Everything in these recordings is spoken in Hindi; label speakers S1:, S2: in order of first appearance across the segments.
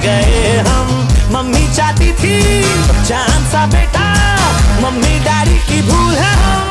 S1: गए हम। मम्मी चाहती थी जान सा बेटा, मम्मी डैडी की भूल है हम।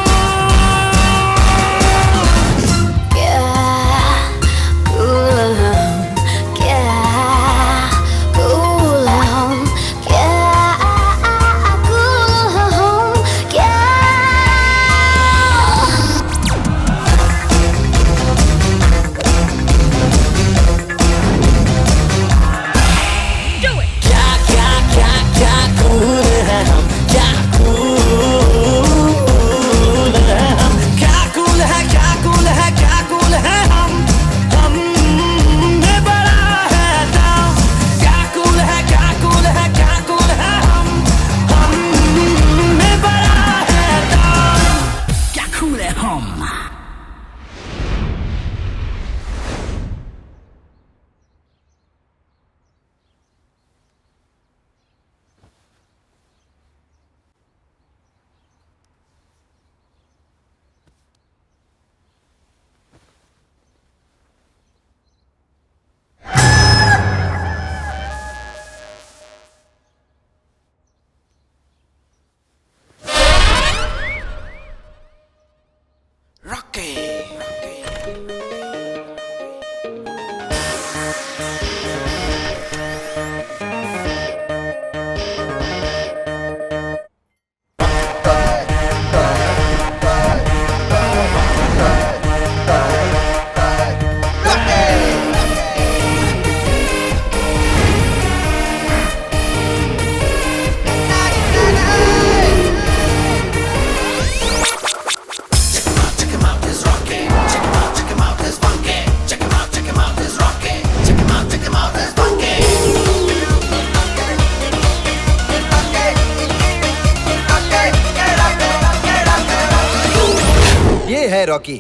S2: है रॉकी,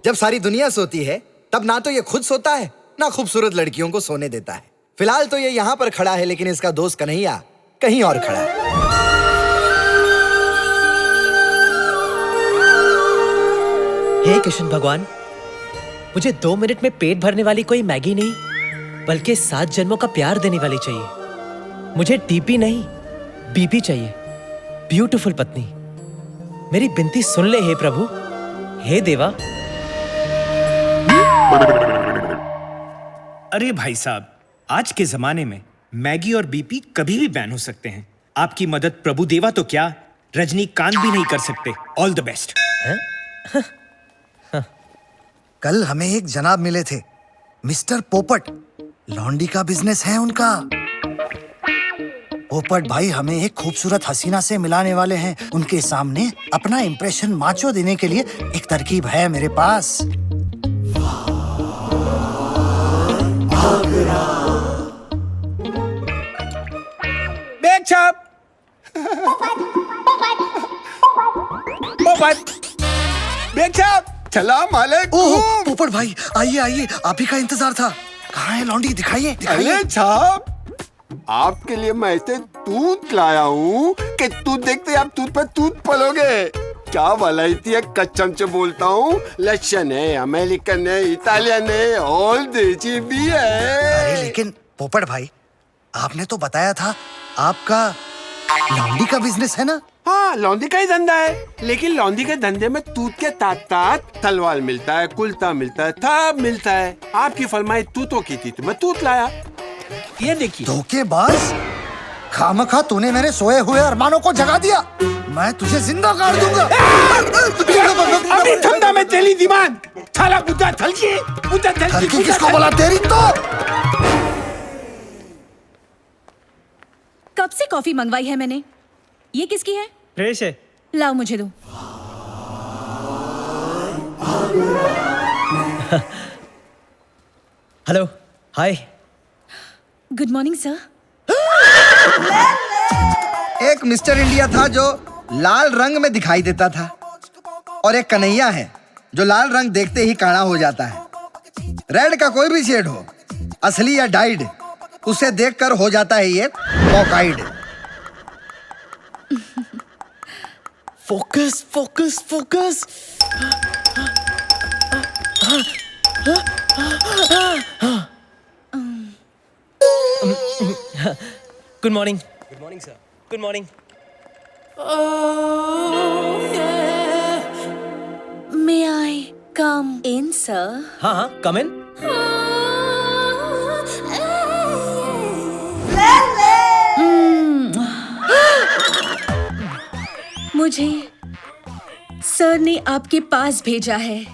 S2: जब सारी दुनिया सोती है तब ना तो ये खुद सोता है ना खूबसूरत लड़कियों को सोने देता है। फिलहाल तो ये यहाँ पर खड़ा है, लेकिन इसका दोस्त कन्हैया कहीं और खड़ा है।
S3: हे कृष्ण भगवान, मुझे 2 मिनट में पेट भरने वाली कोई मैगी नहीं, बल्कि 7 जन्मों का प्यार देने वाली चाहिए। मुझे टीपी नहीं, बीपी चाहिए। ब्यूटीफुल पत्नी, मेरी विनती सुन ले हे प्रभु, हे देवा।
S4: अरे भाई साहब, आज के जमाने में मैगी और बीपी कभी भी बैन हो सकते हैं। आपकी मदद प्रभु देवा तो क्या, रजनीकांत भी नहीं कर सकते। All the best.
S2: कल हमें एक जनाब मिले थे, मिस्टर पोपट। लॉन्डी का बिजनेस है उनका। पोपट भाई हमें एक खूबसूरत हसीना से मिलाने वाले हैं। उनके सामने अपना इंप्रेशन माचो देने के लिए एक तरकीब है मेरे पास।
S4: बैग छाप। पोपट, बैग छाप। चला मालिक।
S2: ओह पोपट भाई, आइए आइए, आप ही का इंतजार था। कहाँ है लॉन्डी? दिखाइए दिखाइए।
S5: अरे छाप, आपके लिए मैं ऐसे दूध लाया हूँ कि दूध देखते आप दूध पर दूध पलोगे। क्या वलायती है, कच्चम से बोलता हूँ। लक्षण है, अमेरिकन है, इटालियन है, ऑल देसी भी है।
S2: अरे लेकिन पोपट भाई, आपने तो बताया था आपका लॉन्डी का बिजनेस है ना?
S5: हाँ, लौंडी का ही धंधा है, लेकिन लौंडी के धंधे में तूत के तात तलवार मिलता है, कुलता मिलता है, सब मिलता है। आपकी फरमाइश तूतों की थी तो मैं तूत लाया।
S4: ये देखिए।
S2: धोखेबाज, खामखा तूने मेरे सोए हुए अरमानों को जगा दिया। मैं तुझे जिंदा काट दूंगा।
S5: अभी ठंडा में तेली दिमाग थाला पूजा थलकी
S2: किसको बोला तेरी तो।
S6: कब से कॉफी मंगवाई है मैंने। ये किसकी है?
S3: फ्रेश है।
S6: लाओ मुझे दो।
S3: Hello, hi.
S6: Good morning sir.
S2: एक मिस्टर इंडिया था जो लाल रंग में दिखाई देता था, और एक कन्हैया है जो लाल रंग देखते ही काला हो जाता है। रेड का कोई भी शेड हो, असली या डाइड, उसे देखकर हो जाता है ये पॉकाइड।
S3: Focus focus focus. Good morning sir. Good morning.
S6: May I come in sir?
S3: हाँ हाँ, कम इन।
S6: मुझे सर ने आपके पास भेजा है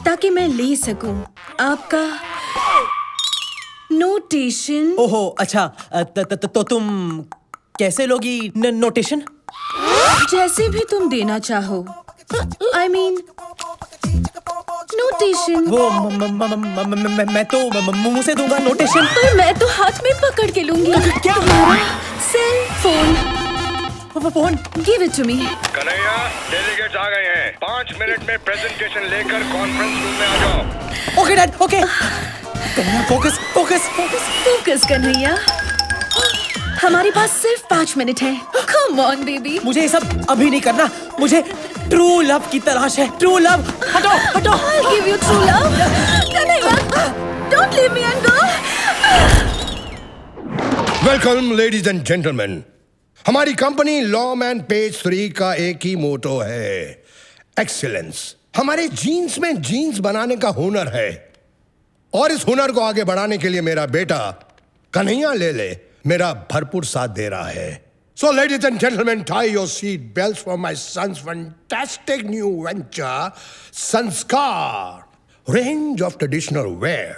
S6: ताकि मैं ले सकूं आपका नोटेशन।
S3: ओहो अच्छा, तो तुम कैसे लोगी नोटेशन?
S6: जैसे भी तुम देना चाहो। I mean notation.
S3: वो मैं तो मुंह से दूंगा नोटेशन।
S6: पर मैं तो हाथ में पकड़ के लूंगी।
S3: क्या?
S6: Cell phone.
S3: Phone
S6: give it to me.
S7: Kanhaiya, delegates आ गए हैं। 5 मिनट में प्रेजेंटेशन लेकर कॉन्फ्रेंस रूम में आ जाओ।
S3: Okay dad, okay. Focus focus focus
S6: focus Kanhaiya, हमारे पास सिर्फ 5 मिनट है। Come on baby.
S3: मुझे ये सब अभी नहीं करना, मुझे ट्रू लव की तलाश है। True love. हटो हटो।
S6: I'll give you true love. Kanhaiya, don't leave me and go.
S8: Welcome ladies and gentleman. हमारी कंपनी लॉम एंड पेज 3 का एक ही मोटो है, एक्सीलेंस। हमारे जीन्स में जीन्स बनाने का हुनर है और इस हुनर को आगे बढ़ाने के लिए मेरा बेटा कन्हैया ले मेरा भरपूर साथ दे रहा है। So ladies and gentleman, tie your seat belts for my son's fantastic new venture Sanskar range of traditional wear.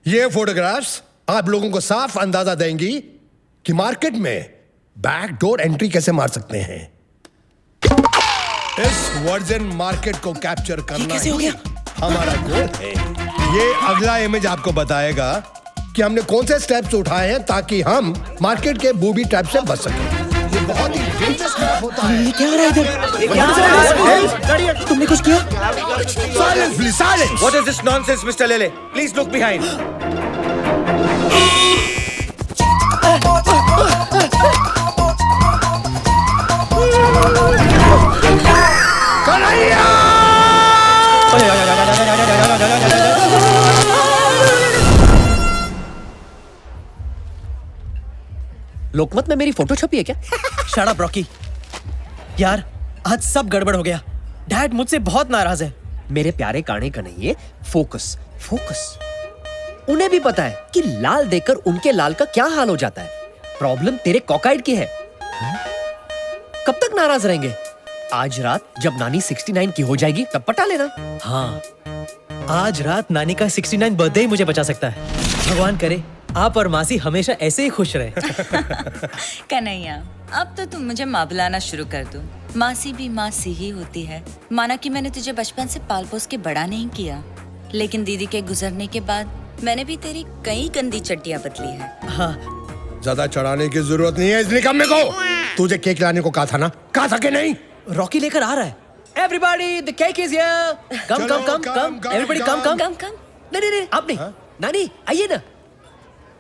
S8: ये फोटोग्राफ्स आप लोगों को साफ अंदाजा देंगी कि मार्केट में बैक डोर एंट्री कैसे मार सकते हैं। इस वर्जन मार्केट को कैप्चर करना
S3: कैसे हो
S8: ही
S3: गया?
S8: हमारा गोल है। ये अगला इमेज आपको बताएगा कि हमने कौन से स्टेप्स उठाए हैं ताकि हम मार्केट के बूबी ट्रैप से बच सकें। ये बहुत ही डेंजरस ट्रैप होता है।
S3: ये क्या हो रहा है इधर? तुमने कुछ किया?
S8: Silence please, silence.
S4: What is this nonsense, Mr. Lele? Please look behind.
S3: लोकमत में मेरी फोटो छपी है क्या? Shut up Rocky. यार आज सब गड़बड़ हो गया। डैड मुझसे बहुत नाराज है।
S9: मेरे प्यारे काने कन्हैया, फोकस फोकस। उन्हें भी पता है कि लाल देखकर उनके लाल का क्या हाल हो जाता है। प्रॉब्लम तेरे कॉकाइड की है। कब तक नाराज रहेंगे? आज रात जब नानी 69 की हो जाएगी तब पटा लेना।
S3: हाँ, आज रात नानी का 69 बर्थडे ही मुझे बचा सकता है। भगवान करे आप और मासी हमेशा ऐसे ही खुश रहे।
S10: कन्हैया, अब तो तुम मुझे माँ बुलाना शुरू कर दो। मासी भी मासी ही होती है। माना कि मैंने तुझे बचपन से पाल पोस के बड़ा नहीं किया, लेकिन दीदी के गुजरने के बाद मैंने भी तेरी कई गंदी चट्टियां बदली है।
S3: हाँ,
S8: ज्यादा चढ़ाने की जरूरत नहीं है इस निकम्मे को। तुझे केक लाने को कहा था ना, कहा था कि नहीं?
S3: रॉकी लेकर आ रहा है। Everybody, the cake is here. Come,
S8: चलो,
S3: come, come,
S8: come,
S3: come. Everybody, come, come.
S10: कम कम।
S3: नहीं, आप नहीं। नानी, आइए ना।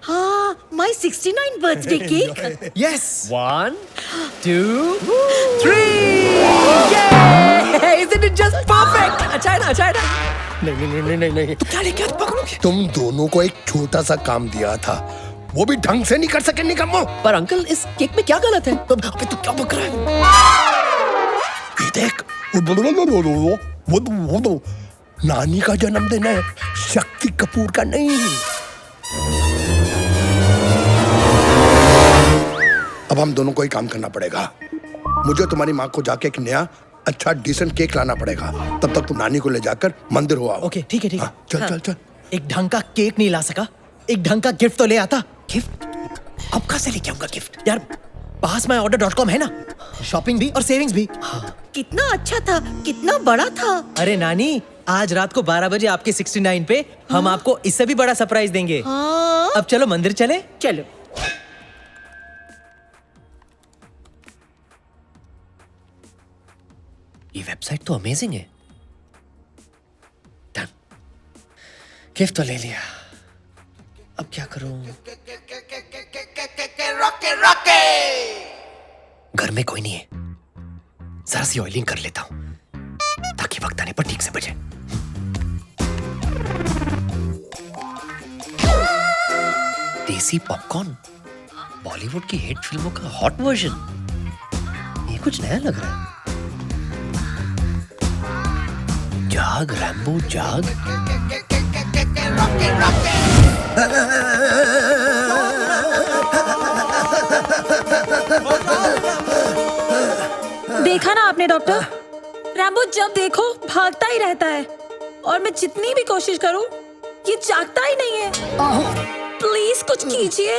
S6: हाँ, my 69 birthday cake.
S3: Yes.
S9: 1
S3: 2 3. Yay! Isn't it just perfect? अच्छा है ना?
S8: नहीं।
S3: तो क्या लेके आज पकड़ोगे?
S8: तुम दोनों को एक छोटा सा काम दिया था, वो भी ढंग से नहीं कर सके निकम्मो।
S9: पर अंकल, इस केक में क्या गलत है?
S3: अबे तू क्या बक रहा है?
S8: ये देख, वो नानी का जन्मदिन है, शक्ति कपूर का नहीं। अब हम दोनों को ही काम करना पड़ेगा। मुझे तुम्हारी माँ को जाके एक नया अच्छा डिसेंट केक लाना पड़ेगा। तब तक तुम नानी को ले जाकर मंदिर हो आओ।
S3: ओके, ठीक है।
S8: हाँ, चल।
S3: एक ढंग का केक नहीं ला सका, एक ढंग का गिफ्ट तो ले आता। गिफ्ट? अब कहाँ से लेके आऊंगा गिफ्ट? यार पास में order.com है ना, शॉपिंग भी और सेविंग्स भी। हाँ।
S6: कितना अच्छा था, कितना बड़ा था।
S3: अरे नानी, आज रात को 12 बजे आपके 69 पे हम आपको इससे भी बड़ा सरप्राइज देंगे।
S6: हाँ।
S3: अब चलो मंदिर चले।
S6: चलो।
S9: ये वेबसाइट तो अमेजिंग है। डन, गिफ्ट तो ले लिया, अब क्या करूं? घर में कोई नहीं है, जरा सी ऑयलिंग कर लेता हूं ताकि वक्त आने पर ठीक से बजे। देसी पॉपकॉर्न, बॉलीवुड की हिट फिल्मों का हॉट वर्जन। ये कुछ नया लग रहा है। जाग रैम्बो जाग।
S6: देखा ना आपने डॉक्टर, रैम्बो जब देखो भागता ही रहता है और मैं जितनी भी कोशिश करूं ये जागता ही नहीं है। प्लीज कुछ कीजिए,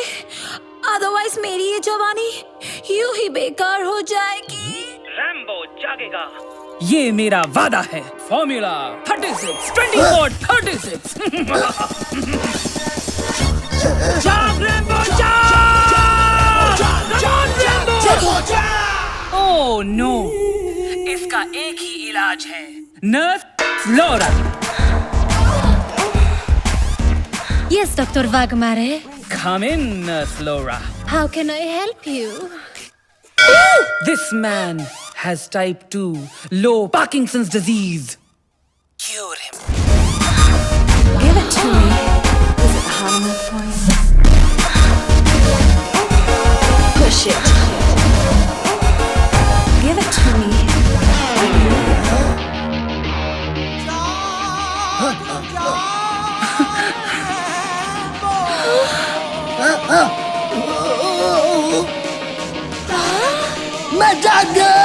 S6: अदरवाइज मेरी ये जवानी यूं ही बेकार हो जाएगी।
S11: रैम्बो जागेगा, ये मेरा वादा है। फॉर्मूला 36 24 36। जाग रैम्बो जाग! जाग रैम्बो जाग! ओह नो, इसका एक ही इलाज है, nurse flora.
S6: Yes, Dr. Wagmare.
S11: Come in, Nurse Laura.
S6: How can I help you?
S11: This man has type 2 low Parkinson's disease. Cure him.
S6: Give it to me. Is it hot enough for you? Push it. Give it to me.
S2: मैं जाग गया।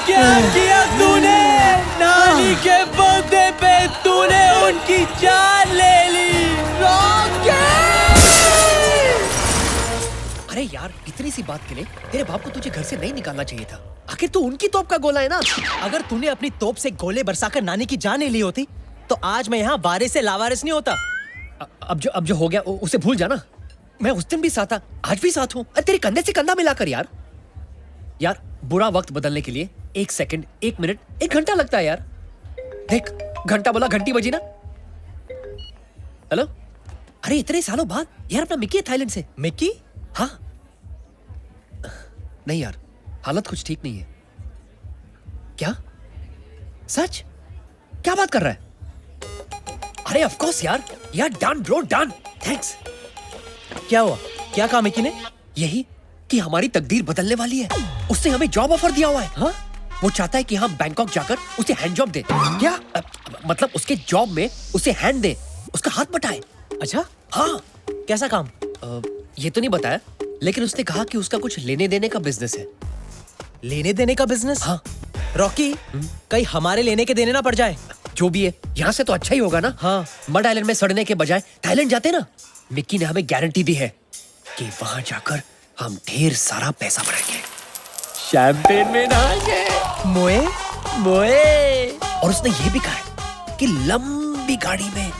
S3: क्या किया तूने? नानी के बर्थडे पे तूने उनकी जान ले ली।
S9: अरे यार, इतनी सी बात के लिए तेरे बाप को तुझे घर से नहीं निकालना चाहिए था। आखिर तू उनकी तोप का गोला है ना।
S3: अगर तूने अपनी तोप से गोले बरसाकर नानी की जान नहीं ली होती तो आज मैं यहाँ वारिस से लावारिस नहीं होता।
S9: अब जो हो गया उसे भूल जाना। मैं उस दिन भी साथ था, आज भी साथ हूँ। तेरे कंधे से कंधा मिलाकर यार। यार बुरा वक्त बदलने के लिए 1 सेकंड, 1 मिनट, 1 घंटा लगता है यार। देख, घंटा बोला, घंटी बजी ना। हेलो, अरे इतने सालों बाद यार अपना मिक्की है थाईलैंड से।
S3: मिक्की?
S9: हाँ। नहीं यार, हालत कुछ ठीक नहीं है। क्या? सच? क्या बात कर रहा है? अरे ऑफ कोर्स यार डन ब्रो, डन, थैंक्स।
S3: क्या हुआ? क्या कहा मिक्की ने?
S9: यही कि हमारी तकदीर बदलने वाली है। उसने हमें जॉब ऑफर दिया हुआ है। हाँ? वो चाहता है कि हम बैंकॉक जाकर उसे हैंड जॉब दे। क्या? मतलब उसके जॉब में उसे हैंड दे, उसका हाथ बटाए।
S3: अच्छा?
S9: हाँ।
S3: कैसा काम?
S9: ये तो नहीं बताया, लेकिन उसने कहा कि उसका कुछ लेने देने का बिजनेस है।
S3: लेने देने का बिजनेस?
S9: हाँ।
S3: रॉकी, कहीं हमारे लेने के देने ना पड़ जाए।
S9: जो भी है, यहाँ से तो अच्छा ही होगा ना।
S3: हाँ।
S9: मड आइलैंड में सड़ने के बजाय थाईलैंड जाते ना। मिक्की ने हमें गारंटी दी है कि वहां जाकर हम ढेर सारा पैसा बनाएंगे, शैंपेन में नहाएंगे,
S3: मोए
S9: मोए। और उसने ये भी कहा है कि लंबी गाड़ी में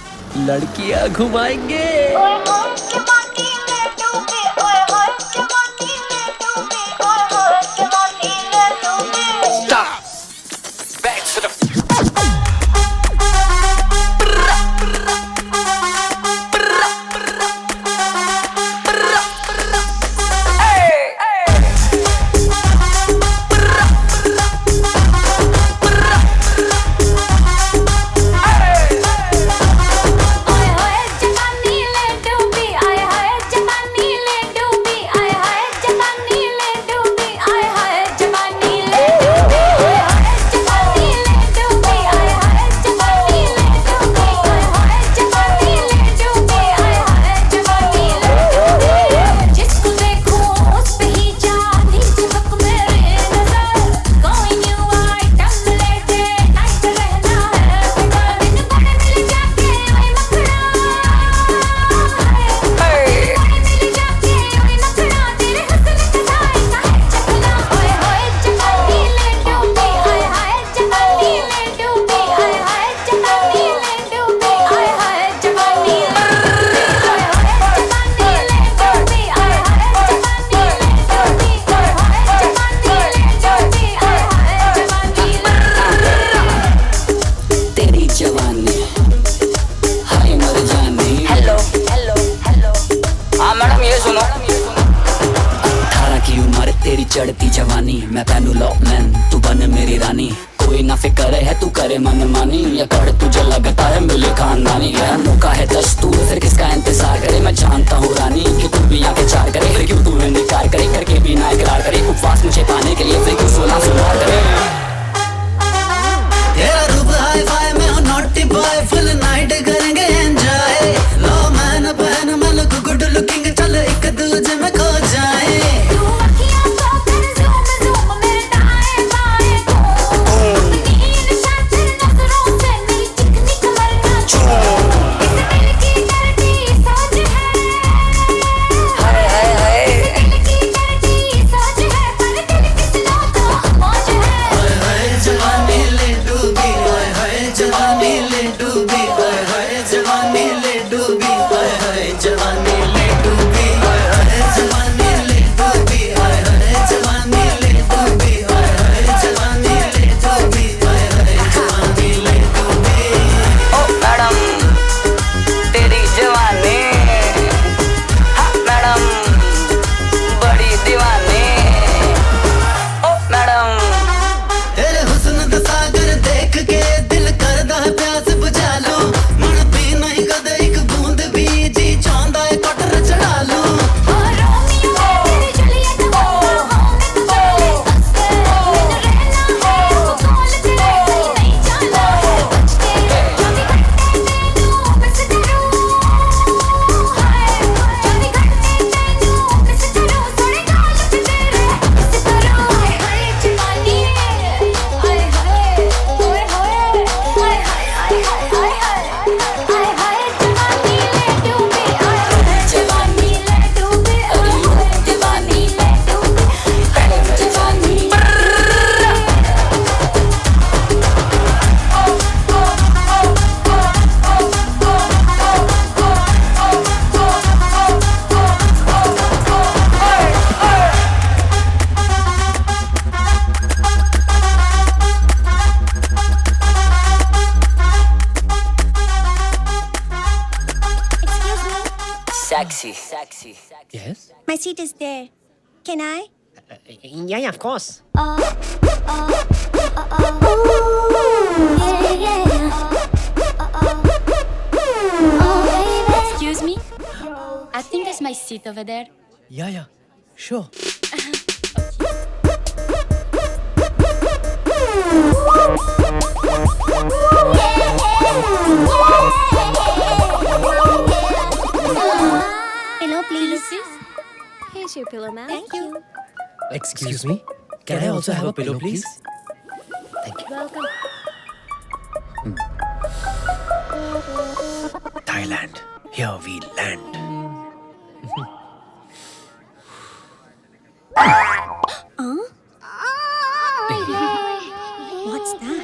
S9: लड़कियां घुमाएंगे।
S12: चढ़ती जवानी मैं पहनू लॉकमैन तू बन मेरी रानी कोई ना फिक्र है तू करे मन मानी या कर तुझे लगता है मिले खानदानी गया मौका है दस्तूर फिर किसका इंतजार करे मैं जानता हूँ रानी कि तू भी आके चार करे फिर क्यों तू इनकार करे करके भी ना इकरार करे उपवास मुझे पाने के लिए फिर क्यों 16 सुनार करे
S1: तेरा रूप हाई फाई में हूँ नॉटी बॉय फुल नाइट करेंगे एंजॉय लो मैन बहन मन गुड लुकिंग चल एक दूजे में खो जाए
S12: Sexy.
S9: Yes?
S13: My seat is there. Can I?
S9: Yeah, of course.
S13: Excuse me? I think that's my seat over there.
S3: Yeah, sure.
S13: Pillow, please. Here's your pillow, ma'am. Thank you.
S3: Excuse me? Can I also have a pillow, please?
S9: Thank you.
S13: Welcome.
S3: Thailand, here we land.
S13: What's that?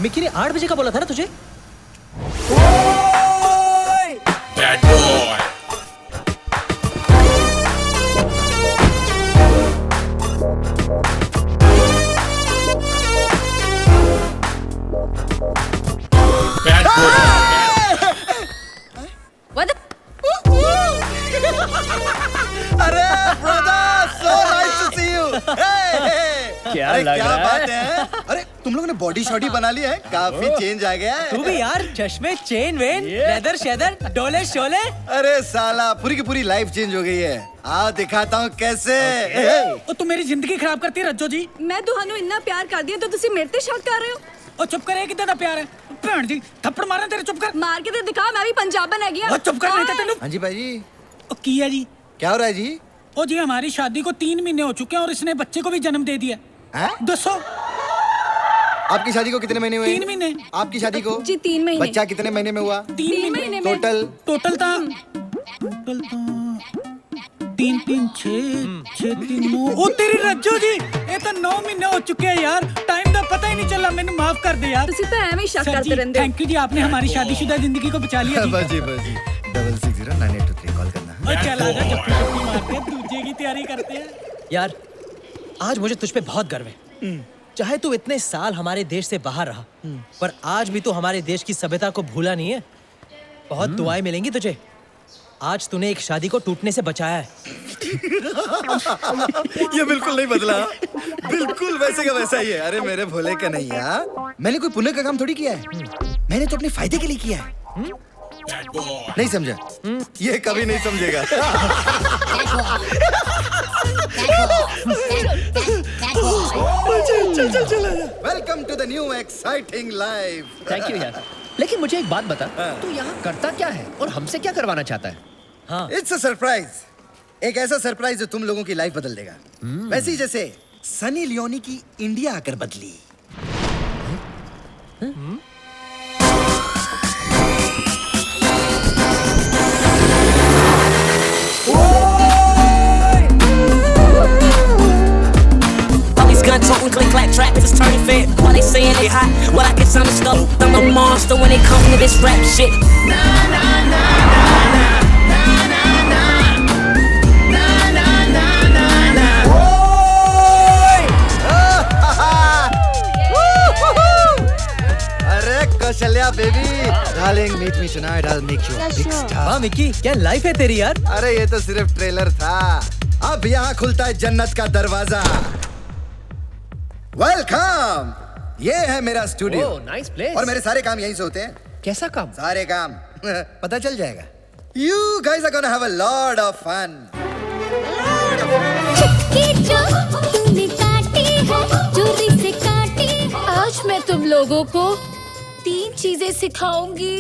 S3: Mickey ने 8 बजे का बोला था ना तुझे?
S14: Bad boy. Bad boy.
S6: What the?
S2: अरे brother, so nice to see you.
S3: क्या
S2: अरे
S3: लग
S2: क्या
S3: रहा
S2: बात
S3: है?
S2: है? अरे तुम लोगों ने बॉडी शॉडी बना ली है, काफी चेंज आ गया है।
S3: तू भी यार, चश्मे, चेन वेन, लेदर शेदर, डोले शोले।
S2: अरे साला, पूरी की पूरी लाइफ चेंज हो गई है। आओ दिखाता हूँ कैसे।
S11: तू मेरी जिंदगी खराब करती है रज्जो जी।
S6: मैं ਤੁਹਾਨੂੰ ਇੰਨਾ ਪਿਆਰ ਕਰਦੀ ਹਾਂ ਤਾਂ ਤੁਸੀਂ ਮੇਰੇ ਤੇ ਸ਼ੱਕ ਕਰ ਰਹੇ ਹੋ?
S11: ਉਹ ਚੁੱਪ ਕਰ, ਇਹ ਕਿੱਦਾਂ ਦਾ ਪਿਆਰ ਹੈ? ਭੈਣ ਜੀ ਥੱਪੜ ਮਾਰਾਂ ਤੇਰੇ, ਚੁੱਪ ਕਰ।
S6: ਮਾਰ ਕੇ ਤੇ ਦਿਖਾ, ਮੈਂ ਵੀ ਪੰਜਾਬਣ ਹੈਗੀ ਆ।
S11: ਉਹ ਚੁੱਪ ਕਰ, ਨਹੀਂ ਤਾਂ ਤੈਨੂੰ।
S2: हाँ जी भाई,
S11: ਉਹ ਕੀ ਹੈ जी?
S2: क्या हो रहा है जी?
S11: ओ जी, हमारी शादी को 3 महीने हो चुके हैं और इसने बच्चे को भी जन्म दे दिया। दसो
S2: आपकी शादी को कितने महीने हुए?
S11: 3 महीने।
S2: आपकी शादी को
S6: जी 3 महीने।
S2: बच्चा कितने महीने में हुआ?
S11: 3 महीने में।
S2: टोटल
S11: टोटल था 3 3 6 6 3 9 ओ तेरी रज्जो जी ये तो 9 महीने हो चुके हैं यार टाइम का पता ही नहीं चला मैंने माफ कर दे यार
S6: ਤੁਸੀਂ ਤਾਂ ਐਵੇਂ ਹੀ ਸ਼ੱਕ ਕਰਦੇ ਰਹਿੰਦੇ
S11: थैंक यू जी आपने हमारी शादीशुदा जिंदगी को बचा लिया
S2: बस जी 660982 कॉल करना।
S11: और चल आजा जप्पी जप्पी मारते हैं दूजे की तैयारी करते हैं
S3: यार आज मुझे तुझ पे बहुत गर्व है। चाहे तू इतने साल हमारे देश से बाहर रहा, पर आज भी तू हमारे देश की सभ्यता को भूला नहीं है। बहुत दुआएं मिलेंगी तुझे। आज तूने एक शादी को टूटने से बचाया है।
S2: ये बिल्कुल नहीं बदला, बिल्कुल वैसे का वैसा ही है। अरे मेरे भोले कन्हैया, मैंने कोई पुण्य का काम थोड़ी किया है, मैंने तो अपने फायदे के लिए किया है। नहीं समझा? ये कभी नहीं समझेगा। Welcome to the new exciting life.
S9: Thank you यार। लेकिन मुझे एक बात बता, तू यहाँ करता क्या है और हमसे क्या करवाना चाहता है?
S3: हाँ।
S2: इट्स अ सरप्राइज, एक ऐसा सरप्राइज जो तुम लोगों की लाइफ बदल देगा। वैसे ही जैसे सनी लियोनी की इंडिया आकर बदली।
S12: Gun toting, click clack, trap is turning fit. While they saying they hot, well I guess I'm the stuff. I'm a monster when it comes to this rap shit.
S2: अरे Kaushalya baby, darling meet me tonight, I'll make you a big star।
S3: वाह मिक्की, क्या लाइफ है तेरी यार।
S2: अरे ये तो सिर्फ ट्रेलर था, अब यहाँ खुलता है जन्नत का दरवाजा। वेलकम, ये है मेरा स्टूडियो।
S9: Nice place.
S2: और मेरे सारे काम यहीं से होते हैं।
S9: कैसा काम?
S2: सारे काम पता चल जाएगा। You guys are gonna have a lot of fun।
S13: तूने काटी है चोरी से काटी।
S6: आज मैं तुम लोगों को 3 चीजें सिखाऊंगी।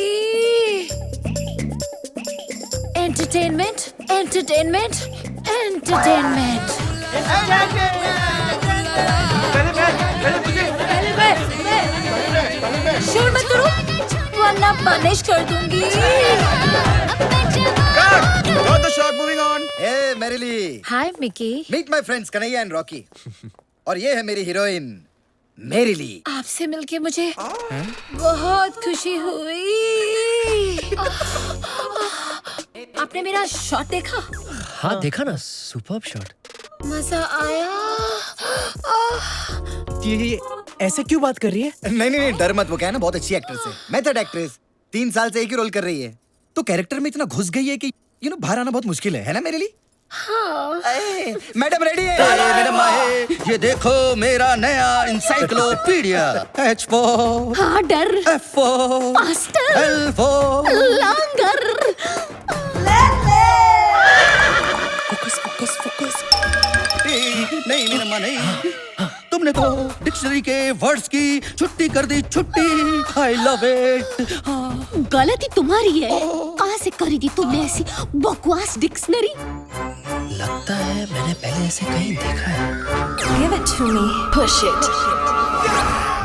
S6: Entertainment, entertainment, entertainment. शोर मत करो वरना पनिश कर दूंगी।
S2: Hey merrily.
S6: Hi Mickey.
S2: Meet my friends Kanhaiya and Rocky. और ये है मेरी हीरोइन मेरिली।
S6: आपसे मिलके मुझे बहुत खुशी हुई। आपने मेरा शॉट देखा?
S9: हाँ देखा ना, सुपर्ब शॉट।
S6: मजा आया।
S3: ये ऐसे क्यों बात कर रही है?
S2: नहीं डर मत, वो क्या है ना, बहुत अच्छी एक्ट्रेस है, मेथड एक्ट्रेस। 3 साल से एक ही रोल कर रही है, तो कैरेक्टर में इतना घुस गई है कि बाहर आना बहुत मुश्किल है ना मेरे लिए।
S6: हाँ।
S2: मैडम रेडी है? मैडम आए, ये देखो मेरा नया encyclopedia. H for
S6: harder,
S2: F for
S6: faster,
S2: L for
S6: longer.
S2: Focus. नहीं मेरा माँ नहीं, तुमने तो डिक्शनरी के वर्ड्स की छुट्टी कर दी, छुट्टी। I love it.
S13: गलती तुम्हारी है। कहाँ से करी थी तुमने ऐसी बकवास डिक्शनरी?
S9: लगता है मैंने पहले ऐसे कहीं देखा है।
S6: Give it to me. Push it.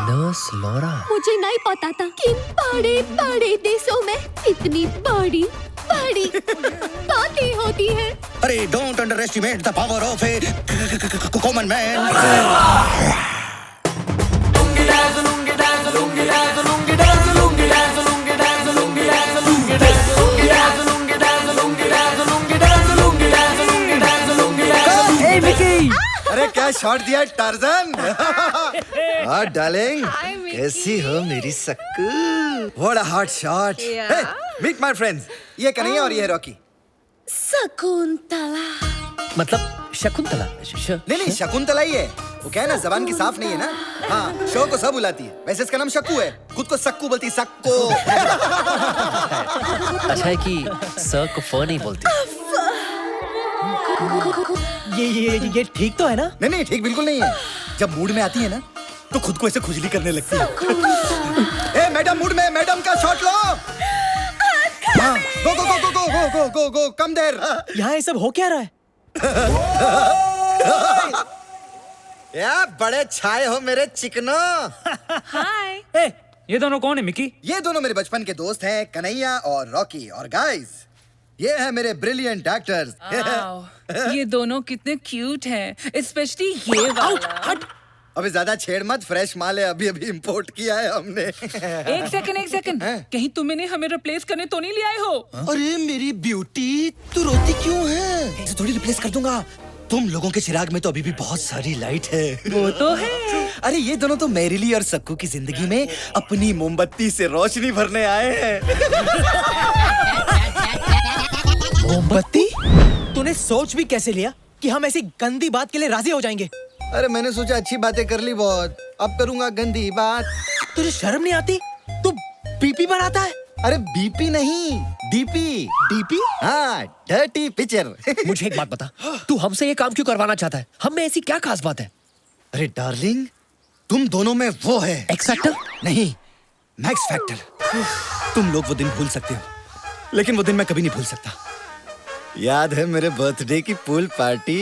S9: Nurse Laura.
S13: मुझे नहीं पता था कि बड़े बड़े देशों में इतनी बड़ी बड़ी बातें होती है।
S2: अरे don't under estimate the power of A common man. अरे क्या शॉट दिया टार्जन। हाँ डार्लिंग, कैसी हो मेरी Sakku? What a hot shot. Meet my friends, ये कन्हैया और ये है रॉकी।
S13: शकुंतला।
S9: मतलब शकुंतला?
S2: नहीं शकुंतला ही है। वो क्या है ना, जबान की साफ नहीं है ना। हाँ, शो को सब बुलाती है, वैसे इसका नाम शक्कू है, खुद को सक्कू बोलती, सक्को।
S9: अच्छा है कि सर को फ नहीं बोलती।
S3: ये ठीक तो है ना?
S2: नहीं ठीक बिल्कुल नहीं है। जब मूड में आती है ना, तो खुद को ऐसे खुजली करने लगती है। ए मैडम, मूड में मैडम का शॉट लो। गो गो गो गो गो गो गो गो, कम देर।
S3: यहाँ ये सब हो क्या रहा है?
S2: या बड़े छाए हो मेरे चिकनो।
S11: हाय। ये दोनों कौन है मिकी?
S2: ये दोनों मेरे बचपन के दोस्त हैं, कन्हैया और रॉकी। और गाइस, ये है मेरे ब्रिलियंट एक्टर्स।
S15: ये दोनों कितने क्यूट हैं, स्पेशली ये वाला।
S2: हट। अबे ज्यादा छेड़ मत, फ्रेश माल है, अभी अभी इंपोर्ट किया है हमने।
S15: एक सेकंड, कहीं तुम इन्हें हमें रिप्लेस करने तो नहीं ले आए हो?
S2: अरे मेरी ब्यूटी, तू रोती क्यों है? इसे थोड़ी रिप्लेस कर दूंगा। तुम लोगों के चिराग में तो अभी भी बहुत सारी लाइट है।
S15: वो तो है।
S2: अरे ये दोनों तो मैरिली और सक्कू की जिंदगी में अपनी मोमबत्ती से रोशनी भरने आए हैं।
S3: मोमबत्ती? तूने सोच भी कैसे लिया कि हम ऐसी गंदी बात के लिए राजी हो जाएंगे?
S2: अरे मैंने सोचा अच्छी बातें कर ली बहुत, अब करूंगा गंदी बात।
S3: तुझे शर्म नहीं आती? तू बीपी बनाता है?
S2: अरे बीपी नहीं, डीपी।
S3: डीपी?
S2: हाँ, डर्टी पिक्चर।
S9: मुझे एक बात बता, तू हमसे ये काम क्यों करवाना चाहता है? हम में ऐसी क्या खास बात है?
S2: अरे डार्लिंग, तुम दोनों में वो है
S9: एक्स फैक्टर?
S2: नहीं, मैक्स फैक्टर। तुम लोग वो दिन भूल सकते हो, लेकिन वो दिन मैं कभी नहीं भूल सकता। याद है मेरे बर्थडे की पूल पार्टी?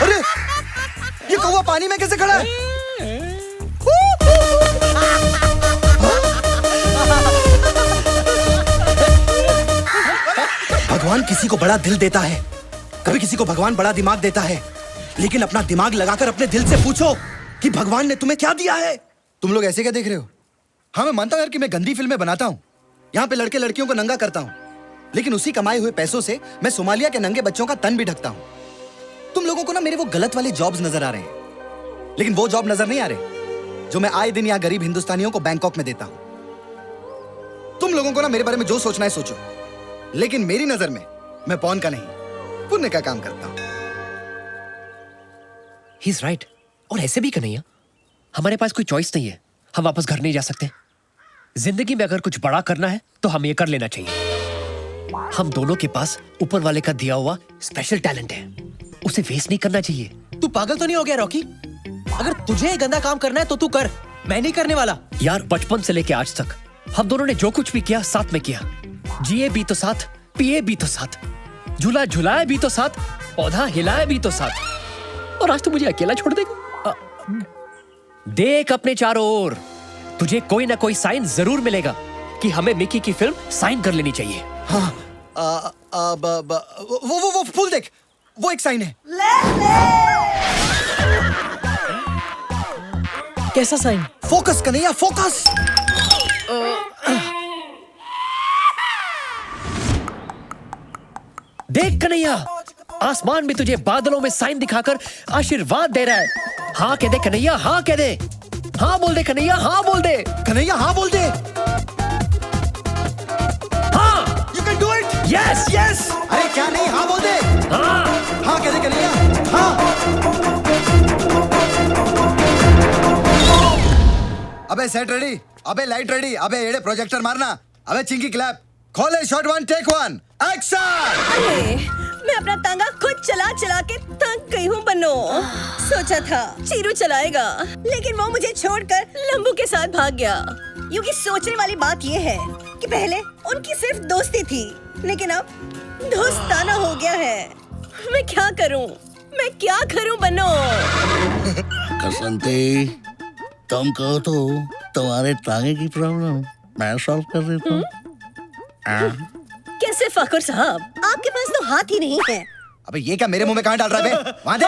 S2: अरे ये कौवा पानी में कैसे खड़ा है? भगवान किसी को बड़ा दिल देता है, कभी किसी को भगवान बड़ा दिमाग देता है, लेकिन अपना दिमाग लगाकर अपने दिल से पूछो कि भगवान ने तुम्हें क्या दिया है। तुम लोग ऐसे क्या देख रहे हो? हाँ, मैं मानता हूं कि मैं गंदी फिल्में बनाता हूं, यहाँ पे लड़के लड़कियों को नंगा करता हूं, लेकिन उसी कमाए हुए पैसों से मैं सोमालिया के नंगे बच्चों का तन भी ढकता हूं। तुम लोगों को ना मेरे वो गलत वाले जॉब्स नजर आ रहे हैं, लेकिन वो जॉब नजर नहीं आ रहे जो मैं आए दिन यहाँ गरीब हिंदुस्तानियों को बैंकॉक में देता हूं। तुम लोगों को ना मेरे बारे में जो सोचना है सोचो, लेकिन मेरी नजर में मैं पौन का नहीं, पुण्य का काम करता हूं।
S9: He's right। और ऐसे भी कन्हैया, हमारे पास कोई चॉइस नहीं है, हम वापस घर नहीं जा सकते। जिंदगी में अगर कुछ बड़ा करना है तो हम ये कर लेना चाहिए। हम दोनों के पास ऊपर वाले का दिया हुआ स्पेशल टैलेंट है, उसे वेस्ट नहीं करना चाहिए।
S3: तू पागल तो नहीं हो गया रॉकी? अगर तुझे ये गंदा काम करना है तो तू कर, मैं नहीं करने वाला।
S9: यार, बचपन से लेके आज तक हम दोनों ने जो कुछ भी किया साथ में किया, जिए भी तो साथ, पिए भी तो साथ, झूला झुलाए भी तो साथ, पौधा हिलाए भी तो साथ, और आज तो मुझे अकेला छोड़ देगा। देख अपने चारों ओर, तुझे कोई ना कोई साइन जरूर मिलेगा कि हमें मिकी की फिल्म साइन कर लेनी चाहिए।
S2: हाँ, वो फूल देख, वो एक साइन है।
S3: कैसा साइन?
S2: Focus Kanhaiya, focus.
S9: देख कन्हैया, आसमान भी तुझे बादलों में साइन दिखाकर आशीर्वाद दे रहा है। हाँ कह दे कन्हैया, हाँ कह दे, हाँ बोल दे कन्हैया, हाँ बोल दे
S2: कन्हैया, हाँ बोल दे।
S9: हाँ,
S2: you can do it.
S9: Yes yes.
S2: अरे क्या नहीं, हाँ बोल दे।
S9: हाँ
S2: हाँ कह दे कन्हैया, हाँ। अबे सेट रेडी, अबे लाइट रेडी, अबे एड़े प्रोजेक्टर मारना, अबे चिंकी क्लैप, खोले शॉट 1 टेक 1 एक्शन।
S6: अरे मैं अपना तांगा खुद चला चला के थक गई हूँ बनो। सोचा था चीरू चलाएगा, लेकिन वो मुझे छोड़कर लंबू के साथ भाग गया। क्योंकि सोचने वाली बात ये है कि पहले उनकी सिर्फ दोस्ती थी, लेकिन अब दोस्ताना हो गया है। मैं क्या करूं बनो?
S16: कसंती, तुम कहो तो तुम्हारे तांगे की प्रॉब्लम मैं सॉल्व कर देता हूँ।
S6: कैसे फाखुर साहब, आपके पास तो हाथ ही नहीं है।
S2: अबे ये क्या मेरे मुंह में कहाँ डाल रहा है बे? वहाँ दे।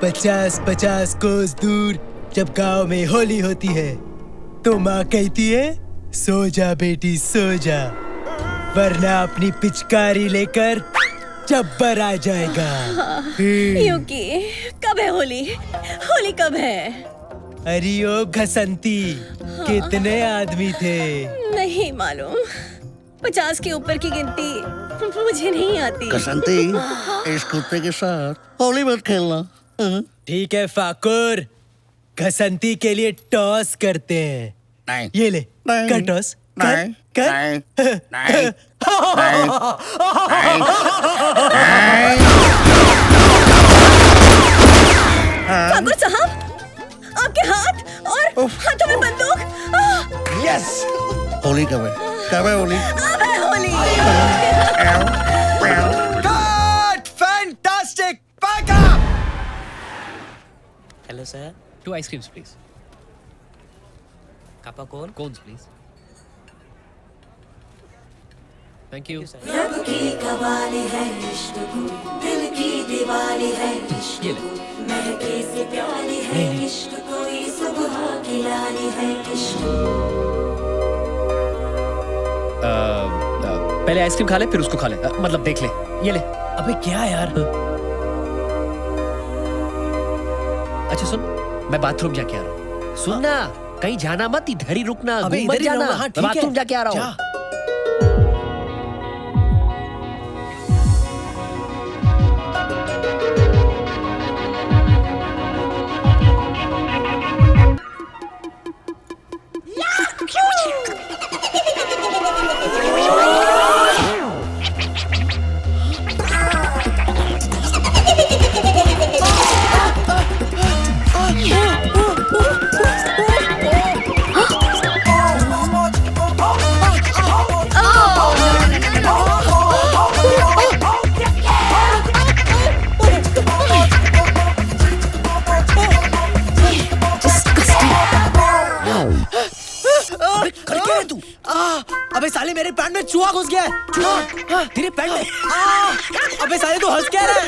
S3: 50-50 कोस दूर जब गांव में होली होती है तो माँ कहती है, सो जा बेटी सो जा, वरना अपनी पिचकारी लेकर जब्बर आ जाएगा।
S6: युकी, कब है होली? होली कब है?
S3: अरे ओ घसंती, कितने आदमी थे?
S6: नहीं मालूम, 50 के ऊपर की गिनती मुझे नहीं आती।
S16: कसंती, इस कुत्ते के साथ होली मत खेलना।
S3: ठीक है फाकुर, घसंती के लिए टॉस करते हैं।
S16: नहीं,
S3: ये ले, कर टॉस, कर, कर।
S16: नहीं,
S6: फाकुर साहब, आपके हाथ और हाथों में बंदूक।
S16: यस। होली कब है? कब है होली?
S6: अबे Holi.
S3: Cut! Fantastic! Back up! Hello, sir.
S9: 2 ice creams, please.
S3: Kappa cone?
S9: Cones, please. Thank you.
S1: रब की कवाली है इश्क कोई, दिल की दीवाली है इश्क
S9: ये ले।
S1: कोई, महके से प्याली है इश्क कोई, सुबह की लाली है इश्क।
S9: पहले आइसक्रीम खा ले फिर उसको खा ले, मतलब देख ले। ये ले।
S3: अबे क्या यार?
S9: अच्छा सुन, मैं बाथरूम जाके आ रहा हूँ। सुन ना, कहीं जाना मत, इधर ही रुकना।
S3: अबे
S9: घूम मत
S3: इधर ही
S9: जाना।
S3: रहूंगा, हाँ,
S9: मैं
S3: ठीक है।
S9: बाथरूम जाके आ रहा हूँ।
S3: जा। अबे साले मेरे पैंट में चूहा घुस गया है। चूहा तेरे पैंट में। अबे साले तू हंस क्या रहा है?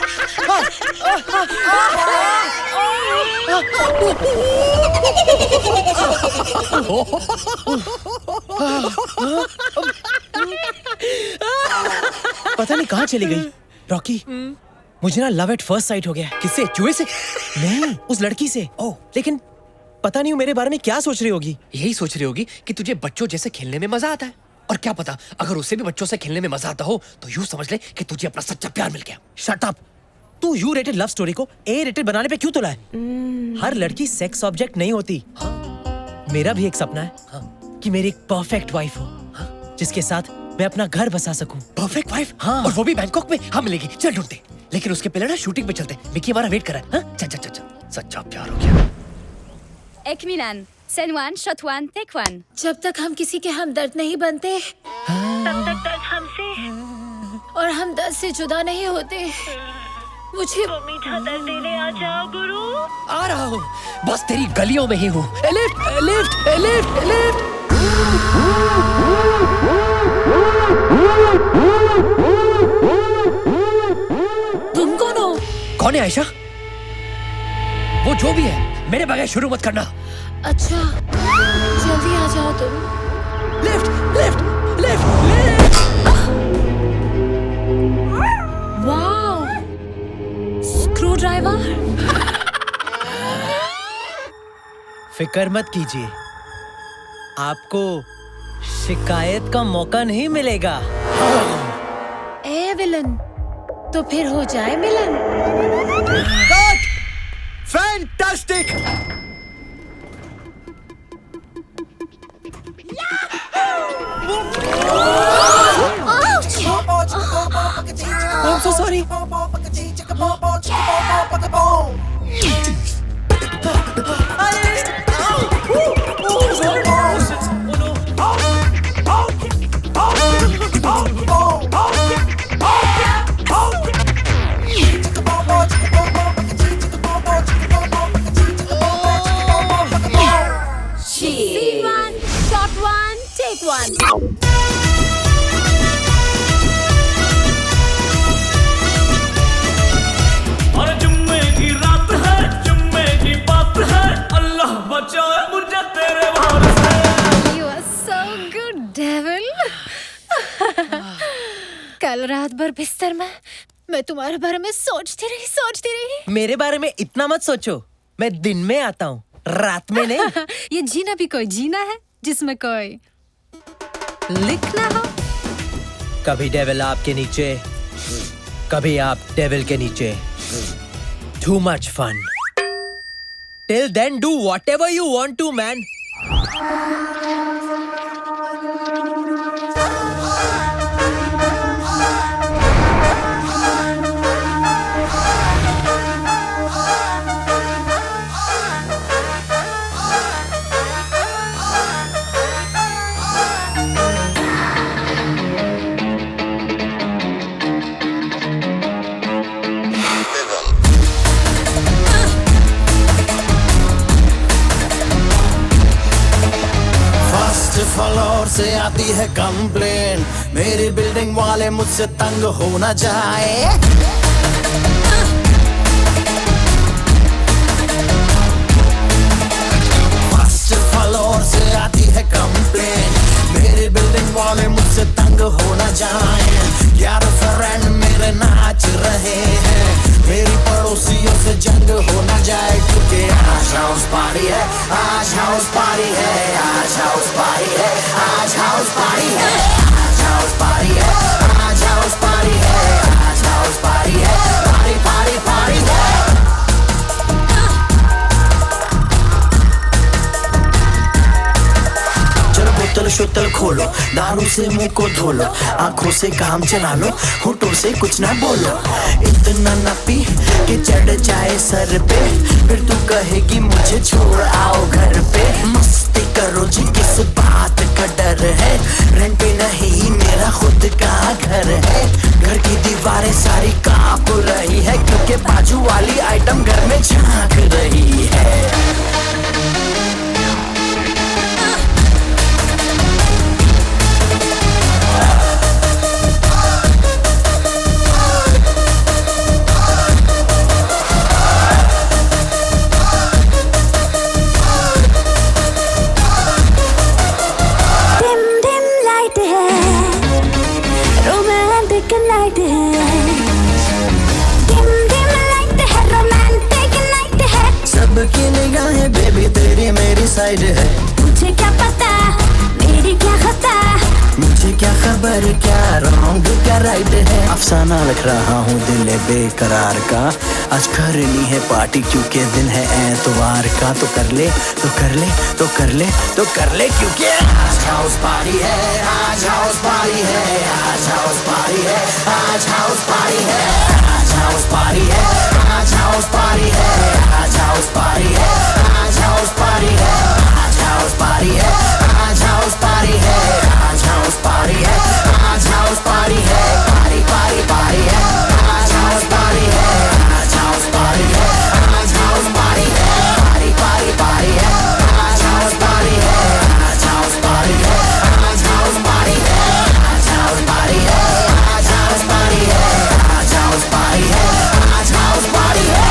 S3: पता नहीं कहाँ चली गई रॉकी। मुझे ना लव एट फर्स्ट साइट हो गया। किससे? चूहे से? नहीं, उस लड़की से। ओह, लेकिन पता नहीं वो मेरे बारे में क्या सोच रही होगी।
S9: यही सोच रही होगी कि तुझे बच्चों जैसे खेलने में मजा आता है। और क्या पता, अगर उसे भी बच्चों से खेलने में मजा आता हो तो यूं समझ ले कि तुझे अपना सच्चा प्यार मिल गया।
S3: Shut up. तू यू रेटेड लव स्टोरी को ए रेटेड बनाने पे क्यों तुला है? हर लड़की सेक्स ऑब्जेक्ट नहीं होती। मेरा भी एक सपना है कि मेरी एक परफेक्ट वाइफ हो, जिसके साथ मैं अपना घर बसा सकूं।
S9: Perfect wife?
S3: हाँ।
S9: और वो भी बैंकॉक में? हाँ मिलेगी, चल ढूंढते। लेकिन उसके पहले ना शूटिंग पे चलते। मिकी हमारा वेट कर रहा है। चल चल चल चल। सच्चा प्यार हो गया।
S13: एक मिलन, सेन 1, शॉट 1, टेक 1।
S6: जब तक हम किसी के हमदर्द नहीं बनते, तब तक दर्द हमसे और हम दर्द से जुदा नहीं होते। मुझे वो मीठा दर्द देने आ जाओ गुरु।
S9: आ रहा हूँ, बस तेरी गलियों में ही हूँ। Lift lift lift lift.
S6: तुम कौन हो?
S9: कौन है आयशा? वो जो भी है, मेरे बगैर शुरू मत करना।
S6: अच्छा, जल्दी आ जाओ तुम।
S9: Lift lift lift lift.
S6: Wow, screw driver.
S3: फिक्र मत कीजिए, आपको शिकायत का मौका नहीं मिलेगा।
S6: ए विलन, तो फिर हो जाए मिलन।
S3: Fantastic! I'm so sorry.
S13: Scene 1, shot 1, take 1।
S17: और जुम्मे की रात है, जुम्मे की बात है, अल्लाह बचाए मुझे तेरे भार से।
S6: You are so good, devil। कल रात भर बिस्तर में मैं तुम्हारे बारे में सोचती रही।
S3: मेरे बारे में इतना मत सोचो, मैं दिन में आता हूँ, रात में नहीं।
S6: ये जीना भी कोई जीना है जिसमें कोई लिखना हो।
S3: कभी डेविल आपके नीचे, कभी आप डेविल के नीचे। Too much fun. Till then, do whatever you want to, man.
S1: आती है कंप्लेन, मेरी बिल्डिंग वाले मुझसे तंग हो ना जाए। फर्स्ट फ्लोर से आती है कंप्लेन, मेरी बिल्डिंग वाले मुझसे तंग हो ना जाए। यार फ्रेंड मेरे नाच रहे हैं, मेरी पड़ोसियों से जंग हो ना जाए, क्योंकि आज हाउस पार्टी है, आज हाउस पार्टी है, आज हाउस पार्टी है, आज हाउस पार्टी है, आज हाउस पार्टी है, आज हाउस पार्टी है, आज हाउस पार्टी है, पार्टी पार्टी पार्टी है। बोतल शोतल खोलो, दारू से मुंह को धो लो, आंखों से काम चला लो, होठों से कुछ ना बोलो। इतना न पी कि चढ़ जाए सर पे, फिर तू कहेगी मुझे छोड़ आओ घर पे। मस्ती करो जी, किस बात का डर है, रेंट पे नहीं मेरा खुद का घर है। घर की दीवारें सारी कांप रही है, क्योंकि बाजू वाली आइटम घर में झांक रही है। सबकी निगाहें बेबी तेरी मेरी साइड है,
S13: मुझे क्या पता मेरी क्या खता,
S1: मुझे क्या खबर क्या रॉन्ग क्या राइट है। अफसाना लिख रहा हूँ दिल बेकरार का, आज करनी है पार्टी क्योंकि दिन है एतवार का। तो कर ले तो कर ले तो कर ले तो कर ले, क्योंकि आज हाउस पार्टी है, आज हाउस पार्टी है, आज हाउस पार्टी है, आज हाउस पार्टी है, आज हाउस पार्टी है, आज हाउस पार्टी है, आज हाउस पार्टी है, आज हाउस पार्टी है, आज हाउस पार्टी है, आज हाउस पार्टी है, आज हाउस पार्टी है, आज हाउस पार्टी है, पार्टी पार्टी पार्टी है, आज हाउस पार्टी है, आज हाउस पार्टी है, आज हाउस पार्टी है, पार्टी पार्टी पार्टी है, आज हाउस पार्टी है, आज हाउस पार्टी है, आज हाउस पार्टी है, आज हाउस पार्टी है, आज हाउस पार्टी है, आज हाउस पार्टी है, आज हाउस पार्टी है।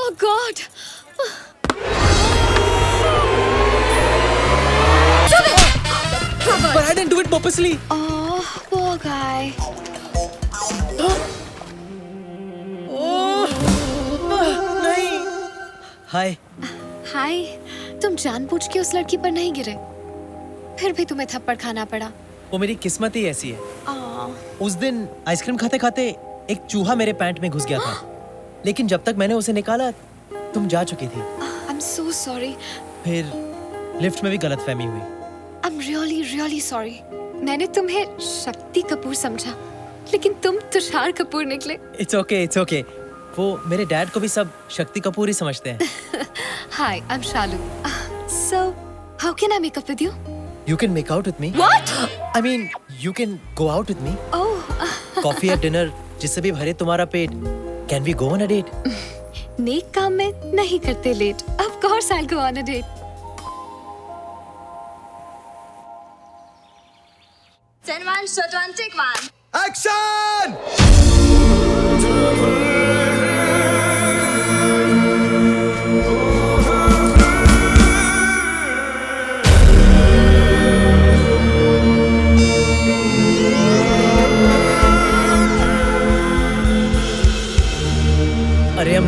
S13: Oh God!
S3: But I didn't do it purposely.
S13: Oh, poor guy.
S3: नहीं। हाय।
S13: हाय, तुम जानबूझ के उस लड़की पर नहीं गिरे, फिर भी तुम्हें थप्पड़ खाना पड़ा।
S3: वो मेरी किस्मत ही ऐसी है।
S13: आह,
S3: उस दिन आइसक्रीम खाते खाते एक चूहा मेरे पैंट में घुस गया था, लेकिन जब तक मैंने उसे निकाला तुम जा चुकी थी।
S13: I'm so sorry.
S3: फिर लिफ्ट में भी गलतफहमी हुई।
S13: I'm really, really sorry. मैंने तुम्हें शक्ति कपूर समझा, लेकिन तुम तुषार कपूर निकले।
S3: It's okay, it's okay. वो मेरे डैड को भी सब शक्ति कपूर ही समझते हैं।
S13: Hi, I'm Shalu. So, how can I make up with you?
S3: You can make out with me.
S13: What?
S3: I mean, you can go out with me.
S13: Oh.
S3: Coffee या dinner जिससे भी भरे तुम्हारा पेट. Can we go on a date?
S13: नेक काम में नहीं करते late. Of course I'll go on a date.
S18: Ten one, shot one, take one.
S2: Action!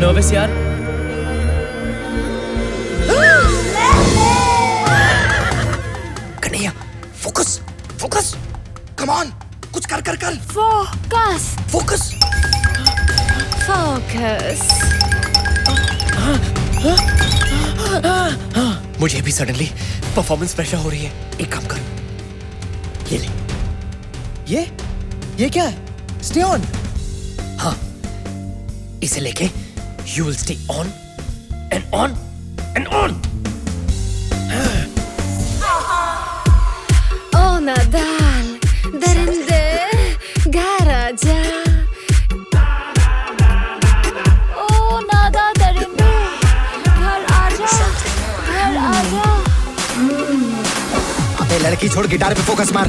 S3: Nervous यार।
S2: Kanhaiya, focus, focus, come on, कुछ कर कर कर।
S13: Focus,
S2: focus,
S13: focus.
S3: मुझे भी सडनली परफॉर्मेंस प्रेशर हो रही है। एक काम कर, ये ले। ये क्या है? Stay on. हाँ, इसे लेके you will stay on and on and on.
S13: ओ नादाल, दरिंदे, गाराजा। ओ नादा दरिंदे, घर आजा, घर आजा।
S2: अबे लड़की छोड़, गिटार पे फोकस मार।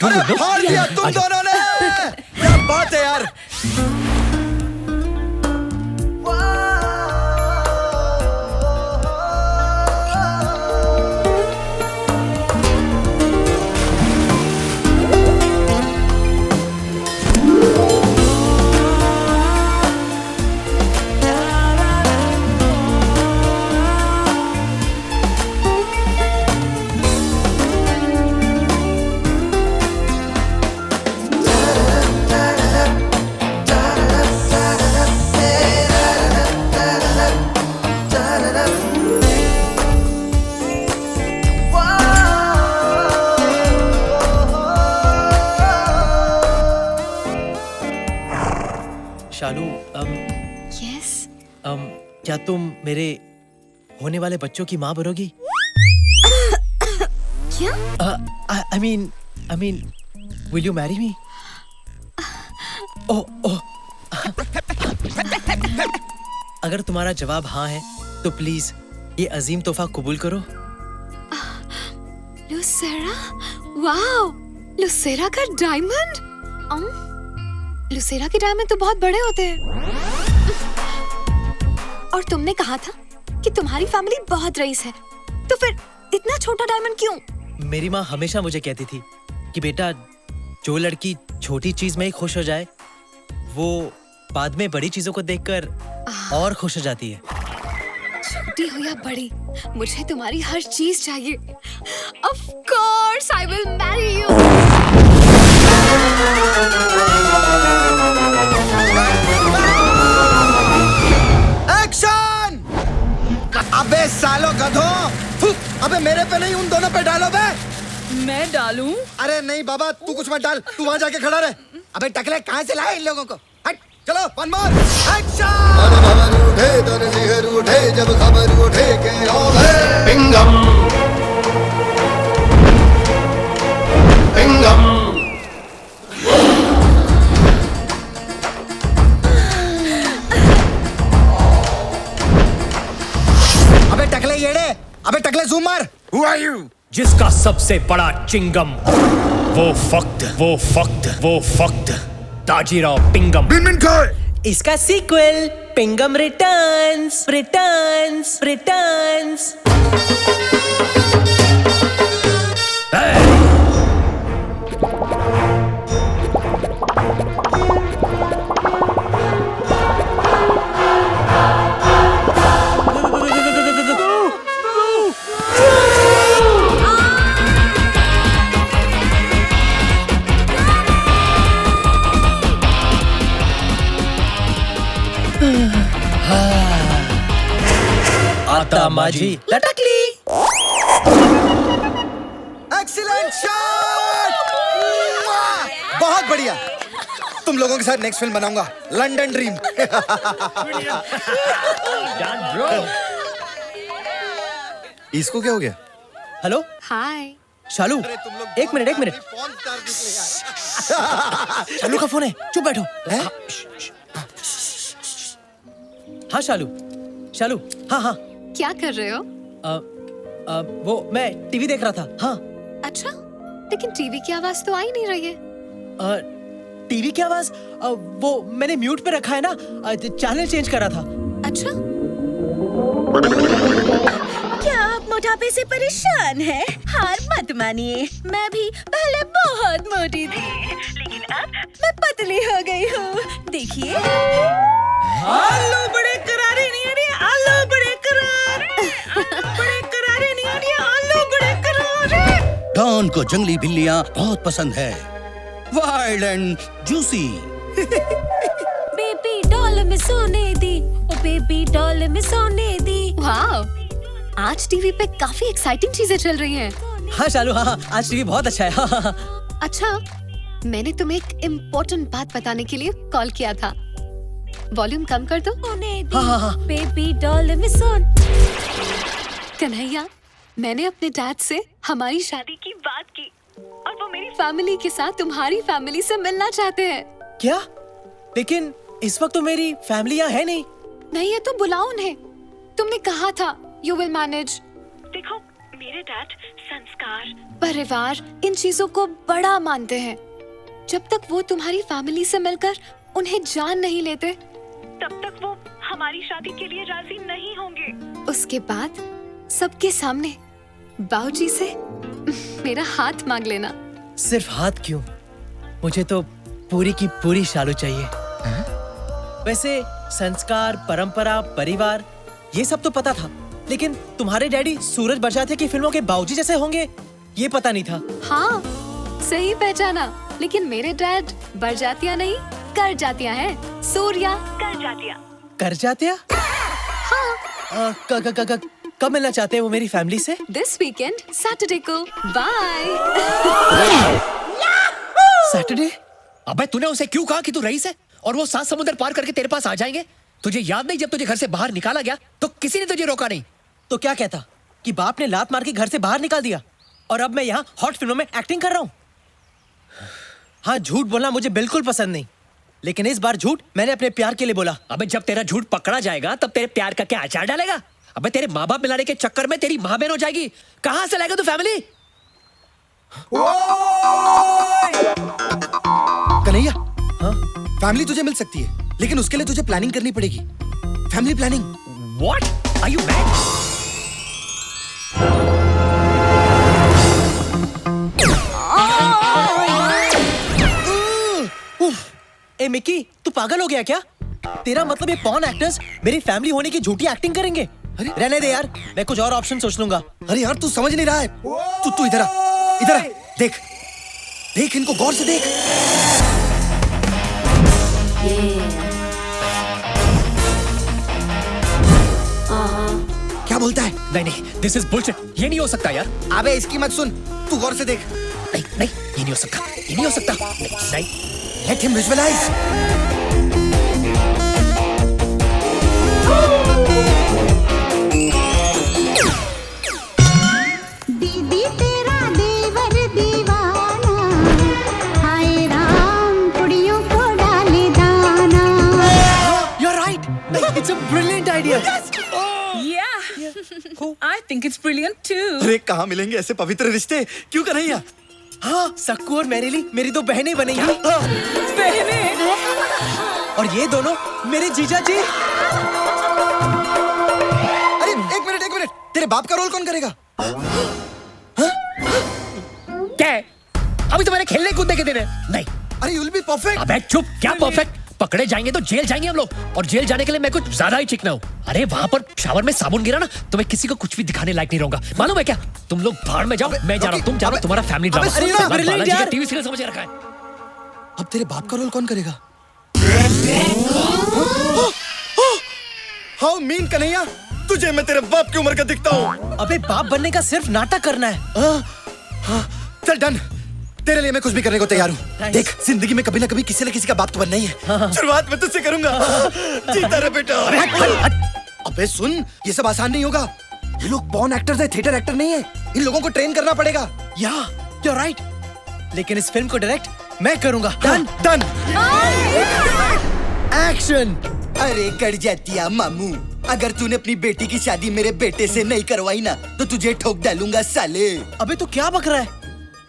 S2: अरे फाड़ दिया तुम दोनों ने, क्या बात है यार।
S3: शालू,
S13: यस,
S3: क्या तुम मेरे होने वाले बच्चों की माँ बनोगी?
S13: क्या?
S3: I mean, will you marry me? ओह, अगर तुम्हारा जवाब हाँ है, तो प्लीज ये अजीम तोहफा कबूल करो।
S13: लुसेरा, वाओ, लुसेरा का डायमंड। लुसेरा के डायमंड तो बहुत बड़े होते हैं। और तुमने कहा था कि तुम्हारी फैमिली बहुत रईस है, तो फिर इतना छोटा डायमंड क्यों?
S3: मेरी माँ हमेशा मुझे कहती थी कि बेटा, जो लड़की छोटी चीज में ही खुश हो जाए, वो बाद में बड़ी चीजों को देखकर और खुश हो जाती है।
S13: छोटी हो या बड़ी, मुझे तुम्हारी हर चीज चाहिए। Of course, I will marry you.
S2: Action! अबे सालो गधों, अबे मेरे पे नहीं, उन दोनों पे डालो बे।
S15: मैं डालूं?
S2: अरे नहीं बाबा, तू कुछ मत डाल, तू वहां जाके खड़ा रहे। अबे टकले, कहां से लाए इन लोगों को? हट, चलो, वन मोर, एक्शन!
S8: उठे दर सिहर उठे जब खबर उठे के पिंगम पिंगम।
S2: अबे टकले येड़े, अबे टकले जूम मार।
S4: Who are you? जिसका सबसे बड़ा चिंगम, वो फक्त ताजीराव पिंगम।
S3: इसका सीक्वल पिंगम रिटर्न्स। आता माझी लटकली।
S2: एक्सीलेंट शॉट, बहुत बढ़िया। तुम लोगों के साथ नेक्स्ट फिल्म बनाऊंगा, लंदन ड्रीम।
S3: इसको क्या हो गया? हेलो,
S13: हाय।
S3: शालू, एक मिनट। शालू का फोन है, चुप बैठो। हाँ शालू, हाँ।
S13: क्या कर रहे हो?
S3: वो मैं टीवी देख रहा था। हाँ।
S13: अच्छा, लेकिन टीवी की आवाज तो आ ही नहीं रही है।
S3: टीवी की आवाज वो मैंने म्यूट पे रखा है ना, चैनल चेंज कर रहा था।
S13: अच्छा,
S6: क्या आप मोटापे से परेशान हैं? हार मत मानिए, मैं भी पहले बहुत मोटी थी, लेकिन अब मैं पतली हो गई हूँ। देखिए, आलू बड़े करारे नहीं आ रहे, आलू बड़े करारे, बड़े करारे नहीं आ रहे, आलू बड़े करारे।
S16: डॉन को जंगली बिल्लियाँ बहुत पसंद है, wild and juicy.
S6: Baby doll में सोने दी, ओ बेबी डॉल में सोने दी।
S13: वाह, आज टीवी पे काफी एक्साइटिंग चीजें चल रही हैं।
S3: हाँ शालू, हाँ, आज टीवी बहुत अच्छा है। हाँ।
S13: अच्छा, मैंने तुम्हें एक इम्पोर्टेंट बात बताने के लिए कॉल किया था। वॉल्यूम कम कर दो।
S3: हाँ।
S6: बेबी डॉल में सोन।
S13: कन्हैया, मैंने अपने डैड से हमारी शादी की बात की और वो मेरी फैमिली के साथ तुम्हारी फैमिली से मिलना चाहते हैं।
S3: क्या? लेकिन इस वक्त तो मेरी फैमिली यहाँ है नहीं।
S13: नहीं है तो बुलाओ उन्हें। तुमने कहा था यू विल मैनेज। देखो, मेरे डैड संस्कार, परिवार, इन चीजों को बड़ा मानते हैं। जब तक वो तुम्हारी फैमिली से मिलकर उन्हें जान नहीं लेते, तब तक वो हमारी शादी के लिए राजी नहीं होंगे। उसके बाद सबके सामने बाबूजी से मेरा हाथ मांग लेना।
S3: सिर्फ हाथ क्यों, मुझे तो पूरी की पूरी शालू चाहिए। वैसे संस्कार, परंपरा, परिवार, ये सब तो पता था, लेकिन तुम्हारे डैडी सूरज बरजातिया की फिल्मों के बाबूजी जैसे होंगे, ये पता नहीं था।
S13: हाँ, सही पहचाना। लेकिन मेरे डैड बरजातिया नहीं, कर जातिया है। सूर्या कर जातिया।
S3: कर जातिया?
S13: हाँ।
S3: कब मिलना चाहते हैं वो मेरी फैमिली से?
S13: दिस वीकेंड, सैटरडे को। बाय।
S3: सैटरडे?
S9: अबे तूने उसे क्यों कहा कि तू रईस है और वो 7 समुद्र पार करके तेरे पास आ जाएंगे? तुझे याद नहीं, जब तुझे घर से बाहर निकाला गया तो किसी ने तुझे रोका नहीं।
S3: तो क्या कहता कि बाप ने लात मार के घर से बाहर निकाल दिया और अब मैं यहाँ हॉट फिल्मों में एक्टिंग कर रहा हूँ? हाँ, झूठ बोलना मुझे बिल्कुल पसंद नहीं, लेकिन इस बार झूठ मैंने अपने प्यार के लिए बोला।
S9: अबे जब तेरा झूठ पकड़ा जाएगा तब तेरे प्यार का क्या अचार डालेगा? अबे तेरे माँ बाप मिलाने के चक्कर में तेरी माँ बहन हो जाएगी। कहाँ से लाएगा तू फैमिली?
S2: कन्हैया, हाँ? फैमिली तुझे मिल सकती है, लेकिन उसके लिए तुझे प्लानिंग करनी पड़ेगी। Family planning.
S9: What? Are you mad?
S3: A Mickey, तू पागल हो गया क्या? तेरा मतलब ये पॉर्न एक्टर्स मेरी फैमिली होने की झूठी एक्टिंग करेंगे? रहने दे यार, मैं कुछ और ऑप्शन सोच लूंगा।
S2: अरे यार, तू समझ नहीं रहा है। तू इधर आ, देख इनको गौर से देख। क्या बोलता है?
S9: नहीं, this is bullshit. ये नहीं हो सकता यार।
S2: अबे इसकी मत सुन, तू गौर से देख।
S9: नहीं, ये नहीं हो सकता, ये नहीं हो सकता। नहीं,
S2: let him visualize.
S19: दीदी तेरा देवर दीवाना, हाय राम कुड़ियों को डाले दाना।
S3: You're right. It's a brilliant idea.
S15: I think it's brilliant too.
S2: अरे कहाँ मिलेंगे ऐसे पवित्र रिश्ते? क्यों कन्हैया?
S3: हाँ, सक्कू और मैरिली मेरी दो बहनें बनेंगी।
S15: बहनें?
S3: और ये दोनों मेरे जीजा जी।
S2: अरे एक मिनट, तेरे बाप का रोल कौन करेगा?
S9: क्या है? अभी तो मैंने खेलने कूदने के दिन है। नहीं।
S2: अरे you'll be perfect.
S9: अबे चुप, क्या परफेक्ट? पकड़े जाएंगे तो जेल जाएंगे हम लोग, और जेल जाने के लिए मैं कुछ ज्यादा ही चिकना हूँ। अरे वहाँ पर शावर में साबुन गिरा ना, तो मैं किसी को कुछ भी दिखाने लायक नहीं रहूंगा। मालूम है क्या? तुम लोग भाड़ में जाओ, मैं जा रहा हूँ, तुम जा रहा हो, तुम्हारा फैमिली ड्रामा। बालाजी का टीवी सीरियल समझ रखा है।
S2: अब तेरे बाप का रोल कौन करेगा? हाउ मीन कन्हैया, तुझे मैं तेरे बाप की उम्र का दिखता हूँ।
S3: अबे बाप बनने का सिर्फ नाटक करना है।
S2: चल डन, तेरे लिए मैं कुछ भी करने को तैयार हूँ। देख, जिंदगी में कभी ना कभी किसी न किसी का बाप तो बनना ही है। शुरुआत मैं तुझसे करूंगा। जीता रहे बेटा। अबे सुन, ये सब आसान नहीं होगा। ये लोग पॉर्न एक्टर्स हैं, थिएटर एक्टर नहीं है। इन लोगों को ट्रेन करना पड़ेगा।
S3: या you're right. लेकिन इस फिल्म को डायरेक्ट मैं करूंगा. Done done. एक्शन.
S2: अरे कर जातिया मामू, अगर तूने अपनी बेटी की शादी मेरे बेटे से नहीं करवाई ना तो तुझे ठोक डालूंगा साले.
S3: अबे तू क्या बक रहा है?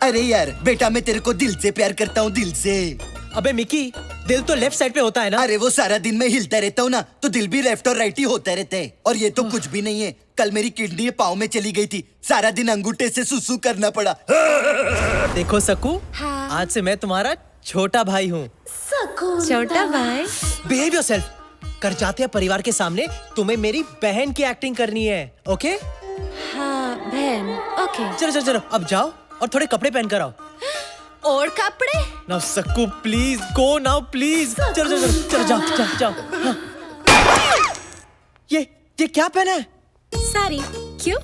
S2: अरे यार बेटा, मैं तेरे को दिल से प्यार करता हूँ, दिल से.
S3: अबे मिकी, दिल तो लेफ्ट साइड पे होता है ना.
S2: अरे वो सारा दिन मैं हिलता रहता हूँ ना, तो दिल भी लेफ्ट और राइट ही होता रहता है. और ये तो कुछ भी नहीं है. कल मेरी किडनी पाँव में चली गई थी, सारा दिन अंगूठे से सुसु करना पड़ा.
S3: देखो सकू, आज से मैं तुम्हारा छोटा भाई हूँ.
S6: छोटा भाई.
S3: Behave yourself. कर जाते हैं परिवार के सामने तुम्हें मेरी बहन की एक्टिंग करनी है. ओके?
S6: हाँ बहन. ओके.
S3: चलो चलो चलो, अब जाओ और थोड़े कपड़े पहन कर आओ.
S6: और कपड़े?
S3: Now Sakku please go now please. चलो चलो चलो चलो जाओ जाओ जाओ. हाँ. ये क्या पहना है?
S6: साड़ी. क्यों?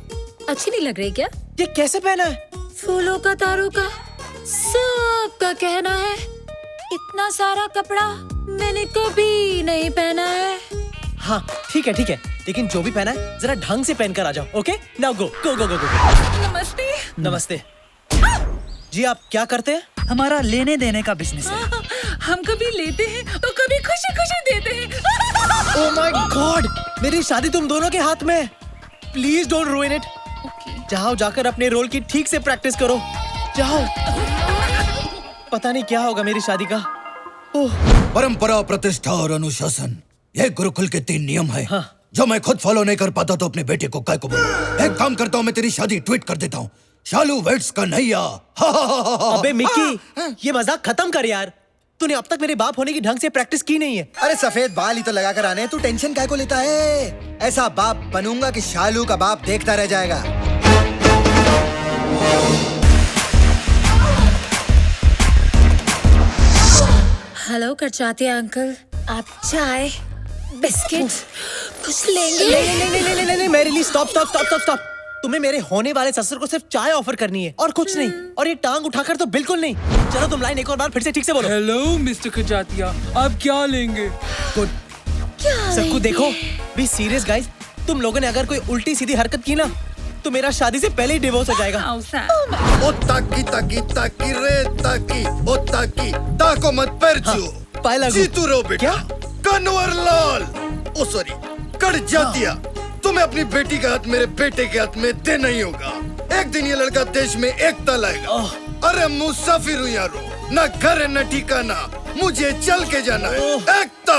S6: अच्छी नहीं लग रही क्या?
S3: ये कैसे पहना है?
S6: फूलों का, तारों का, सबका कहना है. इतना सारा कपड़ा मैंने कभी नहीं पहना है.
S3: हाँ ठीक है, लेकिन जो भी पहना है जरा ढंग से पहन कर आ जाओ. ओके? नाउ गो गो गो गो गो.
S6: नमस्ते.
S3: नमस्ते. जी आप क्या करते हैं?
S11: हमारा लेने देने का बिजनेस है.
S15: हम कभी लेते हैं तो कभी खुशी खुशी देते हैं.
S3: ओह माय गॉड, मेरी शादी तुम दोनों के हाथ में है. Please don't रूइन it. जाओ जाकर अपने रोल की ठीक से प्रैक्टिस करो. जाओ. पता नहीं क्या होगा मेरी शादी का.
S2: परंपरा, प्रतिष्ठा और अनुशासन, ये गुरुकुल के 3 नियम है. हाँ. जो मैं खुद फॉलो नहीं कर पाता तो अपने बेटे को काय को बोलूं. एक काम करता हूँ, मैं तेरी शादी ट्वीट कर देता हूँ. शालू वेट्स कन्हैया.
S3: अबे मिक्की, ये मजाक खत्म कर यार. तूने अब तक मेरे बाप होने की ढंग से प्रैक्टिस की नहीं है.
S2: अरे सफेद बाल ही तो लगा कर आने, तू टेंशन काय को लेता है? ऐसा बाप बनूंगा कि शालू का बाप देखता रह जाएगा.
S6: हेलो करचाते अंकल, आप चाय बिस्किट कुछ लेंगे?
S3: नहीं मेरे लिए स्टॉप. तुम्हें मेरे होने वाले ससुर को सिर्फ चाय ऑफर करनी है और कुछ नहीं. और ये टांग उठाकर तो बिल्कुल नहीं. चलो तुम लाइन एक और बार फिर से ठीक से बोलो.
S11: हेलो मिस्टर खजातिया, आप क्या लेंगे?
S3: गुड. सबको देखो, बी सीरियस गाइस. तुम लोगों ने अगर कोई उल्टी सीधी हरकत की ना तो मेरा शादी से पहले ही डिवोर्स हो जाएगा.
S8: ओ ताकी ताकी ताकी रे ताकी, ओ ताकी ताको मत परचू.
S3: पायला
S8: जीतू रो बेटा. कन्वर लाल, ओ सॉरी कर जातिया, तुम्हें अपनी बेटी का हाथ मेरे बेटे के हाथ में देना ही होगा. एक दिन ये लड़का देश में एकता लाएगा. अरे मुसाफिर हूँ यारो, ना घर है न ठिकाना, मुझे चल के जाना है. एकता.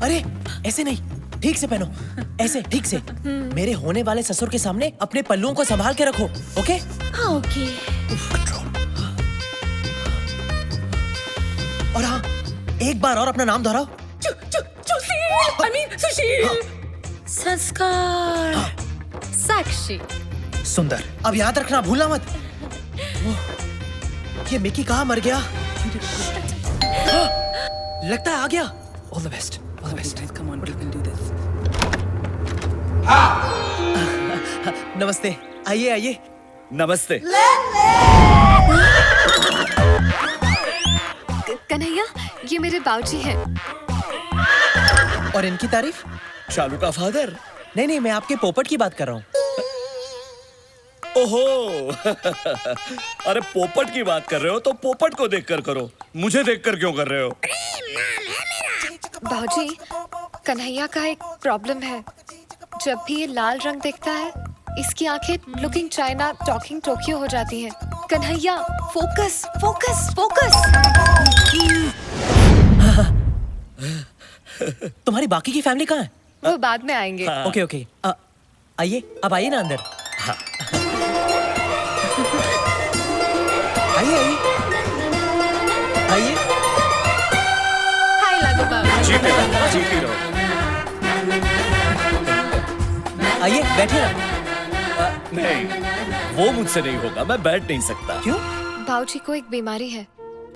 S3: अरे ऐसे नहीं, ठीक से पहनो. ऐसे ठीक से. मेरे होने वाले ससुर के सामने अपने पल्लुओं को संभाल के रखो. ओके?
S6: हाँ ओके.
S3: और हाँ, एक बार और अपना नाम दोहराओ.
S6: सुशील. संस्कार. साक्षी.
S3: सुंदर. अब याद रखना, भूलना मत. ये मिकी कहाँ मर गया? लगता है आ गया. All the best.
S11: Come on, we can do this.
S3: नमस्ते. आइए.
S20: नमस्ते.
S13: कन्हैया, ये मेरे बाबूजी हैं.
S3: और इनकी तारीफ?
S20: शालू का फादर?
S3: नहीं, मैं आपके पोपट की बात कर रहा हूँ.
S20: ओहो. अरे पोपट की बात कर रहे हो तो पोपट को देखकर करो, मुझे देखकर क्यों कर रहे हो?
S13: बाबूजी, कन्हैया का एक प्रॉब्लम है. जब भी ये लाल रंग देखता है, इसकी आंखें लुकिंग चाइना टॉकिंग टोक्यो हो जाती हैं. Kanhaiya, focus focus focus.
S3: तुम्हारी बाकी की फैमिली कहाँ है?
S13: वो बाद में आएंगे.
S3: ओके. आइए, अब आइए ना अंदर. आइए.
S13: हाय लागो बाबू.
S20: जीती रहो.
S3: आइए बैठिए ना.
S20: नहीं, वो मुझसे नहीं होगा, मैं बैठ नहीं सकता.
S3: क्यों?
S13: बाबूजी को एक बीमारी है.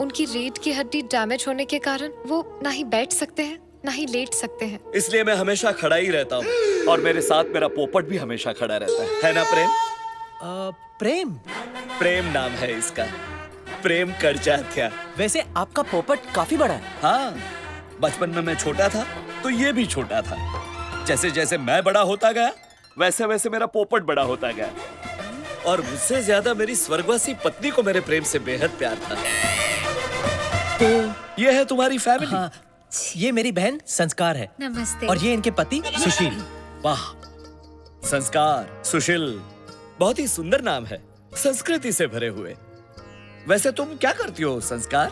S13: उनकी रीढ़ की हड्डी डैमेज होने के कारण वो ना ही बैठ सकते हैं ना ही लेट सकते हैं।
S20: इसलिए मैं हमेशा खड़ा ही रहता हूँ और मेरे साथ मेरा पोपट भी हमेशा खड़ा रहता है ना प्रेम?
S3: प्रेम?
S20: प्रेम नाम है इसका, प्रेम करजात्या।
S3: वैसे आपका पोपट काफी बड़ा है।
S20: हाँ, बचपन में मैं छोटा था तो ये भी छोटा था। जैसे जैसे मैं बड़ा होता गया वैसे वैसे मेरा पोपट बड़ा होता गया और मुझसे ज्यादा मेरी स्वर्गवासी पत्नी को मेरे प्रेम से बेहद प्यार था। तो ये है तुम्हारी फैमिली।
S3: हाँ, ये मेरी बहन संस्कार है।
S13: नमस्ते।
S3: और ये इनके पति सुशील।
S20: वाह, संस्कार, सुशील, बहुत ही सुंदर नाम है, संस्कृति से भरे हुए। वैसे तुम क्या करती हो संस्कार?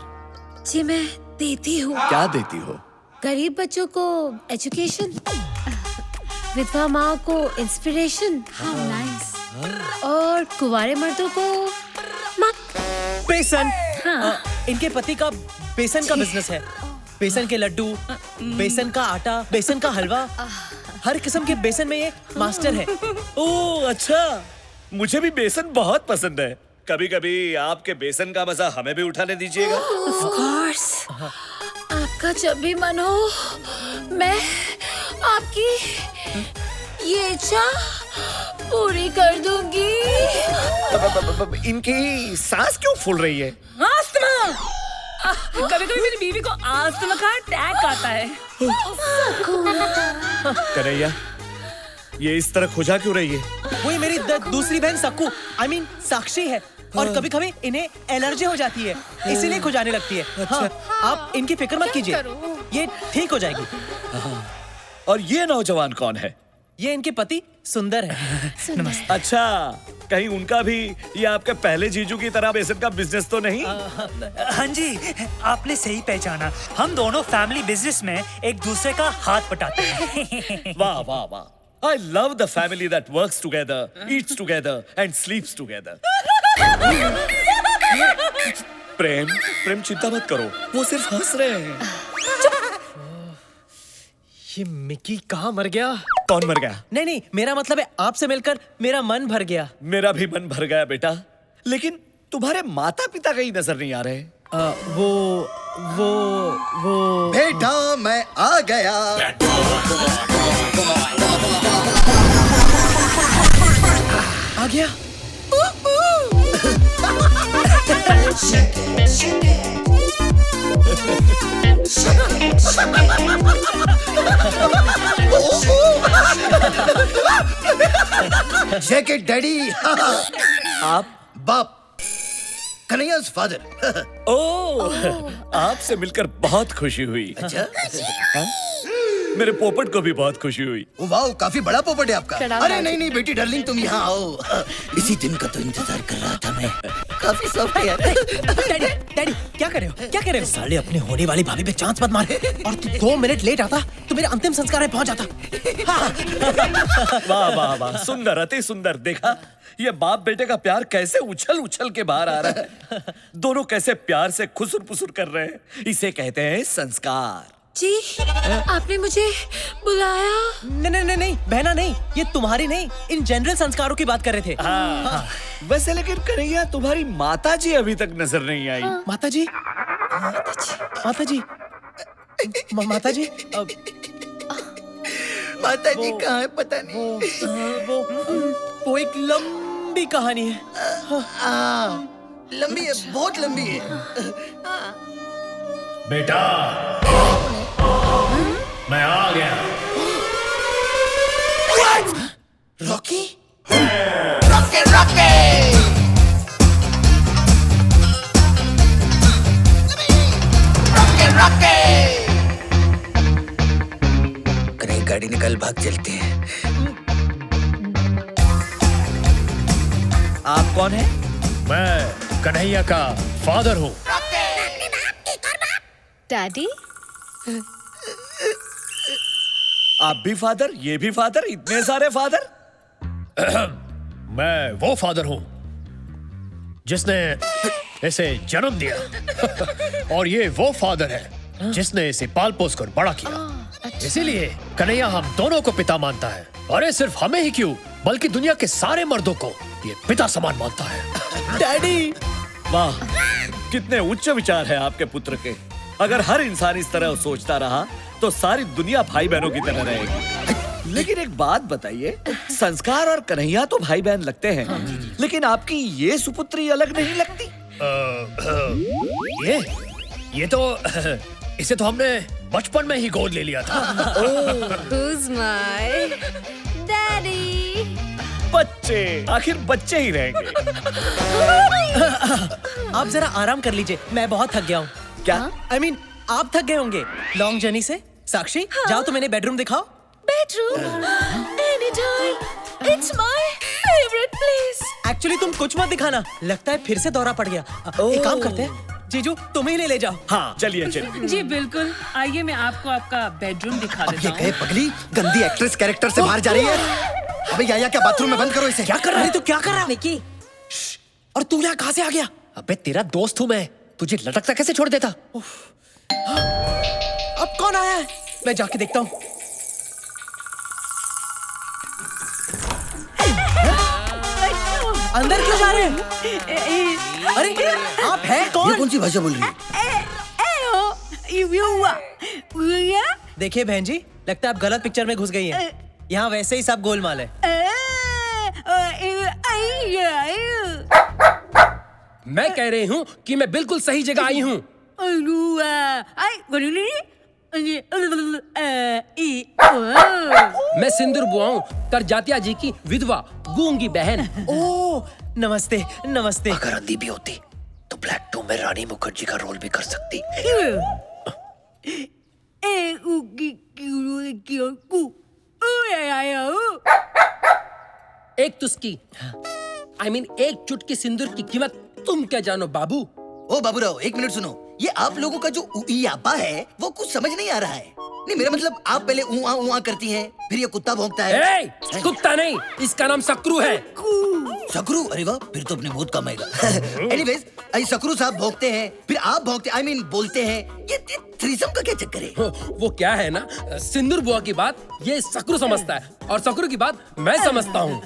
S6: जी मैं देती हूँ।
S20: क्या देती हो?
S6: गरीब बच्चों को एजुकेशन, विधवा माँ को इंस्पिरेशन, और कुंवारे मर्दों को
S3: बेसन।
S6: हाँ।
S3: इनके पति का बेसन का बिजनेस है। बेसन के लड्डू, बेसन का आटा, बेसन का हलवा, हर किस्म के बेसन में ये मास्टर है।
S20: ओह अच्छा, मुझे भी बेसन बहुत पसंद है। कभी कभी आपके बेसन का मजा हमें भी उठाने दीजिएगा।
S6: Of course। आपका जब भी मन हो मैं आपकी ये इच्छा पूरी कर दूंगी।
S20: इनकी सांस क्यों फूल रही है?
S15: आस्थमा। कभी कभी मेरी बीवी को आस्थमा का अटैक आता है।
S20: कन्हैया, ये इस तरह खुजा क्यों रही है?
S3: वही मेरी दूसरी बहन सक्कू, I mean साक्षी है। और कभी कभी इन्हें एलर्जी हो जाती है, इसीलिए खुजाने लगती है।
S20: अच्छा।
S3: हाँ, आप इनकी फिक्र मत कीजिए, ये ठीक हो जाएगी।
S20: और ये नौजवान कौन है?
S3: ये इनके पति सुंदर है।
S20: नमस्ते। अच्छा, कहीं उनका भी ये आपके पहले जीजू की तरह बेसन का बिजनेस तो नहीं?
S21: हाँ जी, आपने सही पहचाना। हम दोनों फैमिली बिजनेस में एक दूसरे का हाथ बटाते हैं।
S20: वाह वाह वाह, I love the family that works together, eats together and sleeps together. प्रेम चिंता मत करो, वो सिर्फ हंस रहे हैं।
S3: ये मिकी कहाँ मर गया?
S20: कौन मर गया?
S3: नहीं, मेरा मतलब है आपसे मिलकर मेरा मन भर गया।
S20: मेरा भी मन भर गया बेटा, लेकिन तुम्हारे माता पिता कहीं नजर नहीं आ रहे।
S2: वो बेटा मैं आ गया।
S3: आ गया।
S2: Shake it daddy.
S20: आप?
S2: बाप, कन्हैया's फादर।
S20: ओह, आपसे मिलकर बहुत खुशी हुई।
S2: अच्छा?
S20: हाँ? मेरे पोपट को भी बहुत खुशी हुई।
S2: वाह, काफी बड़ा पोपट है आपका।
S13: प्रणाम
S2: अरे
S13: दादी।
S2: नहीं बेटी डार्लिंग, तुम यहाँ आओ। इसी दिन का तो इंतजार कर रहा था मैं। काफी सॉफ्ट है यार।
S3: डैडी क्या कर रहे हो? साले अपने होने वाली भाभी पे चांस मत मार। और तू 2 मिनट लेट आता तो मेरे अंतिम संस्कार में पहुंच जाता।
S20: वाह वाह वाह, सुंदर, अति सुंदर। देखा, ये बाप बेटे का प्यार कैसे उछल उछल के बाहर आ रहा है। दोनों कैसे प्यार से खुसुर पुसुर कर रहे हैं। इसे कहते हैं संस्कार।
S6: जी, आपने मुझे बुलाया?
S3: नहीं बहना नहीं, ये तुम्हारी नहीं, इन जनरल संस्कारों की बात कर रहे थे।
S20: हाँ। वैसे लेकिन कन्हैया, तुम्हारी माता जी अभी तक नजर नहीं आई।
S3: माता जी
S2: कहाँ है पता नहीं।
S3: वो एक लंबी कहानी है।
S2: लंबी है, बहुत लंबी है।
S14: बेटा, मैं आ गया।
S2: रॉकी? कहीं गाड़ी निकल, भाग चलते हैं।
S20: आप कौन है?
S14: मैं कन्हैया का फादर हूँ।
S13: डैडी?
S20: आप भी फादर, ये भी फादर, इतने सारे फादर?
S14: मैं वो फादर हूँ जिसने इसे जन्म दिया और ये वो फादर है जिसने इसे पाल पोस कर बड़ा किया। इसीलिए कन्हैया हम दोनों को पिता मानता है। अरे सिर्फ हमें ही क्यों, बल्कि दुनिया के सारे मर्दों को ये पिता समान मानता है।
S20: डैडी! वाह, कितने उच्च विचार है आपके पुत्र के। अगर हर इंसान इस तरह सोचता रहा तो सारी दुनिया भाई बहनों की तरह रहेगी। लेकिन एक बात बताइए, संस्कार और कन्हैया तो भाई बहन लगते हैं, लेकिन आपकी ये सुपुत्री अलग नहीं लगती?
S14: ये तो इसे तो हमने बचपन में ही गोद ले लिया था।
S6: Who's my daddy?
S20: बच्चे, आखिर बच्चे ही रहेंगे।
S3: आप जरा आराम कर लीजिए, मैं बहुत थक गया हूँ।
S20: क्या?
S3: I mean, आप थक गए होंगे लॉन्ग जर्नी से। साक्षी, जाओ तो मैंने बेडरूम दिखाओ।
S6: Bedroom? Anytime. It's my favorite place.
S3: Actually तुम कुछ मत दिखाना, लगता है फिर से दौरा पड़ गया। एक काम करते हैं, जीजू तुम ही ले जाओ।
S20: हाँ चलिए चलिए।
S15: जी बिल्कुल, आइए मैं आपको आपका बेडरूम दिखा देता हूँ।
S2: ये पगली गंदी एक्ट्रेस कैरेक्टर से बाहर जा रही है। अबे या क्या बाथरूम में बंद करो इसे।
S3: क्या कर रहा है तू? क्या कर रहा है निकी? और तू यहाँ कहाँ से आ गया?
S9: अबे तेरा दोस्त हूँ मैं, तुझे लटकता कैसे छोड़ देता?
S3: अब कौन आया है? मैं जाके देखता हूँ। अंदर क्यों जा रहे हैं? अरे आप हैं कौन?
S2: ये कौन सी भाषा बोल रही है?
S3: देखिए बहन जी, लगता है आप गलत पिक्चर में घुस गई हैं। यहाँ वैसे ही सब गोलमाल है।
S14: मैं कह रही हूँ कि मैं बिल्कुल सही जगह आई हूँ। मैं सिंदूर बुआ हूँ, करजातिया जी की विधवा गूंगी बहन।
S3: ओह नमस्ते नमस्ते।
S9: अगर अंधी भी होती तो ब्लैक 2 में रानी मुखर्जी का रोल भी कर सकती। एक तुस्की, I mean, एक चुटकी सिंदूर की कीमत तुम क्या जानो बाबू?
S2: ओ बाबूराव, एक मिनट सुनो। ये आप लोगों का जो उइयापा है वो कुछ समझ नहीं आ रहा है। नहीं मेरा मतलब, आप पहले ऊआ करती हैं, फिर ये कुत्ता भौंकता है।
S14: कुत्ता नहीं, इसका नाम सकरू है।
S2: सकरू? अरे वाह, फिर तो अपने बहुत कम आएगा। एनीवेज, सकरू साहब भौंकते हैं, फिर आप भौंकते, I mean, बोलते हैं। ये थ्रीसम का क्या चक्कर है?
S14: वो क्या है ना, सिंदूर बुआ की बात ये सकरू समझता है और सकरू की बात मैं समझता हूँ।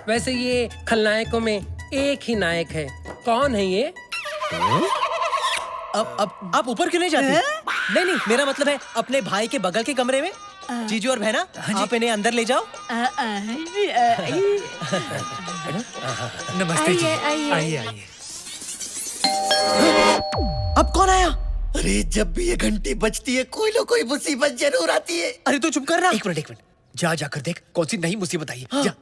S14: वैसे ये खलनायकों में एक ही नायक है। कौन है ये?
S3: अब आप ऊपर क्यों नहीं जाती? नहीं नहीं, मेरा मतलब है अपने भाई के बगल के कमरे में। जीजू और बहना, आप इन्हें अंदर ले जाओ।
S21: नमस्ते जी। आइए आइए।
S3: अब कौन आया?
S2: अरे जब भी ये घंटी बजती है कोई ना कोई मुसीबत जरूर आती है।
S3: अरे तू चुप कर रहा।
S9: एक मिनट, जा जाकर देख कौन सी नई मुसीबत आई है। जा।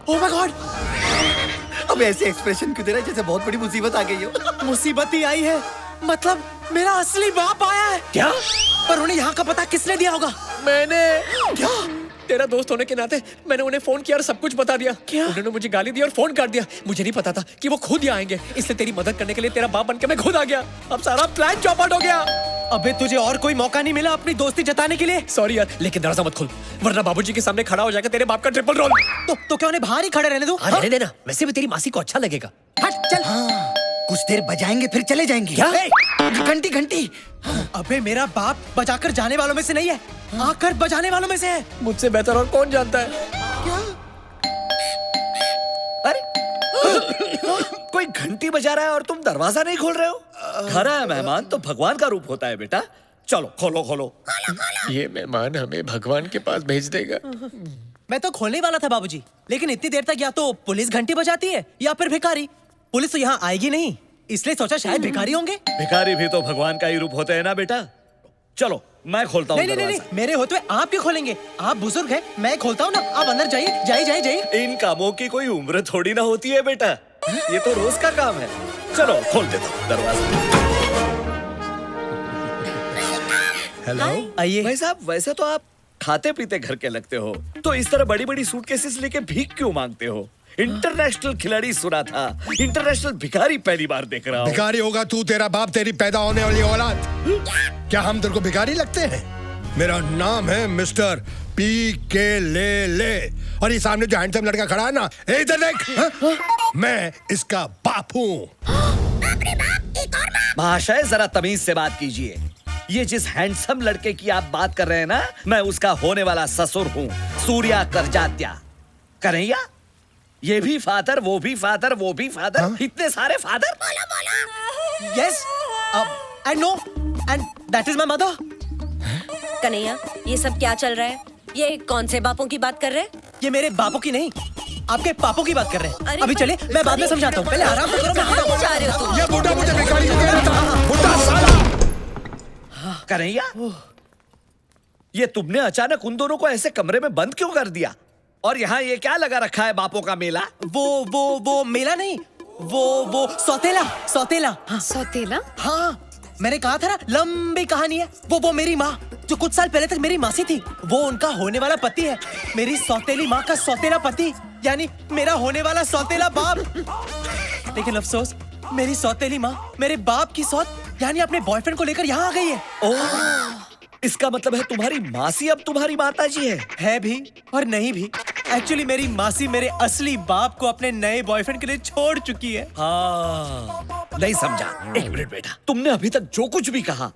S3: ओह माय गॉड!
S2: अब ऐसे एक्सप्रेशन क्यों दे रहा है जैसे बहुत बड़ी मुसीबत आ गई हो?
S3: मुसीबत ही आई है, मतलब मेरा असली बाप आया है।
S14: क्या?
S3: पर उन्हें यहाँ का पता किसने दिया होगा?
S14: मैंने।
S3: क्या?
S14: तेरा दोस्त होने के नाते मैंने उन्हें फोन किया और सब कुछ बता दिया।
S3: क्या?
S14: उन्होंने मुझे गाली दी और फोन काट दिया। मुझे नहीं पता था कि वो खुद यहाँ आएंगे, इसलिए तेरी मदद करने के लिए तेरा बाप बनके मैं खुद आ गया। अब सारा प्लान चौपट हो गया।
S3: अबे तुझे और कोई मौका नहीं मिला अपनी दोस्ती जताने के लिए?
S14: सॉरी यार, लेकिन दरवाजा मत खोल वरना बाबूजी के सामने खड़ा हो जाएगा तेरे बाप का ट्रिपल रोल।
S3: तो क्या उन्हें बाहर ही खड़े रहने दो?
S9: रहने देना, वैसे भी तेरी मासी को अच्छा लगेगा।
S3: हट चल।
S2: कुछ देर बजाएंगे फिर चले जाएंगे।
S3: क्या?
S2: घंटी घंटी।
S3: अबे मेरा बाप बजाकर जाने वालों में से नहीं है, आकर बजाने वालों में से है।
S14: मुझसे बेहतर और कौन जानता है?
S3: क्या?
S20: अरे कोई घंटी बजा रहा है और तुम दरवाजा नहीं खोल रहे हो? घर आया मेहमान तो भगवान का रूप होता है बेटा। चलो खोलो खोलो।
S14: ये मेहमान हमें भगवान के पास भेज देगा।
S3: मैं तो खोलने वाला था बाबूजी, लेकिन इतनी देर तक या तो पुलिस घंटी बजाती है या फिर भिखारी। पुलिस तो यहाँ आएगी नहीं, इसलिए सोचा शायद भिखारी होंगे।
S20: भिखारी भी तो भगवान का ही रूप होते हैं ना बेटा। चलो मैं खोलता हूँ।
S3: नहीं, मेरे होते हुए आप क्यों खोलेंगे? आप बुजुर्ग हैं, मैं खोलता हूँ ना। आप अंदर जाइए जाइए।
S20: इन कामों की कोई उम्र थोड़ी ना होती है बेटा, ये तो रोज का काम है। चलो खोल देता हूँ दरवाजा।
S2: हेलो।
S3: आइए।
S20: भाई साहब, वैसे तो आप खाते पीते घर के लगते हो, तो इस तरह बड़ी बड़ी सूटकेसेस लेके भीख क्यों मांगते हो? इंटरनेशनल खिलाड़ी सुना था, इंटरनेशल भिखारी पहली बार देख रहा हूँ।
S8: भिखारी होगा तू, तेरा बाप, तेरी पैदा होने वाली औलाद। क्या हम तेरे को भिखारी लगते हैं? मेरा नाम है मिस्टर PK ले। और ये सामने जो हैंडसम लड़का खड़ा है ना, इधर देख। मैं इसका बाप हूँ।
S19: बाप रे बाप, एक और
S20: महाशय जरा तमीज से बात कीजिए। ये जिस हैंडसम लड़के की आप बात कर रहे हैं ना, मैं उसका होने वाला ससुर हूँ, सूर्या करजात्या। कन्हैया, ये भी फादर, वो भी फादर, वो भी फादर, इतने सारे father.
S3: Yes and no and that is my mother.
S6: Kanhaiya, ये सब क्या चल रहा है? ये कौन से बापों की बात कर रहे हैं?
S3: ये मेरे बापों की नहीं, आपके पापों की बात कर रहे हैं।
S6: अरे
S3: अभी
S6: पर-
S3: चले, मैं बाद में समझाता हूँ, पहले आराम से करो।
S6: कहाँ जा रहे हो तुम?
S8: ये बुड्ढा मुझे भिखारी को कह रहा था, बुड्ढा साला।
S20: कन्हैया, ये तुमने अचानक उन दोनों को ऐसे कमरे में बंद क्यों कर दिया? और यहाँ ये क्या लगा रखा है, बापों का मेला?
S3: वो मेला नहीं, वो सौतेला।
S13: सौतेला?
S3: हाँ, मैंने कहा था ना, लंबी कहानी है। वो मेरी माँ जो कुछ साल पहले तक मेरी मासी थी, वो उनका होने वाला पति है। मेरी सौतेली माँ का सौतेला पति, यानी मेरा होने वाला सौतेला बाप। लेकिन अफसोस, मेरी सौतेली माँ मेरे बाप की सौत यानी अपने बॉयफ्रेंड को लेकर यहाँ आ गई है।
S20: ओह, इसका मतलब है तुम्हारी मासी अब तुम्हारी माताजी है
S3: भी और नहीं भी। एक्चुअली मेरी मासी मेरे असली बाप को अपने नए बॉयफ्रेंड के लिए छोड़ चुकी है।
S20: हाँ, नहीं समझा। एक मिनट बेटा, तुमने अभी तक जो कुछ भी कहा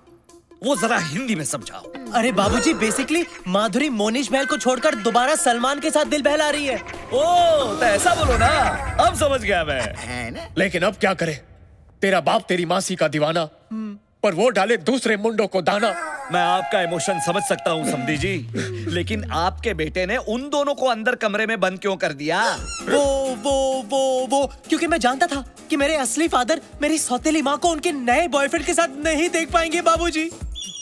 S20: वो जरा हिंदी में समझाओ।
S3: अरे बाबूजी, बेसिकली माधुरी मोनिश महल को छोड़कर दोबारा सलमान के साथ दिल बहला रही है।
S20: ओह, तो ऐसा बोलो ना, अब समझ गया मैं।
S14: लेकिन अब क्या करे, तेरा बाप तेरी मासी का दीवाना, पर वो डाले दूसरे मुंडों को दाना।
S20: मैं आपका इमोशन समझ सकता हूँ समधी जी, लेकिन आपके बेटे ने उन दोनों को अंदर कमरे में बंद क्यों कर दिया?
S3: वो क्योंकि मैं जानता था कि मेरे असली फादर मेरी सौतेली माँ को उनके नए बॉयफ्रेंड के साथ नहीं देख पाएंगे बाबूजी।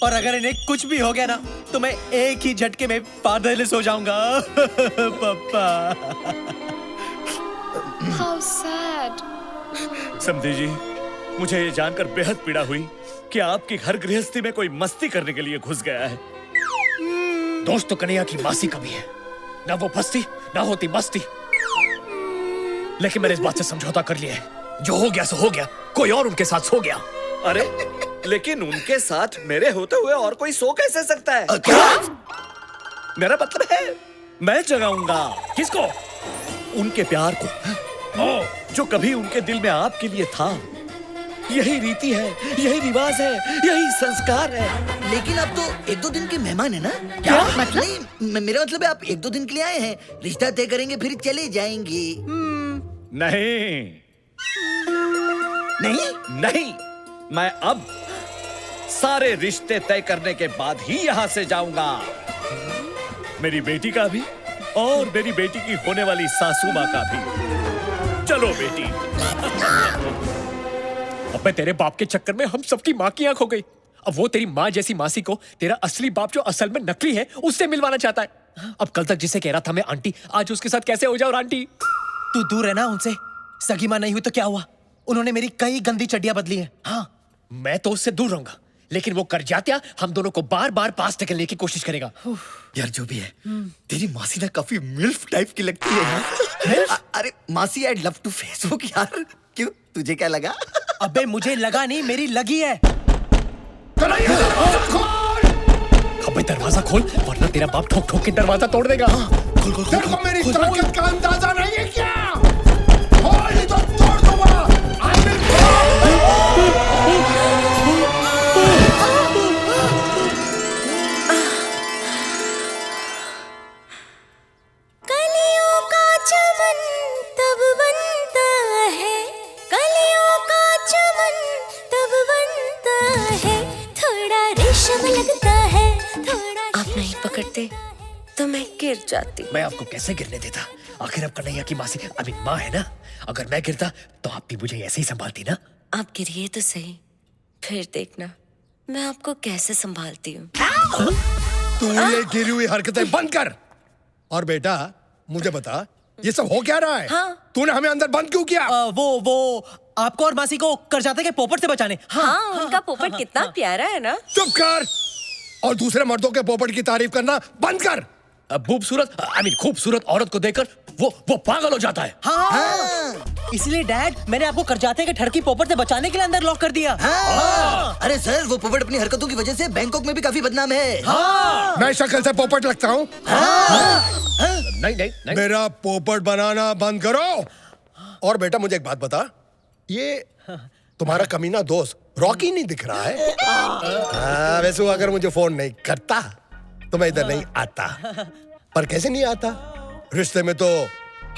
S3: और अगर इन्हें कुछ भी हो गया ना, तो मैं एक ही झटके में फादरलेस हो जाऊंगा। पापा।
S13: How sad.
S20: समधी जी, मुझे ये जानकर बेहद पीड़ा हुई कि आपकी घर गृहस्थी में कोई मस्ती करने के लिए घुस गया है।
S14: दोस्त तो कन्हैया की मासी कभी है, ना वो फंसती ना होती मस्ती। लेकिन मैंने इस बात से समझौता कर लिया है, जो हो गया सो हो गया, कोई और उनके साथ सो गया।
S20: अरे लेकिन उनके साथ मेरे होते हुए और कोई सो कैसे सकता है?
S14: क्या?
S20: मेरा मतलब है मैं जगाऊंगा।
S14: किसको?
S20: उनके प्यार को, जो कभी उनके दिल में आपके लिए था। यही रीति है, यही रिवाज है, यही संस्कार है।
S1: लेकिन आप तो 1-2 दिन के मेहमान है ना?
S20: क्या
S1: मतलब? नहीं, मेरा मतलब है आप 1-2 दिन के लिए आए हैं, रिश्ता तय करेंगे फिर चले जाएंगे।
S20: नहीं नहीं, मैं अब सारे रिश्ते तय करने के बाद ही यहाँ से जाऊंगा। मेरी बेटी का भी और मेरी बेटी की होने वाली सासू माँ का भी। चलो बेटी।
S14: अबे तेरे बाप के चक्कर में हम सबकी माँ की आंख हो गई। अब वो तेरी माँ जैसी मासी को तेरा असली बाप जो असल में नकली है उससे मिलवाना चाहता है। अब कल तक जिसे कह रहा था मैं आंटी, आज उसके साथ कैसे हो जाऊं आंटी?
S3: तू दूर है ना उनसे। सगी माँ नहीं हुई तो क्या हुआ? उन्होंने मेरी कई गंदी चड्डियां बदली हैं।
S14: हाँ, मैं तो उससे दूर रहूंगा, लेकिन वो करजात्या हम दोनों को बार बार पास ढकेलने की कोशिश करेगा।
S1: यार जो भी है, तेरी मासी ना काफी मिल्फ टाइप की लगती है यार। अरे मासी, आई लव टू फेसबुक यार। क्यों, तुझे क्या लगा?
S3: अबे मुझे लगा नहीं, मेरी लगी है।
S14: अबे दरवाजा खोल, वरना तेरा बाप ठोक ठोक के दरवाजा तोड़ देगा।
S8: तेरे को मेरी ताकत का अंदाजा नहीं है क्या? खोल तो तोड़ दूंगा।
S19: कलियों का चमन तब बनता है, कलियों का चमन तब बनता है, थोड़ा रेशम लगता है, थोड़ा।
S6: आप नहीं पकड़ते तो मैं गिर जाती।
S14: मैं आपको कैसे गिरने देता? आखिर अब कन्हैया की मासी माँ है ना। अगर मैं गिरता तो आप भी मुझे ऐसे ही संभालती ना।
S6: आप गिरिए तो सही, फिर देखना मैं आपको कैसे संभालती हूँ।
S8: तू ये गिरी हुई हरकतें बंद कर। और बेटा मुझे बता, ये सब हो क्या रहा है?
S3: हाँ।
S8: तूने हमें अंदर बंद क्यों किया?
S3: वो आपको और मासी को करजाते के पोपट से बचाने।
S6: हाँ, उनका पोपट कितना प्यारा है ना।
S8: चुप कर और दूसरे मर्दों के पोपट की तारीफ करना बंद कर।
S14: खूबसूरत औरत को देखकर वो पागल हो जाता है।
S3: हाँ। इसलिए डैड, मैंने आपको करजाते के ठरकी पोपट से बचाने के लिए अंदर लॉक कर दिया।
S1: हाँ। अरे सर, वो पोपट अपनी हरकतों की वजह से बैंकॉक में भी काफी बदनाम है।
S8: हाँ। मैं शक्ल से पोपट लगता हूँ?
S14: नहीं।
S8: मेरा पोपट बनाना बंद करो। और बेटा मुझे एक बात बता, ये तुम्हारा कमीना दोस्त रॉकी नहीं दिख रहा है? वैसे वो अगर मुझे फोन नहीं करता तो मैं इधर नहीं आता। पर कैसे नहीं आता? रिश्ते में तो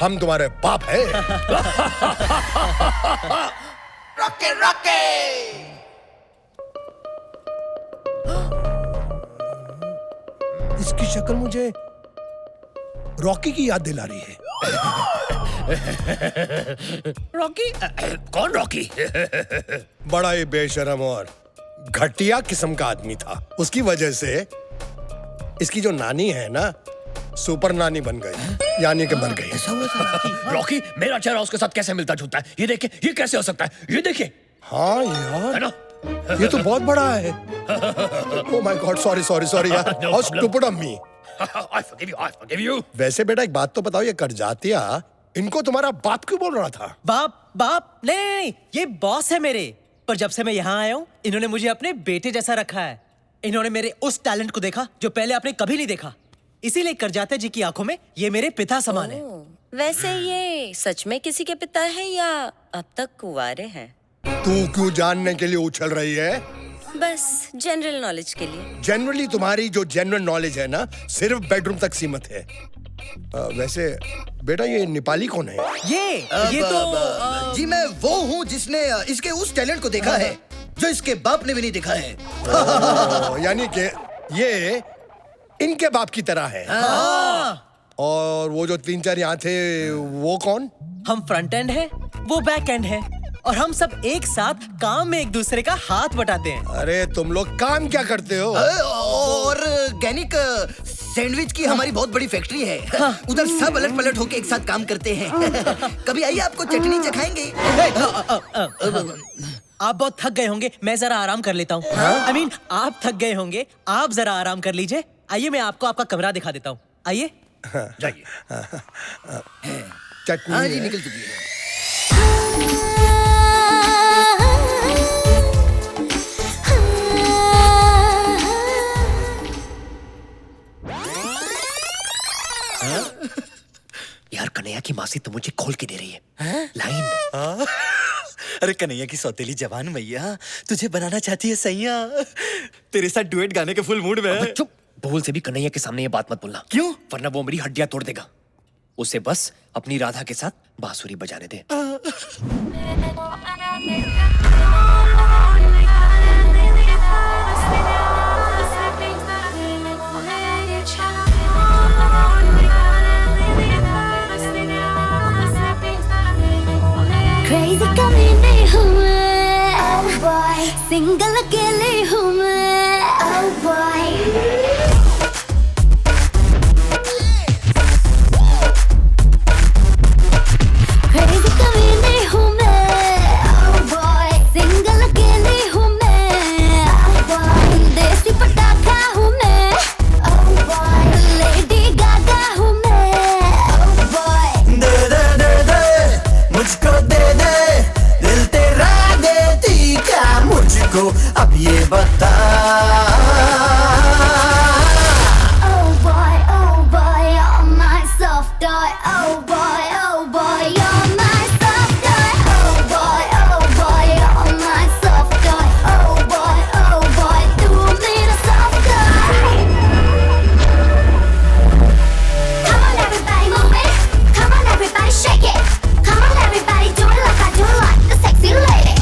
S8: हम तुम्हारे बाप हैं।
S1: Rocky Rocky.
S8: इसकी शक्ल मुझे रॉकी की याद दिला रही है।
S14: रॉकी? कौन रॉकी?
S8: बड़ा ही बेशरम और घटिया किस्म का आदमी था। उसकी वजह से इसकी जो नानी है ना, सुपर नानी बन गई, यानी कि मर गई।
S14: रॉकी मेरा चेहरा उसके साथ कैसे मिलता जुलता है? ये देखिए, ये कैसे हो सकता है? ये देखिए।
S8: हाँ यार,
S14: है ना?
S8: ये तो बहुत बड़ा है। Oh my god, sorry sorry sorry यार, how stupid of me.
S14: I forgive you.
S8: वैसे बेटा एक बात तो बताओ, ये करजातिया इनको तुम्हारा बाप क्यों बोल रहा था?
S3: बाप नहीं, ये बॉस है मेरे। पर जब से मैं यहाँ आया हूँ, इन्होंने मुझे अपने बेटे जैसा रखा है। इन्होंने मेरे उस टैलेंट को देखा जो पहले आपने कभी नहीं देखा। इसीलिए करजाते जी की आंखों में ये मेरे पिता समान है।
S10: वैसे ये सच में किसी के पिता है या अब तक कुंवारे हैं?
S8: तू क्यों जानने के लिए उछल रही है?
S10: बस जनरल नॉलेज के लिए।
S8: जनरली तुम्हारी जो जनरल नॉलेज है ना, सिर्फ बेडरूम तक सीमित है। वैसे बेटा ये नेपाली कौन है?
S3: ये तो
S2: जी मैं वो हूँ जिसने इसके उस टैलेंट को देखा है जो इसके बाप ने भी नहीं देखा है।
S8: यानी कि ये इनके बाप की तरह है। और वो जो 3-4 यहाँ थे वो कौन?
S3: हम फ्रंट एंड है, वो बैक एंड है, और हम सब एक साथ काम में एक दूसरे का हाथ बटाते हैं।
S8: अरे तुम लोग काम क्या करते हो?
S2: ऑर्गेनिक सैंडविच की हमारी बहुत बड़ी फैक्ट्री है। उधर सब अलट पलट होके एक साथ काम करते हैं। कभी आइए, आपको चटनी चखाएंगे।
S3: आप बहुत थक गए होंगे, मैं जरा आराम कर लेता हूँ। I mean, आप थक गए होंगे, आप जरा आराम कर लीजिए। आइए मैं आपको आपका कमरा दिखा देता हूँ। आइए
S14: जाइए।
S8: चटनी
S2: हाँ जी, निकल चुकी है।
S9: यार कन्हैया की मासी तो मुझे खोल के दे रही है लाइन।
S5: अरे कन्हैया की सौतेली जवान मैया तुझे बनाना चाहती है सैया। तेरे साथ डुएट गाने के फुल मूड में है।
S9: चुप, भूल से भी कन्हैया के सामने ये बात मत बोलना।
S5: क्यों?
S9: वरना वो मेरी हड्डियां तोड़ देगा। उसे बस अपनी राधा के साथ बांसुरी बजाने दे।
S19: Crazy कमीने हूँ मैं, oh boy, सिंगल अकेले हूँ मैं, oh boy। Crazy कमीने हूँ मैं, oh boy, सिंगल अकेले हूँ मैं, oh boy। देसी पटाखा हूँ मैं, oh boy, लेडी गागा हूँ मैं, oh boy।
S1: दे दे दे दे मुझको दे दे, दिल तेरा देती क्या मुझको अब ये बता।
S19: Oh boy, you're my soft toy. Oh boy, you're my soft toy. Oh boy, you're my soft toy. Oh boy, तू मेरा soft toy. Come on everybody move it. Come on everybody shake it. Come on everybody do it like I do it, like the sexy lady.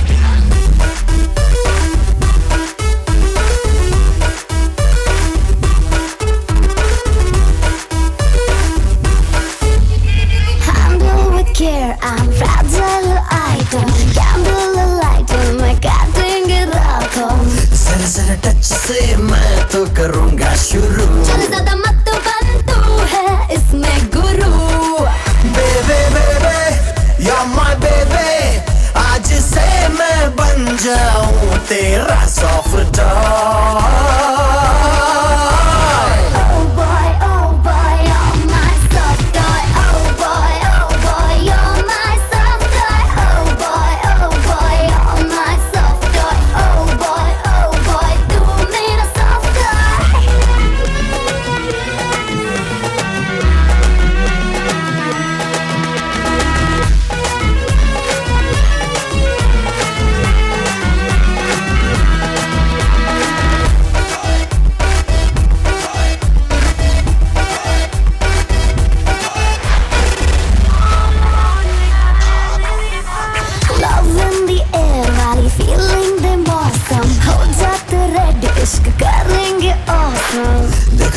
S19: I'm blue with care, I'm fragile, I don't gamble alike, don't make I think it all comes.
S1: जरा जरा टच से मैं तो करूँगा शुरू।
S19: चल ज़्यादा मत बन, तू है इसमें गुरु।
S1: बेबे बेबे you're my baby, आज से मैं बन जाऊँ तेरा soft toy.
S19: Oh boy, you're my soft toy. Oh boy, you're my soft toy. Oh boy, you're my soft toy. Oh boy, तू मेरा soft toy.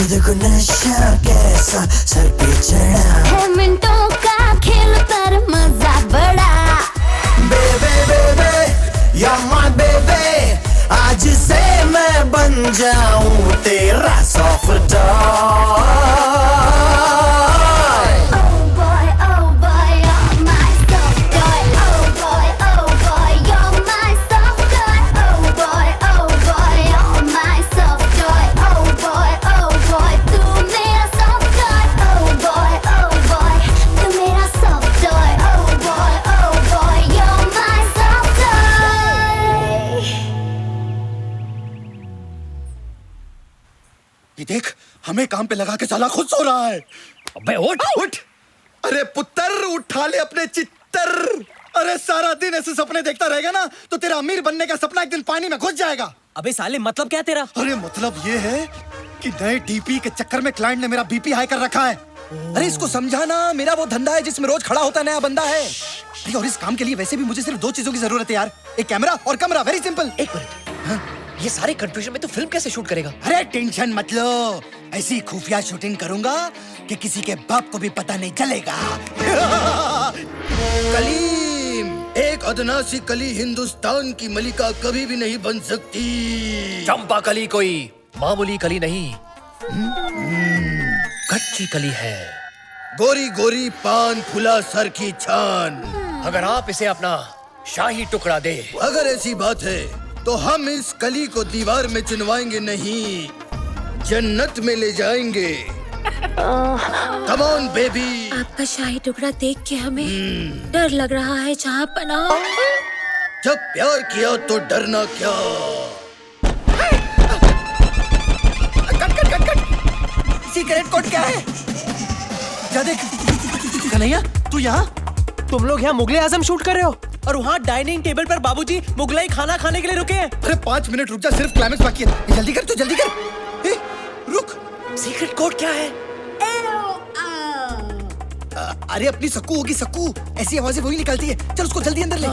S1: खुद को नशा कैसा सर पे चढ़ा
S19: है मिनटों का खेल पर मजा बड़ा
S1: बेबे बेबे you're my baby आज से मैं बन जाऊं तेरा सॉफ्ट
S2: ये देख हमें काम पे लगा के साला खुद सो रहा है।
S14: अबे उठ
S2: उठ। अरे पुत्र उठा ले अपने चित्तर। अरे सारा दिन ऐसे सपने देखता रहेगा ना तो तेरा अमीर बनने का सपना एक दिन पानी में घुस जाएगा।
S3: अबे साले मतलब क्या तेरा?
S2: अरे मतलब ये है कि नए डीपी के चक्कर में क्लाइंट ने मेरा बीपी हाई कर रखा है। अरे इसको समझाना, मेरा वो धंधा है जिसमें रोज खड़ा होता नया बंदा है। अरे और इस काम के लिए वैसे भी मुझे सिर्फ 2 चीजों की जरूरत है यार, एक कैमरा और कमरा। Very simple.
S9: एक मिनट, ये सारे कंफ्यूजन में तो फिल्म कैसे शूट करेगा?
S2: अरे टेंशन मत लो, ऐसी खुफिया शूटिंग करूंगा कि किसी के बाप को भी पता नहीं चलेगा। कलीम, एक अदना सी कली हिंदुस्तान की मलिका कभी भी नहीं बन सकती।
S14: चंपा कली कोई मामूली कली नहीं, कच्ची कली है।
S2: गोरी गोरी पान फुला सर की छान।
S14: अगर आप इसे अपना शाही टुकड़ा दे।
S2: अगर ऐसी बात है तो हम इस कली को दीवार में चुनवाएंगे नहीं, जन्नत में ले जाएंगे। Come on baby.
S6: आपका शाही टुकड़ा देख के हमें डर लग रहा है जहाँ पना।
S2: जब प्यार किया तो डरना क्या। सीक्रेट कोड क्या है? जा देख। कन्हैया तू यहाँ?
S3: तुम लोग यहाँ मुगले आजम शूट कर रहे हो और वहाँ डाइनिंग टेबल पर बाबूजी मुगलाई खाना खाने के लिए रुके हैं।
S2: अरे 5 मिनट रुक जा, सिर्फ क्लाइमेक्स बाकी है। जल्दी कर, तू जल्दी कर। रुक।
S9: सीक्रेट कोड क्या है?
S2: अरे अपनी सक्कू होगी, सक्कू। ऐसी आवाजें वही निकलती है। चल उसको जल्दी अंदर ले।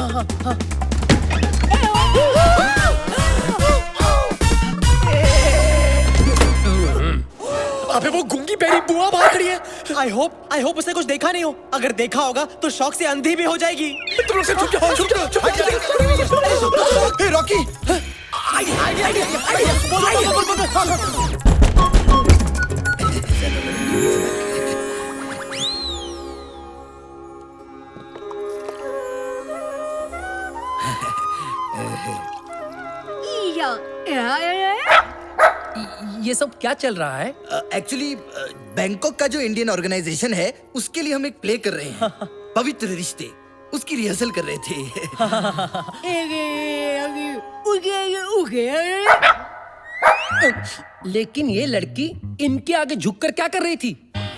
S3: अबे वो गूंगी बेरी बुआ बाहर खड़ी है। आई होप उसने कुछ देखा नहीं हो। अगर देखा होगा तो शौक से अंधी भी हो जाएगी।
S2: तुम लोग छुप जाओ, छुप जाओ। हे रॉकी।
S9: ये सब क्या चल रहा है?
S2: एक्चुअली बैंकॉक का जो इंडियन ऑर्गेनाइजेशन है उसके लिए हम एक प्ले कर रहे हैं, पवित्र रिश्ते। उसकी रिहर्सल कर रहे थे।
S9: लेकिन ये लड़की इनके आगे झुककर क्या कर रही थी?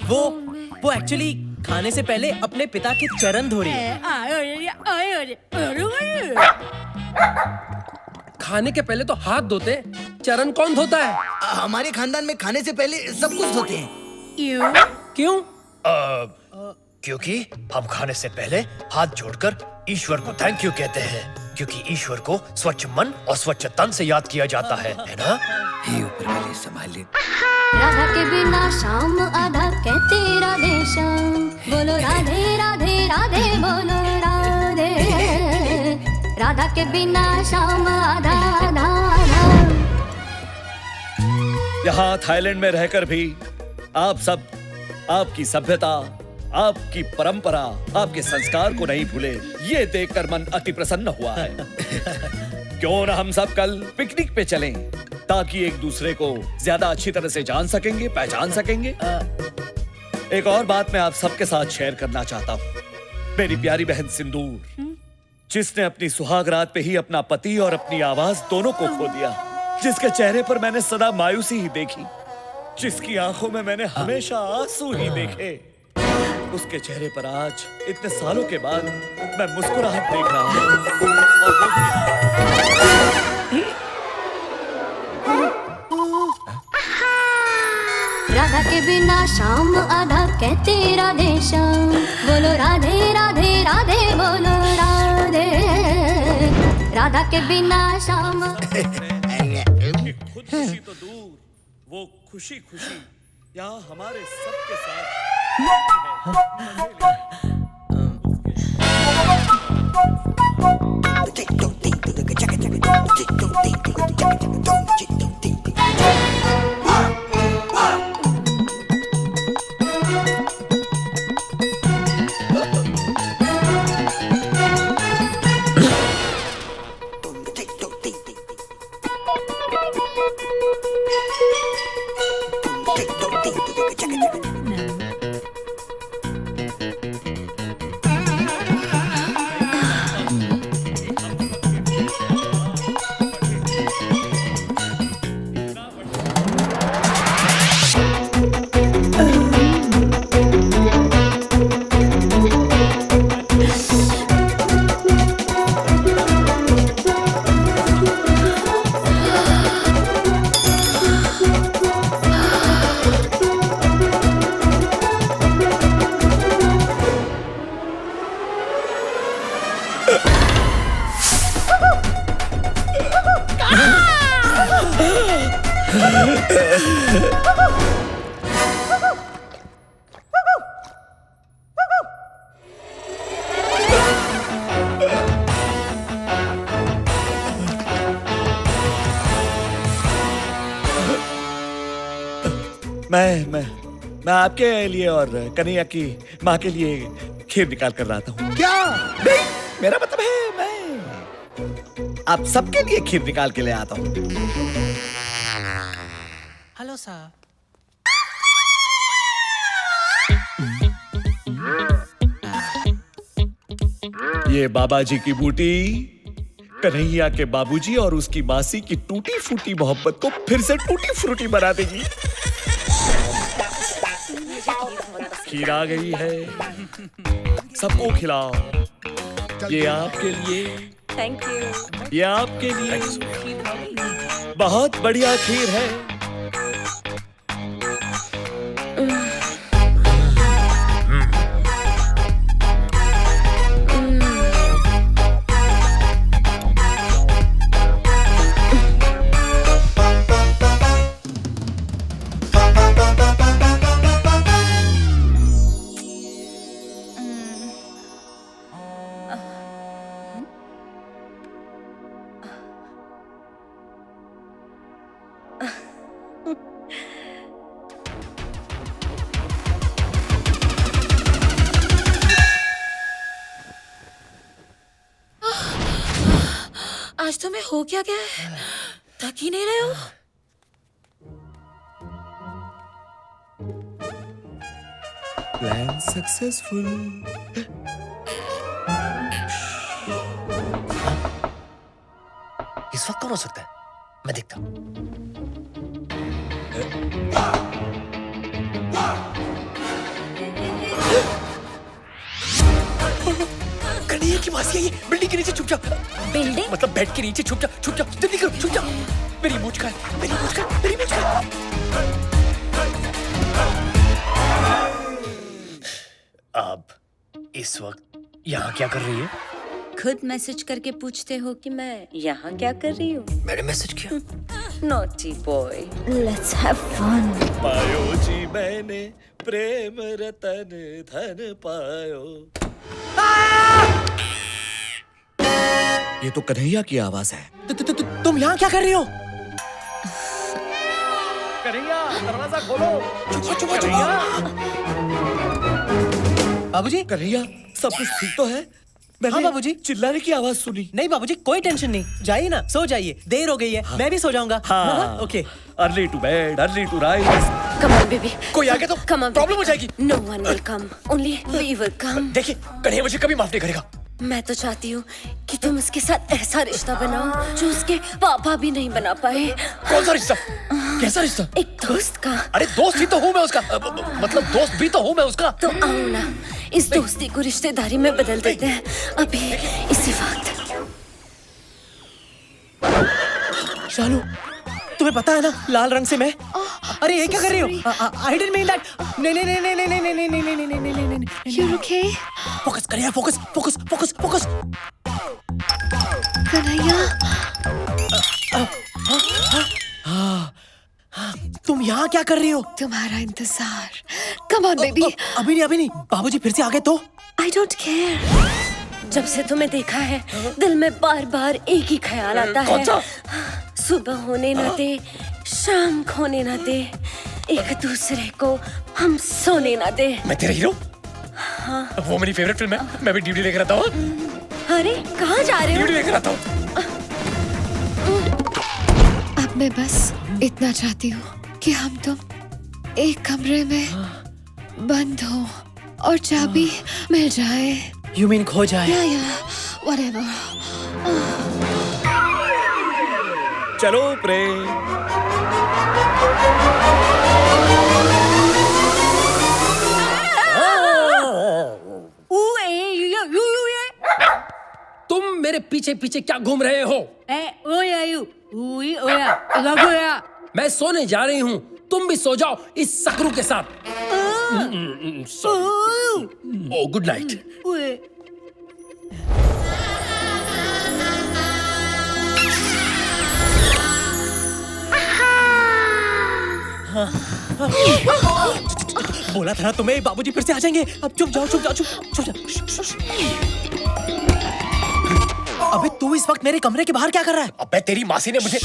S3: वो एक्चुअली खाने से पहले अपने पिता के चरण धो रही है।
S9: खाने के पहले तो हाथ धोते, चरण कौन धोता है?
S2: हमारे खानदान में खाने से पहले सब कुछ धोते हैं।
S9: क्यों?
S14: क्योंकि हम खाने से पहले हाथ जोड़कर ईश्वर को थैंक यू कहते हैं, क्योंकि ईश्वर को स्वच्छ मन और स्वच्छ तन से याद किया जाता है ना?
S2: हे ऊपर वाले संभाले।
S19: राधा के बिना शाम आधा कहते राधे श्याम, बोलो राधे राधे राधे बोलो राधे। राधा के बिना शाम आधा आधा।
S20: यहाँ थाईलैंड में रहकर भी आप सब आपकी सभ्यता, आपकी परंपरा, आपके संस्कार को नहीं भूले, ये देखकर मन अति प्रसन्न हुआ है। क्यों न हम सब कल पिकनिक पे चलें, ताकि एक दूसरे को ज्यादा अच्छी तरह से जान सकेंगे, पहचान सकेंगे। एक और बात मैं आप सबके साथ शेयर करना चाहता हूँ। मेरी प्यारी बहन सिंदूर, जिसने अपनी सुहाग रात पे ही अपना पति और अपनी आवाज दोनों को खो दिया, जिसके चेहरे पर मैंने सदा मायूसी ही देखी, जिसकी आंखों में मैंने हमेशा आंसू ही देखे, उसके चेहरे पर आज इतने सालों के बाद मैं मुस्कुराहट देख रहा हूँ।
S19: राधा के बिना शाम आधा कहते राधे श्याम, बोलो राधे राधे राधे बोलो राधे। राधा के बिना शाम।
S20: खुद खुशी तो दूर, वो खुशी खुशी यहाँ हमारे सबके साथ मैं आपके लिए और कन्हैया की माँ के लिए खीर निकाल कर रहा था। क्या? नहीं, मेरा मतलब है मैं आप सबके लिए खीर निकाल के ले आता हूँ।
S11: Hello sir.
S20: ये बाबा जी की बूटी कन्हैया के बाबूजी और उसकी मासी की टूटी फूटी मोहब्बत को फिर से टूटी फ्रूटी बना देगी। खीर आ गई है, सबको खिलाओ। ये आपके लिए,
S10: थैंक यू।
S20: ये आपके लिए बहुत बढ़िया खीर है।
S6: आज तुम्हें हो क्या गया है? थक ही नहीं रहे हो?
S20: Plan successful.
S9: इस वक्त कौन हो सकता है? मैं देखता हूं। कन्हैया की मासी है, बिल्डिंग के नीचे छुप जा।
S6: बिल्डिंग?
S9: मतलब बेड के नीचे छुप जा, जल्दी करो, छुप जा। मेरी मूंछ का है, मेरी मूंछ का है, मेरी मूंछ का है। अब इस वक्त यहाँ क्या कर रही है?
S10: खुद मैसेज करके पूछते हो कि मैं यहाँ क्या कर रही हूँ?
S9: मैंने मैसेज किया।
S10: Naughty boy.
S6: Let's have fun.
S20: पायो जी मैंने प्रेम रतन धन पायो। ये तो कन्हैया की आवाज है।
S9: तुम यहाँ क्या कर रही हो?
S20: कन्हैया दरवाजा खोलो।
S9: चुप। बाबूजी,
S20: कन्हैया सब कुछ ठीक तो है?
S3: हाँ बाबूजी,
S20: चिल्लाने की आवाज सुनी।
S3: नहीं बाबूजी, कोई टेंशन नहीं, जाइए ना, सो जाइए, देर हो गई है। हाँ। मैं भी सो जाऊंगा।
S20: हाँ।
S3: Okay.
S20: Early to bed, early to rise.
S13: Come on, baby.
S9: कोई आ गया तो प्रॉब्लम हो जाएगी।
S13: No one will come. Only we will come.
S9: देखिए, कन्हैया मुझे कभी माफ नहीं करेगा।
S13: मैं तो चाहती हूँ कि तुम उसके साथ ऐसा रिश्ता बनाओ जो उसके पापा भी नहीं बना पाए।
S9: कौन सा रिश्ता? कैसा रिश्ता?
S13: एक दोस्त का।
S9: अरे दोस्त ही तो हूँ मैं उसका, मतलब दोस्त भी तो हूँ मैं उसका।
S13: तो आओ ना, इस दोस्ती को रिश्तेदारी में बदल देते हैं अभी इसी वक्त।
S3: शालू, तुम्हें पता है ना लाल रंग से मैं। अरे ये क्या कर रही हो? I didn't mean that. नहीं।
S13: You're okay?
S3: फोकस करिए, फोकस।
S13: कन्हैया,
S3: तुम यहाँ यहाँ क्या कर रही हो?
S13: तुम्हारा इंतजार। Come on baby.
S3: अभी नहीं। बाबूजी फिर से आ गए तो?
S6: I don't care. जब से तुम्हें देखा है दिल में बार बार एक ही ख्याल आता है। सुबह होने न दे, शाम खोने न दे, एक दूसरे को हम सोने न दे।
S14: मैं तेरा हीरो?
S6: हाँ।
S14: वो मेरी फेवरेट फिल्म है। मैं भी ड्यूटी लेकर आता हूँ।
S6: अरे कहाँ जा रहे हो?
S14: ड्यूटी लेकर आता हूँ।
S13: अब मैं बस इतना चाहती हूँ कि हम तुम एक कमरे में बंद हो और चाबी मिल जाए।
S3: You mean खो जाए?
S13: Yeah, whatever.
S20: चलो प्रेम।
S14: तुम मेरे पीछे पीछे क्या घूम रहे हो? मैं सोने जा रही हूँ, तुम भी सो जाओ इस सकरू के साथ। ओ गुड नाइट।
S3: बोला था ना तुम्हें, बाबूजी फिर से आ जाएंगे। अब चुप जाओ। अबे तू इस वक्त मेरे कमरे के बाहर क्या कर रहा है?
S14: अबे तेरी मासी ने मुझे।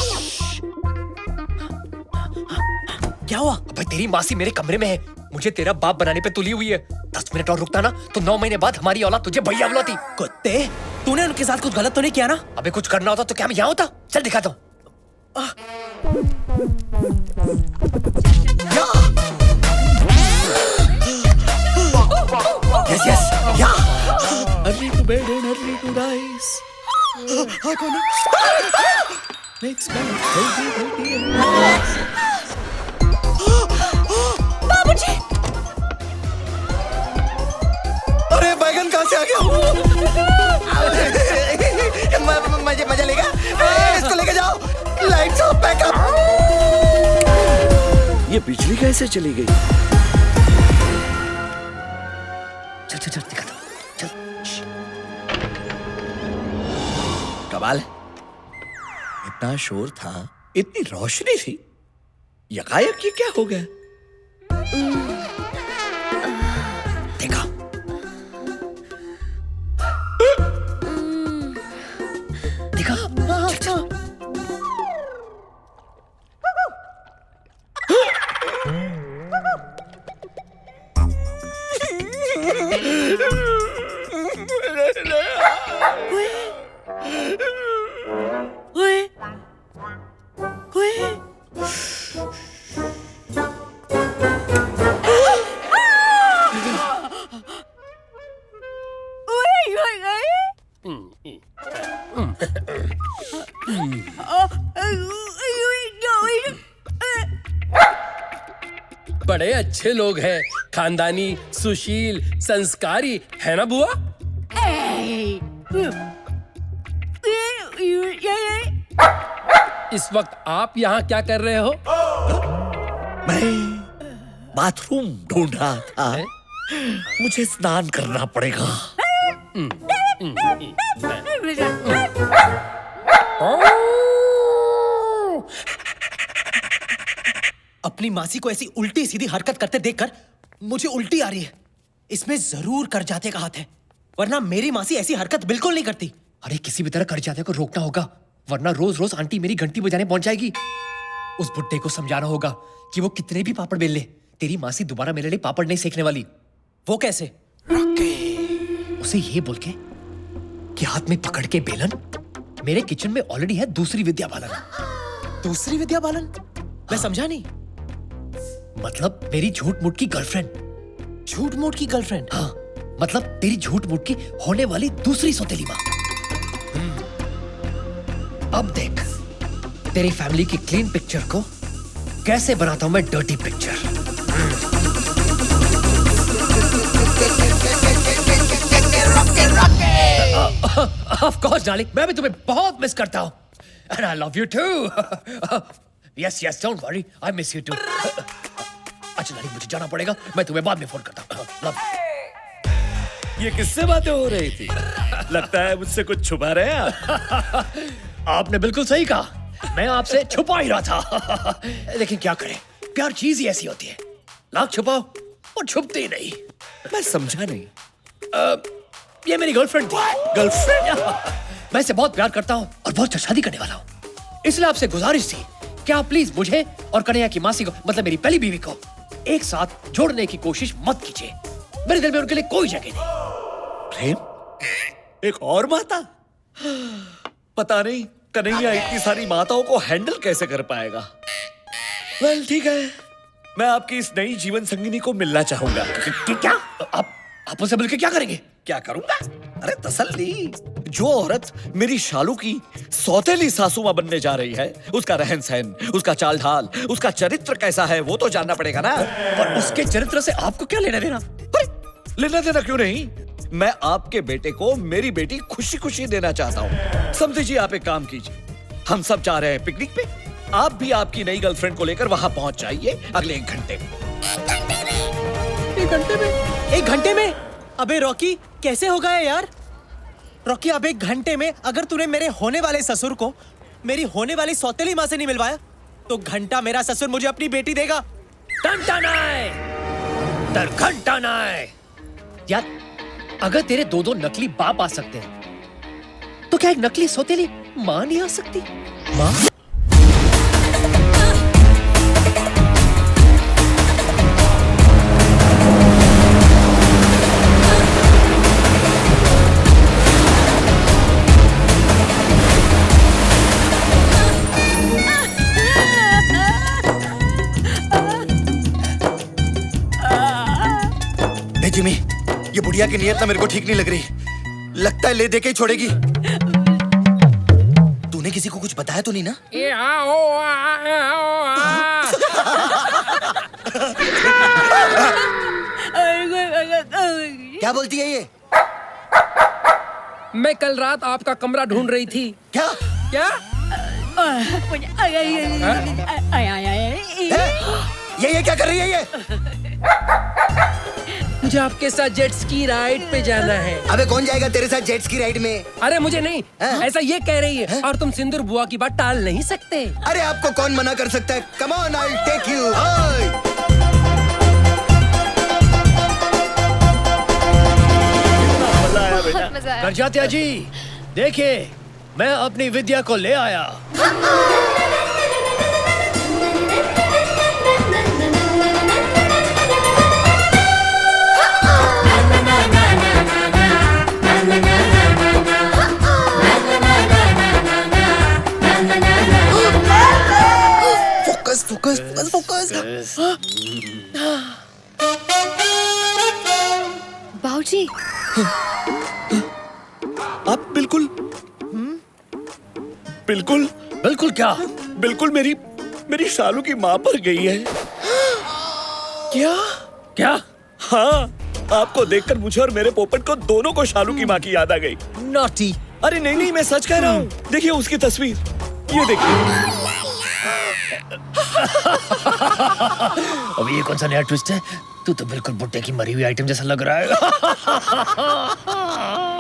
S3: क्या हुआ?
S14: अबे तेरी मासी मेरे कमरे में है, मुझे तेरा बाप बनाने पे तुली हुई है। 10 मिनट और रुकता ना तो 9 महीने बाद हमारी औलाद तुझे भैया बुलाती।
S3: कुत्ते, तूने उनके साथ कुछ गलत तो नहीं किया ना?
S14: अबे कुछ करना होता तो क्या मैं यहाँ होता? चल दिखाता हूँ।
S3: Yes, yeah. Early to bed and early to rise. Makes me healthy and nice.
S6: बाबूजी!
S2: अरे बैगन कहाँ से आ गया? मजा लेगा? इसको लेके जाओ। Lights off, backup.
S20: ये बिजली कैसे चली गई?
S14: चल दिखाता हूँ। चल।
S20: कमाल है, इतना शोर था, इतनी रोशनी थी, यकायक ये क्या हो गया?
S14: देखा? चल। बड़े अच्छे लोग हैं, खानदानी, सुशील, संस्कारी, है ना बुआ? इस वक्त आप यहाँ क्या कर रहे हो?
S20: मैं बाथरूम ढूंढ रहा था, मुझे स्नान करना पड़ेगा।
S3: अपनी मासी को ऐसी उल्टी सीधी हरकत करते देखकर मुझे उल्टी आ रही है। इसमें जरूर कर जाते का हाथ है, वरना मेरी मासी ऐसी हरकत बिल्कुल नहीं करती।
S14: अरे किसी भी तरह कर जाते को रोकना होगा, वरना रोज रोज आंटी मेरी घंटी बजाने पहुंच जाएगी। उस बुड्ढे को समझाना होगा कि वो कितने भी पापड़ बेल ले, तेरी मासी दोबारा मेरे लिए पापड़ नहीं सेकने वाली।
S3: वो कैसे?
S14: उसे ये बोल के कि हाथ में पकड़ के बेलन, मेरे किचन में ऑलरेडी है दूसरी विद्या बालन।
S3: दूसरी विद्या बालन? मैं समझा नहीं।
S14: मतलब मेरी झूठ मूठ की गर्लफ्रेंड।
S3: झूठ मूठ की गर्लफ्रेंड?
S14: हाँ, मतलब तेरी झूठ मूठ की होने वाली दूसरी सौतेली माँ। अब देख तेरी फैमिली की क्लीन पिक्चर को कैसे बनाता हूं मैं dirty picture. Of course darling, मैं भी तुम्हें बहुत मिस करता हूं। And I love you too. Yes, don't worry, I miss you too. अच्छा डार्लिंग, मुझे जाना पड़ेगा, मैं तुम्हें बाद में फोन करता हूँ। Love
S20: ये किससे बातें हो रही थी? लगता है मुझसे कुछ छुपा रहे हैं आप।
S14: आपने बिल्कुल सही कहा, मैं आपसे छुपा ही रहा था। लेकिन क्या करें, प्यार चीज ही ऐसी होती है, लाख छुपाओ और छुपती नहीं।
S20: मैं समझा नहीं।
S14: ये मेरी गर्लफ्रेंड थी।
S20: गर्लफ्रेंड?
S14: मैं इसे बहुत प्यार करता हूँ और बहुत शादी करने वाला हूँ, इसलिए आपसे गुजारिश थी कि आप प्लीज मुझे और कन्हैया की मासी को, मतलब मेरी पहली बीवी को, एक साथ जोड़ने की कोशिश मत कीजिए। मेरे दिल में उनके लिए कोई जगह नहीं।
S20: प्रेम? एक और माता? पता नहीं कन्हैया इतनी सारी माताओं को हैंडल कैसे कर पाएगा। वेल ठीक है, मैं आपकी इस नई जीवन संगिनी को मिलना चाहूंगा।
S14: क्या? आप उससे मिलकर क्या करेंगे?
S20: क्या करूंगा? अरे तसल्ली। जो औरत मेरी शालू की सौतेली सासू मां बनने जा रही है, उसका रहन सहन, उसका चाल ढाल, उसका चरित्र कैसा है वो तो जानना पड़ेगा ना।
S14: और उसके चरित्र से आपको क्या लेना देना?
S20: लेना देना क्यों नहीं? मैं आपके बेटे को मेरी बेटी खुशी खुशी देना चाहता हूँ। समझिए, आप एक काम कीजिए, हम सब जा रहे हैं पिकनिक पे, आप भी आपकी नई गर्लफ्रेंड को लेकर वहां पहुंच जाइए अगले 1 घंटे में।
S3: 1 घंटे में? अबे रॉकी, कैसे होगा यार? रॉकी, अब 1 घंटे में अगर तूने मेरे होने वाले ससुर को मेरी होने वाली सौतेली माँ से नहीं मिलवाया तो घंटा मेरा ससुर मुझे अपनी बेटी देगा।
S14: घंटा नाय। यार, अगर तेरे 2 नकली बाप आ सकते हैं तो क्या एक नकली सौतेली माँ नहीं आ सकती? माँ?
S5: जिमी, ये बुढ़िया की नियत ना मेरे को ठीक नहीं लग रही। लगता है ले दे के ही छोड़ेगी। तूने किसी को कुछ बताया तो नहीं ना? क्या बोलती है ये?
S7: मैं कल रात आपका कमरा ढूंढ रही थी।
S5: क्या?
S7: क्या?
S5: ये क्या कर रही है ये?
S7: मुझे आपके साथ जेट स्की राइड पे जाना है।
S5: अबे कौन जाएगा तेरे साथ जेट स्की राइड में?
S7: अरे मुझे नहीं, ऐसा ये कह रही है। और तुम सिंदूर बुआ की बात टाल नहीं सकते।
S5: अरे आपको कौन मना कर सकता है? Come on, I will take you.
S14: Karjatya ji, देखिए मैं अपनी विद्या को ले आया।
S5: Focus focus focus focus.
S13: बाऊजी,
S20: आप बिल्कुल बिल्कुल
S14: बिल्कुल क्या?
S20: बिल्कुल मेरी शालू की माँ पर गई है।
S14: क्या? क्या?
S20: हाँ, आपको देखकर मुझे और मेरे पोपट को दोनों को शालू की माँ की याद आ गई।
S3: नॉटी।
S20: अरे नहीं, मैं सच कह रहा हूँ। देखिए उसकी तस्वीर, ये देखिए।
S14: अब ये कौन सा नया ट्विस्ट है? तू तो बिल्कुल बुट्टे की मरी हुई आइटम जैसा लग रहा है।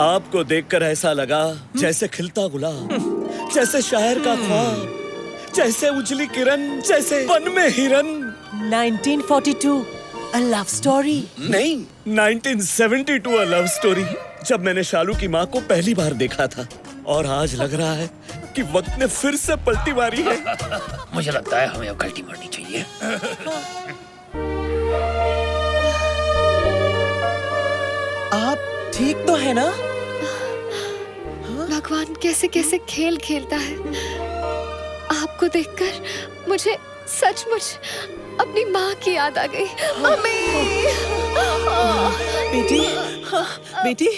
S20: आपको देखकर ऐसा लगा जैसे खिलता गुलाब, जैसे शायर का ख्वाब, जैसे उजली किरण, जैसे वन में हिरन।
S3: 1942 अ लव स्टोरी?
S20: नहीं, 1972 अ लव स्टोरी। जब मैंने शालू की माँ को पहली बार देखा था, और आज लग रहा है कि वक्त ने फिर से पलटी मारी है।
S14: मुझे लगता है हमें अब गलती मारनी चाहिए।
S3: आप ठीक तो है ना?
S13: भगवान कैसे कैसे खेल खेलता है। आपको देखकर मुझे सचमुच अपनी माँ की याद आ गई। मम्मी!
S3: बेटी, बेटी।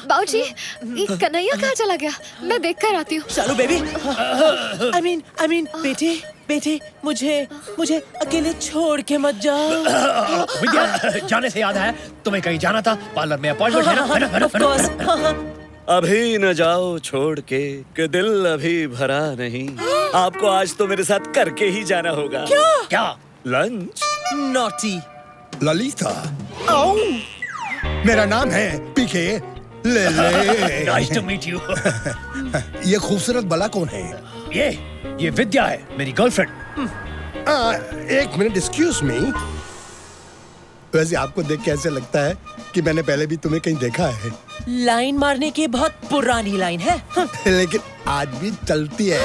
S13: बाऊजी, ये कन्हैया कहाँ चला गया? मैं देख कर आती हूँ।
S3: शालू बेबी। I mean, बेटी, मुझे अकेले छोड़ के मत जाओ।
S14: विद्या, जाने से याद है, तुम्हें कहीं जाना था, पार्लर में अपॉइंटमेंट है ना?
S3: Of course।
S20: अभी न जाओ छोड़ के, कि दिल अभी भरा नहीं। आपको आज तो मेरे साथ करके ही जाना होगा।
S14: क्या?
S20: लंच।
S3: नॉटी।
S8: ललिता, मेरा नाम है पीके ले ले।
S14: Nice to meet you.
S8: ये खूबसूरत बला कौन है?
S14: ये विद्या है, मेरी गर्लफ्रेंड।
S8: एक मिनट, एक्सक्यूज मी। वैसे आपको देख के ऐसे लगता है कि मैंने पहले भी तुम्हें कहीं देखा है।
S3: लाइन मारने की बहुत पुरानी लाइन है।
S8: लेकिन आज भी चलती है।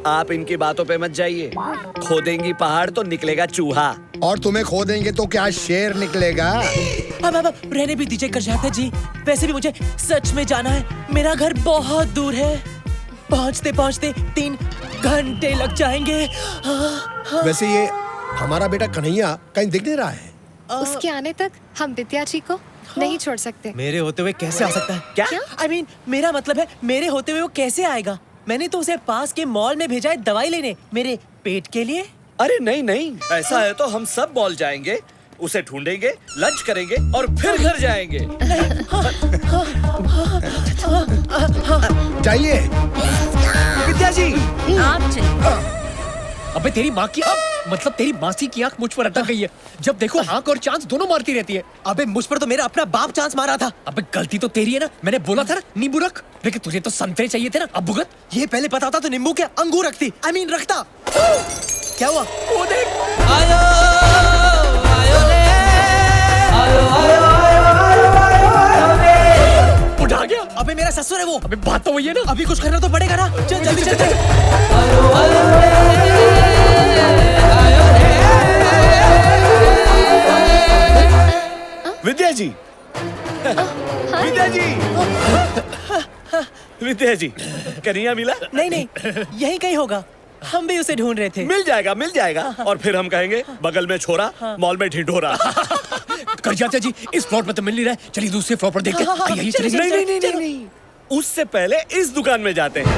S20: आप इनकी बातों पे मत जाइए। खोदेंगी पहाड़ तो निकलेगा चूहा।
S8: और तुम्हें खोदेंगे तो क्या शेर निकलेगा?
S3: अब रहने भी दीजिए करजाता जी। वैसे भी मुझे सच में जाना है। मेरा घर बहुत दूर है। पहुंचते पहुंचते 3 घंटे लग जाएंगे।
S8: वैसे ये हमारा बेटा कन्हैया कहीं दिख नहीं रहा है।
S13: उसके आने तक हम विद्या जी को नहीं छोड़ सकते।
S3: मेरे होते हुए कैसे आ सकता है? क्या? I mean, मेरा मतलब है मेरे होते हुए वो कैसे आएगा? मैंने तो उसे पास के मॉल में भेजा है दवाई लेने, मेरे पेट के लिए।
S20: अरे नहीं नहीं, ऐसा है तो हम सब मॉल जाएंगे, उसे ढूंढेंगे, लंच करेंगे और फिर घर जाएंगे।
S8: जाइए।
S20: विद्या जी,
S10: आप चलिए।
S14: अबे तेरी माँ की मतलब तेरी मासी की आंख मुझ पर अटक गई है। जब देखो आंख और चांस दोनों मारती रहती है।
S3: अबे मुझ पर तो मेरा अपना बाप चांस मारा था।
S14: अबे गलती तो तेरी है ना। मैंने बोला था ना नींबू रख, लेकिन तुझे तो संतरे चाहिए थे ना। अब भुगत।
S3: ये पहले पता होता तो नींबू के अंगूर रखती। I mean, रखता। क्या हुआ? वो देख। आयो आयो ले। आयो आयो आयो ले।
S14: उठा गया।
S3: अबे मेरा ससुर है वो।
S14: अबे बात तो वही है ना।
S3: अभी कुछ करना तो पड़ेगा ना। चल जल्दी चल। आयो आयो
S20: विद्या जी, विद्या जी, विद्या जी, कन्हैया मिला?
S3: नहीं नहीं, यही कहीं होगा। हम भी उसे ढूंढ रहे थे।
S20: मिल जाएगा मिल जाएगा। और फिर हम कहेंगे बगल में छोरा, मॉल में ढिंढोरा।
S14: करजाता जी, इस फ्लोर पर तो मिल नहीं रहा है। चलिए दूसरे फ्लोर पर देखते हैं।
S20: नहीं, उससे पहले इस दुकान में जाते हैं।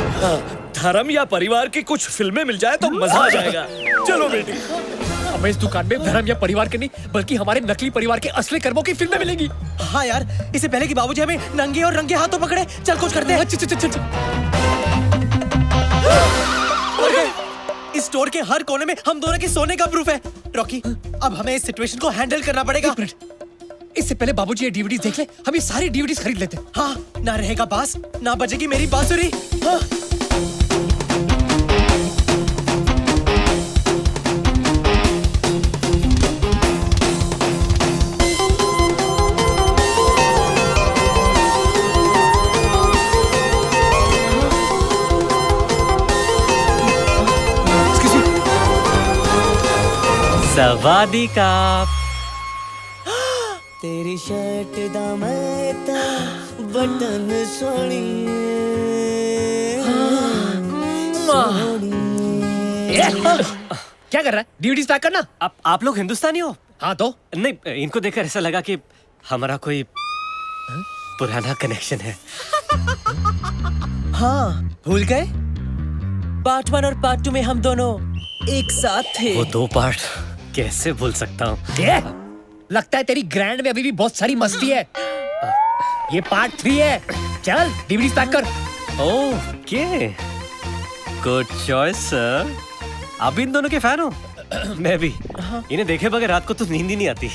S20: धर्म या परिवार की कुछ फिल्में मिल जाए तो मजा आ जाएगा। चलो बेटी।
S14: हमें इस दुकान में धर्म या परिवार के नहीं, बल्कि हमारे नकली परिवार के असली कर्मों की फिल्में मिलेंगी।
S3: हाँ यार, इससे पहले कि बाबूजी हमें नंगे और रंगे हाथों पकड़े। चल कुछ करते हैं।
S14: चल।
S3: इस स्टोर के हर कोने में हम दोनों के सोने का प्रूफ है। रॉकी, अब हमें इस सिचुएशन को हैंडल करना पड़ेगा।
S14: इससे पहले बाबूजी ये डीवीडीज देख ले। हम ये सारी डीवीडीज खरीद लेते हैं।
S3: हाँ, ना रहेगा बास, ना बजेगी मेरी बांसुरी। हाँ। सवादी का
S1: तेरी शर्ट दा मैं ता बटन सोनी
S14: क्या कर रहा है? डीवीडीज पैक करना।
S3: आप लोग हिंदुस्तानी हो?
S14: हाँ तो
S3: नहीं, इनको देखकर ऐसा लगा कि हमारा कोई पुराना कनेक्शन है। हाँ, भूल गए? पार्ट 1 और पार्ट 2 में हम दोनों एक साथ थे।
S14: वो 2 पार्ट कैसे भूल सकता हूँ? लगता है तेरी ग्रैंड में अभी भी बहुत सारी मस्ती है। ये पार्ट 3 है। चल डीवीडीज पैक कर।
S3: Okay, good choice sir. आप भी इन दोनों के फैन हो? मैं भी। इन्हें देखे बगैर रात को तो नींद ही नहीं आती।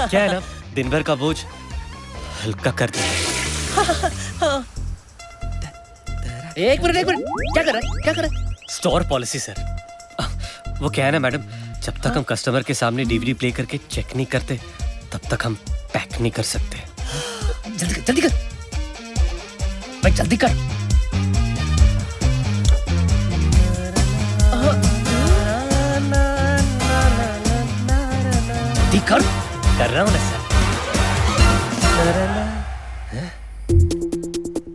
S3: क्या है ना, दिन भर का बोझ हल्का कर देते।
S14: एक मिनट, क्या कर रहा है?
S3: Store policy sir. वो क्या है ना मैडम, जब तक हम कस्टमर के सामने डीवीडी प्ले करके चेक नहीं करते, तब तक हम पैक नहीं कर सकते।
S14: जल्दी कर भाई, जल्दी कर। जल्दी कर
S3: रहा हूँ ना सर।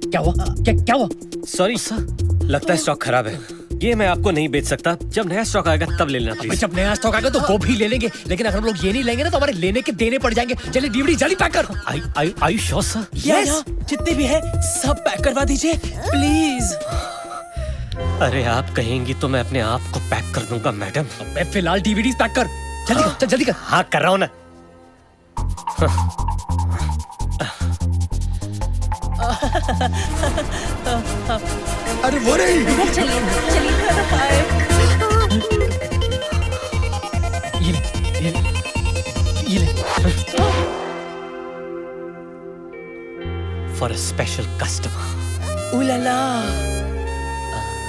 S14: क्या हुआ? क्या हुआ?
S3: सॉरी सर, लगता है स्टॉक खराब है। ये मैं आपको नहीं बेच सकता। जब नया स्टॉक आएगा तब ले लेना प्लीज।
S14: जब नया स्टॉक आएगा तो वो भी ले लेंगे, लेकिन अगर हम लोग ये नहीं लेंगे ना तो हमारे लेने के देने पड़ जाएंगे। चलिए डीवीडी जल्दी पैक कर।
S3: I sure sir?
S14: यस,
S3: जितने भी है सब पैक करवा दीजिए प्लीज। अरे आप कहेंगी तो मैं अपने आप को पैक कर दूंगा मैडम।
S14: मैं फिलहाल डीवीडी पैक कर। जल्दी कर, जल्दी कर।
S3: हाँ कर रहा हूँ ना।
S8: अरे वो नहीं।
S14: ये ले।
S3: For a special customer.
S14: उलाला।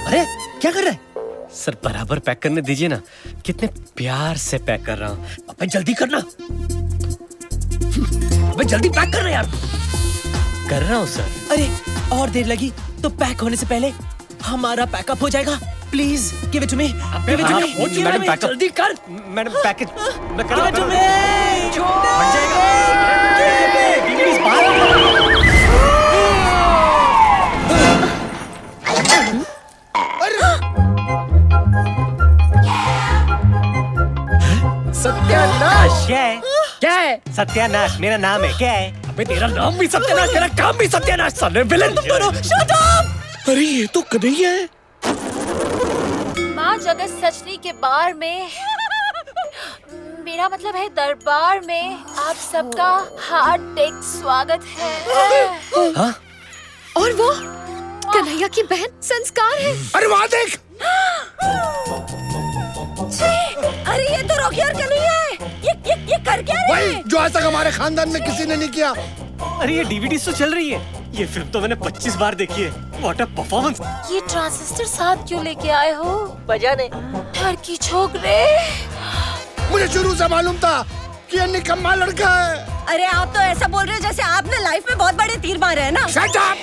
S14: अरे क्या कर रहा है? सर बराबर पैक करने दीजिए ना, कितने प्यार से पैक कर रहा हूँ। अबे जल्दी करना, अबे जल्दी पैक करना यार।
S3: कर रहा हूँ सर। अरे और देर लगी तो पैक होने से पहले हमारा पैकअप हो जाएगा। Please give it to me.
S14: Madam pack up जल्दी कर। मैडम पैकेज मैं कर
S3: बन
S14: जाएगा।
S3: सत्यानाश। क्या है?
S14: क्या है?
S3: सत्यानाश मेरा नाम है। क्या है?
S14: अबे तेरा नाम भी सत्यानाश, तेरा काम भी सत्यानाश। साले विलेन तुम दोनों।
S3: Shut up.
S14: अरे ये तो कन्हैया है।
S13: माँ जगत सचनी के बार में, मेरा मतलब है दरबार में, आप सबका हार्दिक स्वागत है।
S14: हाँ?
S13: और वो कन्हैया की बहन संस्कार है।
S8: अरे वहाँ देख।
S6: अरे ये तो रॉकी और कन्हैया है। ये कर क्या रहे
S8: वही जो आज तक हमारे खानदान में किसी ने नहीं किया।
S14: अरे ये डीवीडी तो चल रही है। ये फिल्म तो मैंने 25 बार देखी है। What a performance.
S13: ये ट्रांजिस्टर साथ क्यों लेके आए हो? बजाने। डर की छोकरे।
S8: मुझे शुरू से मालूम था कि ये निकम्मा लड़का है।
S6: अरे आप तो ऐसा बोल रहे हो जैसे आपने लाइफ में बहुत बड़े तीर मारे हैं ना।
S8: Shut up.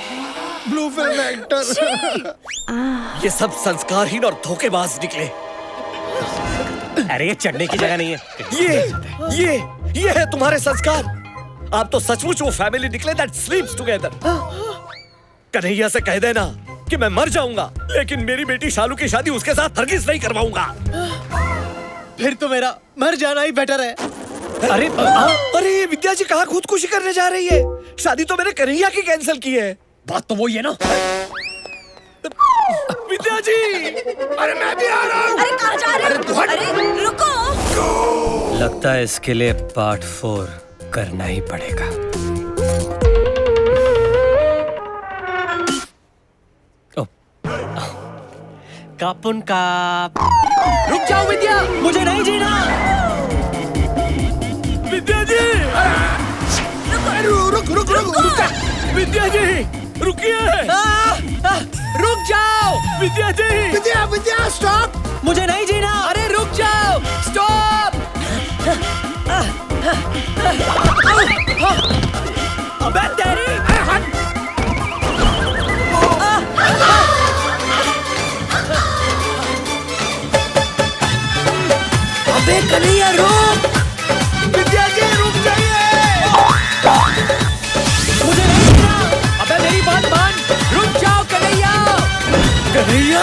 S8: Blue film actor.
S20: ये सब संस्कारहीन और धोखेबाज निकले।
S14: अरे ये चढ़ने की जगह नहीं है।
S20: ये है तुम्हारे संस्कार। आप तो सचमुच वो फैमिली निकले that sleeps together। कन्हैया से कह देना कि मैं मर जाऊंगा, लेकिन मेरी बेटी शालू की शादी उसके साथ हरगिज नहीं करवाऊंगा।
S3: फिर तो मेरा मर जाना ही बेटर है।
S20: अरे विद्या जी कहाँ खुदकुशी करने जा रही है? शादी तो मैंने कन्हैया की कैंसिल की है।
S14: बात तो वही है ना।
S20: विद्या जी,
S8: अरे मैं भी आ रहा हूँ।
S6: अरे कहाँ जा रहे हो? अरे रुको।
S14: लगता है इसके लिए पार्ट 4 करना ही पड़ेगा।
S3: कापुन काप।
S14: रुक जाओ विद्या,
S3: मुझे नहीं जीना।
S20: विद्या जी,
S8: रुक।
S20: विद्या जी रुकिए।
S3: रुक जाओ।
S20: विद्या जी।
S8: विद्या स्टॉप।
S3: मुझे नहीं जीना।
S14: अरे रुक जाओ, स्टॉप।
S3: अबे तेरी।
S14: अबे कन्हैया रुक।
S20: विद्या जी रुक जाइए।
S3: मुझे नहीं जीना।
S14: अबे मेरी बात मान। रुक जाओ कन्हैया।
S20: कन्हैया।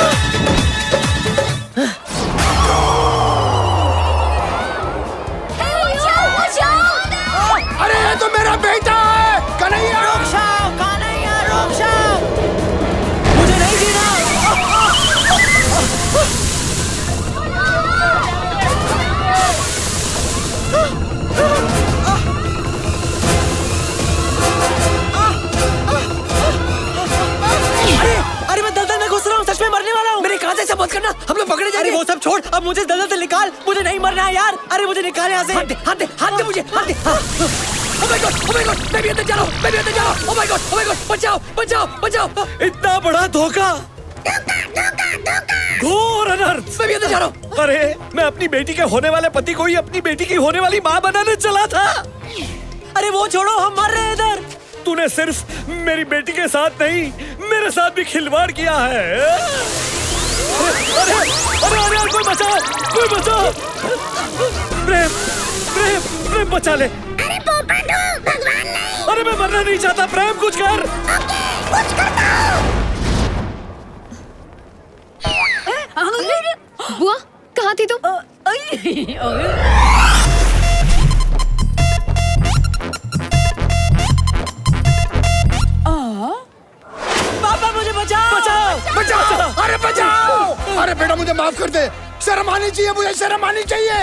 S8: अरे ये तो मेरा बेटा है कन्हैया।
S3: रुक जाओ कन्हैया, रुक जाओ। मुझे नहीं जीना। अरे मैं दलदल में घुस रहा हूँ। सच में मरने वाला हूँ।
S14: मेरे कहा से मत करना, हम लोग पकड़े जाएंगे।
S3: अरे वो सब छोड़, अब मुझे दलदल से निकाल। मुझे नहीं मरना है यार। अरे मुझे निकाल यहाँ से।
S14: हाथ दे मुझे, हाथ दे। Oh my God, मैं भी अंदर जा रहा हूँ। Oh my God, बचाओ।
S20: इतना बड़ा धोखा, घोर अनर्थ।
S14: मैं भी अंदर जा रहा हूँ।
S20: अरे मैं अपनी बेटी के होने वाले पति को ही अपनी बेटी की होने वाली माँ बनाने चला था।
S3: अरे वो छोड़ो, हम मर रहे हैं इधर।
S20: तूने सिर्फ मेरी बेटी के साथ नहीं, मेरे साथ भी खिलवाड़ किया है। अरे कोई बचाओ। प्रेम बचा ले।
S19: अरे पोपट हो, भगवान नहीं।
S20: अरे मैं मरना नहीं चाहता। प्रेम कुछ कर।
S19: कुछ करता हूँ।
S13: बुआ कहाँ थी तुम?
S3: पापा मुझे बचाओ।
S8: अरे बचाओ। अरे बेटा मुझे माफ कर दे। शर्म आनी चाहिए, मुझे शर्म आनी चाहिए।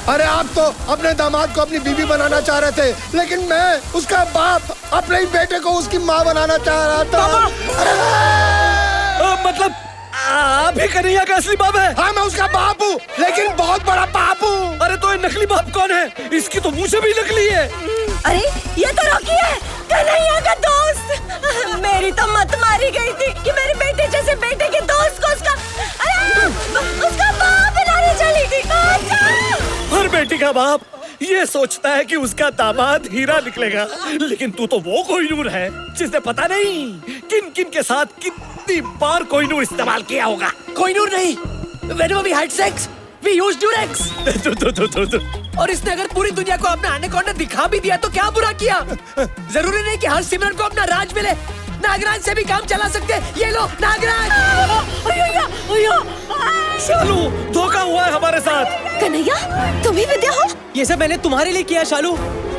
S8: अरे आप तो अपने दामाद को अपनी बीवी बनाना चाह रहे थे, लेकिन मैं उसका बाप अपने ही बेटे को उसकी माँ बनाना चाह रहा था। अरे
S20: मतलब आप ही कन्हैया का असली बाप है?
S8: हाँ मैं उसका बाप हूँ, लेकिन बहुत बड़ा बाप हूँ।
S20: अरे तो ये नकली बाप कौन है? इसकी तो मुंह से भी नकली है।
S6: अरे ये तो रॉकी है, कन्हैया का दोस्त। मेरी तो मत मारी गई थी कि मेरे बेटे जैसे बेटे के दोस्त को उसका
S20: बेटी का बाप ये सोचता है कि उसका दामाद हीरा निकलेगा, लेकिन तू तो वो कोहिनूर है जिसने पता नहीं किन किन के साथ कितनी बार कोहिनूर इस्तेमाल किया होगा।
S9: कोहिनूर नहीं, whenever we had sex, we used Durex. और इसने अगर पूरी दुनिया को अपना एनाकोंडा दिखा भी दिया तो क्या बुरा किया? जरूरी नहीं कि हर सिमरन को अपना राज मिले। नागराज से भी काम चला सकते हैं। ये लो नागराज।
S20: शालू, धोखा हुआ है हमारे साथ।
S6: कन्हैया, तुम ही विद्या हो?
S3: ये सब मैंने तुम्हारे लिए किया शालू।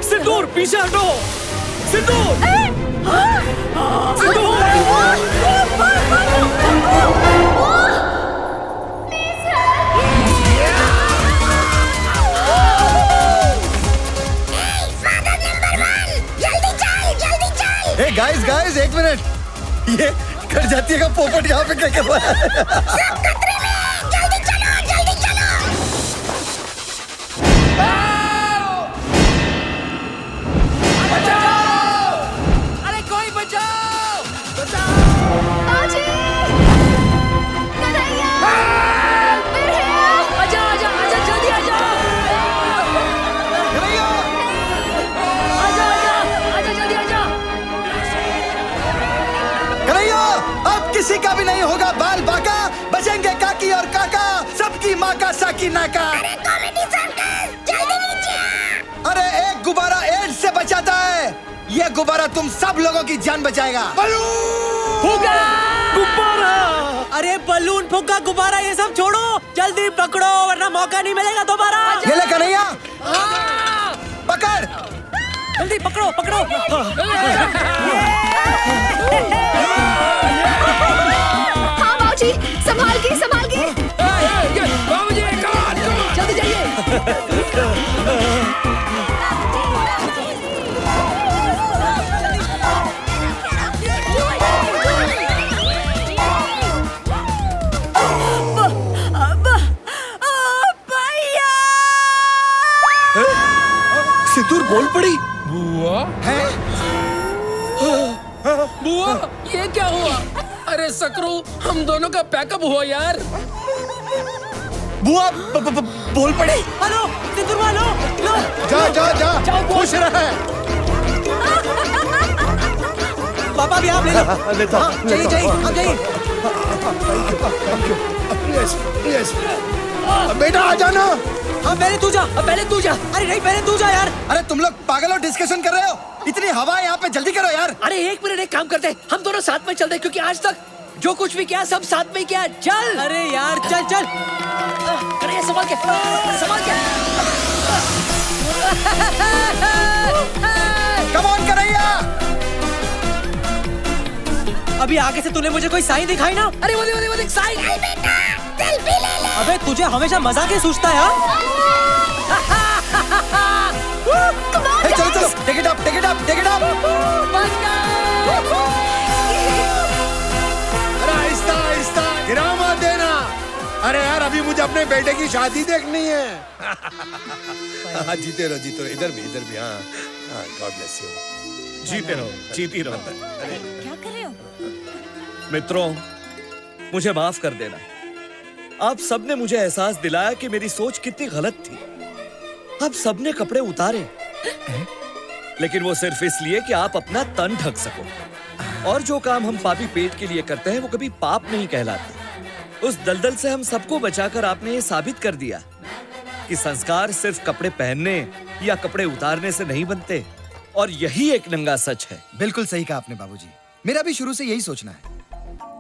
S20: सिंदूर पीछे हटो। सिंदूर।
S2: ए गाइस गाइस, एक मिनट। ये कर जाती का पोपट यहाँ पे क्या कर रहा है?
S19: सब खतरे में, जल्दी चलो, जल्दी चलो।
S9: बचाओ! अरे कोई बचाओ! बचाओ!
S19: बाजी! कन्हैया! मेरे!
S9: आजा, आजा, आजा, जल्दी आजा!
S2: कन्हैया!
S9: आजा, आजा, आजा, जल्दी आजा!
S2: कन्हैया, अब किसी का भी नहीं होगा बाल बाका, बचेंगे काकी और काका, सबकी माँ का साकी नाका।
S19: अरे कॉमेडी सर्कस, जल्दी नीचे।
S2: अरे एक गुब्बारा एड्स से बचाता है, ये गुब्बारा तुम सब लोगों की जान बचाएगा।
S3: फुग्गा! गुब्बारा! अरे बलून, फुग्गा, गुब्बारा ये सब छोड़ो, जल्दी पकड़ो वरना मौका नहीं मिलेगा दोबारा।
S2: ये ले कन्हैया, पकड़।
S3: जल्दी पकड़ो, पकड़ो।
S13: हाँ बाबूजी, संभाल के, संभाल के।
S7: बाबूजी,
S9: जल्दी जाइए।
S20: सिंदूर बोल पड़ी।
S7: बुआ
S2: है?
S7: बुआ, ये क्या हुआ? अरे सकरू, हम दोनों का पैकअप हुआ यार।
S2: बुआ बोल पड़ी।
S3: हेलो, सिंदूर वालो, लो।
S8: जा जा जा, खुश रहे।
S3: पापा भी आप ले लो।
S2: लेता हूं,
S3: हाँ, जाइए, जाइए, आप जाइए।
S8: यस यस, बेटा आ जाना।
S3: हाँ, पहले तू जा, पहले तू जा। अरे नहीं, पहले तू जा यार।
S2: अरे तुम लोग पागल हो, डिस्कशन कर रहे हो? इतनी हवा है यहाँ पे, जल्दी करो यार।
S9: अरे एक मिनट, एक काम करते हैं, हम दोनों साथ में चलते हैं क्योंकि आज तक जो कुछ भी किया सब साथ में किया। चल।
S3: अरे यार, चल चल।
S9: अरे संभाल के, संभाल के।
S2: Come on Kanhaiya.
S3: अभी आगे से तूने मुझे कोई साइन दिखाई ना?
S9: अरे वो देख साइन।
S19: बेटा, सेल्फी ले ले।
S3: अबे तुझे हमेशा मजाक ही सूझता है हाँ?
S2: Hey, चलो चलो, take it up, take it up, take it up.
S8: अरे आहिस्ता आहिस्ता, गिरा मत देना। अरे यार, अभी मुझे अपने बेटे की शादी देखनी है। हाँ, जीते रहो, इधर भी हाँ। God bless you.
S20: जीते रहो, जीती रहो।
S10: क्या कर रहे हो?
S20: मित्रों, मुझे माफ कर देना। आप सबने मुझे एहसास दिलाया कि मेरी सोच कितनी गलत थी। आप सबने कपड़े उतारे, लेकिन वो सिर्फ इसलिए कि आप अपना तन ढक सको। और जो काम हम पापी पेट के लिए करते हैं वो कभी पाप नहीं कहलाते। उस दलदल से हम सबको बचाकर आपने ये साबित कर दिया कि संस्कार सिर्फ कपड़े पहनने या कपड़े उतारने से नहीं बनते। और यही एक नंगा सच है।
S2: बिल्कुल सही कहा आपने बाबूजी। मेरा भी शुरू से यही सोचना है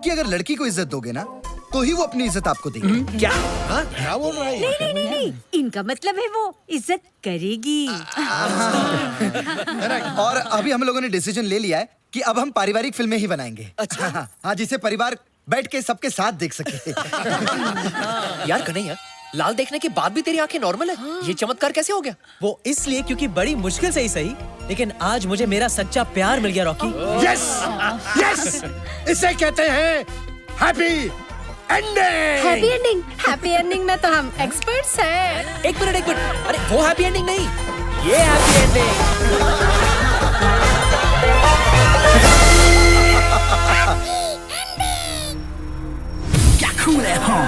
S2: कि अगर लड़की को इज्जत दोगे ना तो ही वो अपनी इज्जत आपको देगी।
S8: क्या? हाँ, क्या बोल रहा है?
S6: नहीं, इनका मतलब है वो इज्जत करेगी।
S2: और अभी हम लोगों ने डिसीजन ले लिया है कि अब हम पारिवारिक फिल्में ही बनाएंगे। अच्छा। हाँ, जिसे परिवार बैठ के सबके साथ देख सके।
S9: यार कन्हैया, लाल देखने के बाद भी तेरी आंखें नॉर्मल है। ये चमत्कार कैसे हो गया?
S3: वो इसलिए क्योंकि बड़ी मुश्किल से ही सही, लेकिन आज मुझे मेरा सच्चा प्यार मिल गया रॉकी।
S8: यस यस, इसे कहते हैं happy ending.
S6: Happy ending, happy ending में तो हम एक्सपर्ट्स हैं।
S9: एक मिनट, अरे वो हैप्पी एंडिंग नहीं, ये हैप्पी एंडिंग।
S1: क्या कूल है हम।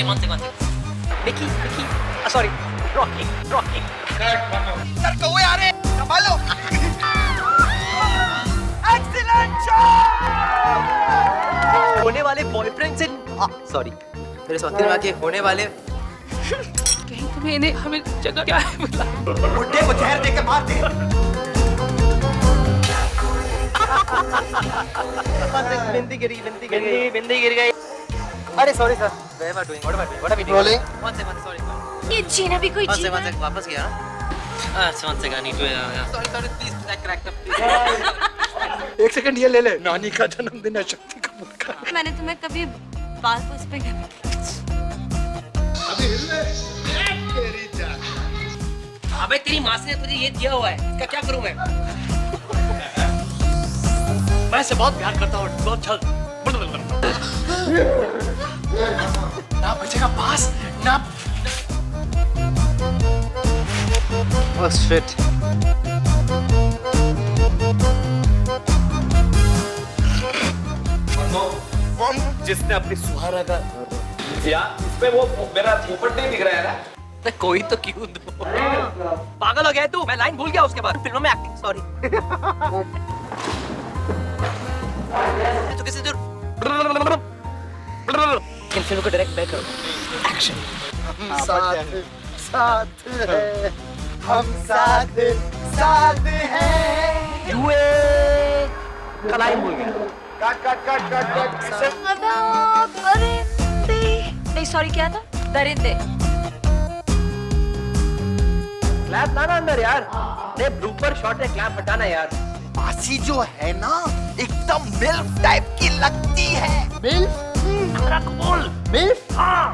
S9: अरे one second Vicky sorry Rocky
S2: sir कौवे आ रहे संभालो एक्सीलेंट शॉट
S9: होने वाले बॉयफ्रेंड से सॉरी मेरे स्वाति में आके होने वाले
S15: कहीं तुम्हें इन्हें हमें जगह क्या है बता
S2: बुड्ढे को जहर देकर मार दे
S9: बिंदी गिर गई अरे sorry sir what are we doing
S2: rolling
S9: one second sorry
S13: ये जीना भी कोई
S9: वन
S13: जीना
S9: सेकंड वापस गया ना one second need to sorry please crack up
S2: एक सेकंड ये ले ले नानी का जन्मदिन है शक्ति कपूर का
S10: मैंने तुम्हें कभी बाल पोस पे
S8: अभी हिल ले तेरी जान
S9: अबे तेरी माँ ने तुझे ये दिया हुआ है इसका क्या करूं मैं इससे बहुत प्यार करता हूँ बहुत जल्द
S2: ना बचेगा पास ना
S9: Oh shit.
S20: कौन जिसने अपनी सुहारा का यार इसमें वो मेरा पोपट नहीं दिख रहा है ना
S9: कोई तो क्यों दो पागल हो गया तू मैं लाइन भूल गया उसके बाद फिल्मों में एक्टिंग सॉरी तो किसी दूर इन फिल्म को डायरेक्ट मैं करूँ एक्शन
S2: साथ है हम साथ है
S9: लाइन भूल गया
S6: परिंदे नहीं सॉरी क्या था दरिंदे
S9: क्लैप लाना अंदर यार ने ब्लूपर शॉट है क्लैप हटाना यार
S2: मासी जो है ना एकदम मिल्फ टाइप की लगती है मिल्फ
S9: बोल
S2: मिल्फ हाँ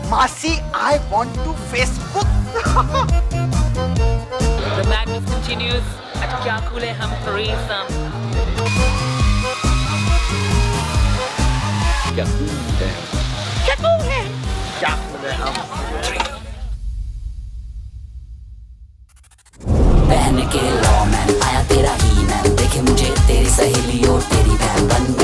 S2: मासी I want to Facebook
S15: The madness continues at Kyakule Hum Threesome.
S1: बहन के लॉ मैन आया तेरा ही मैन देखे मुझे तेरी सहेली और तेरी बहन बन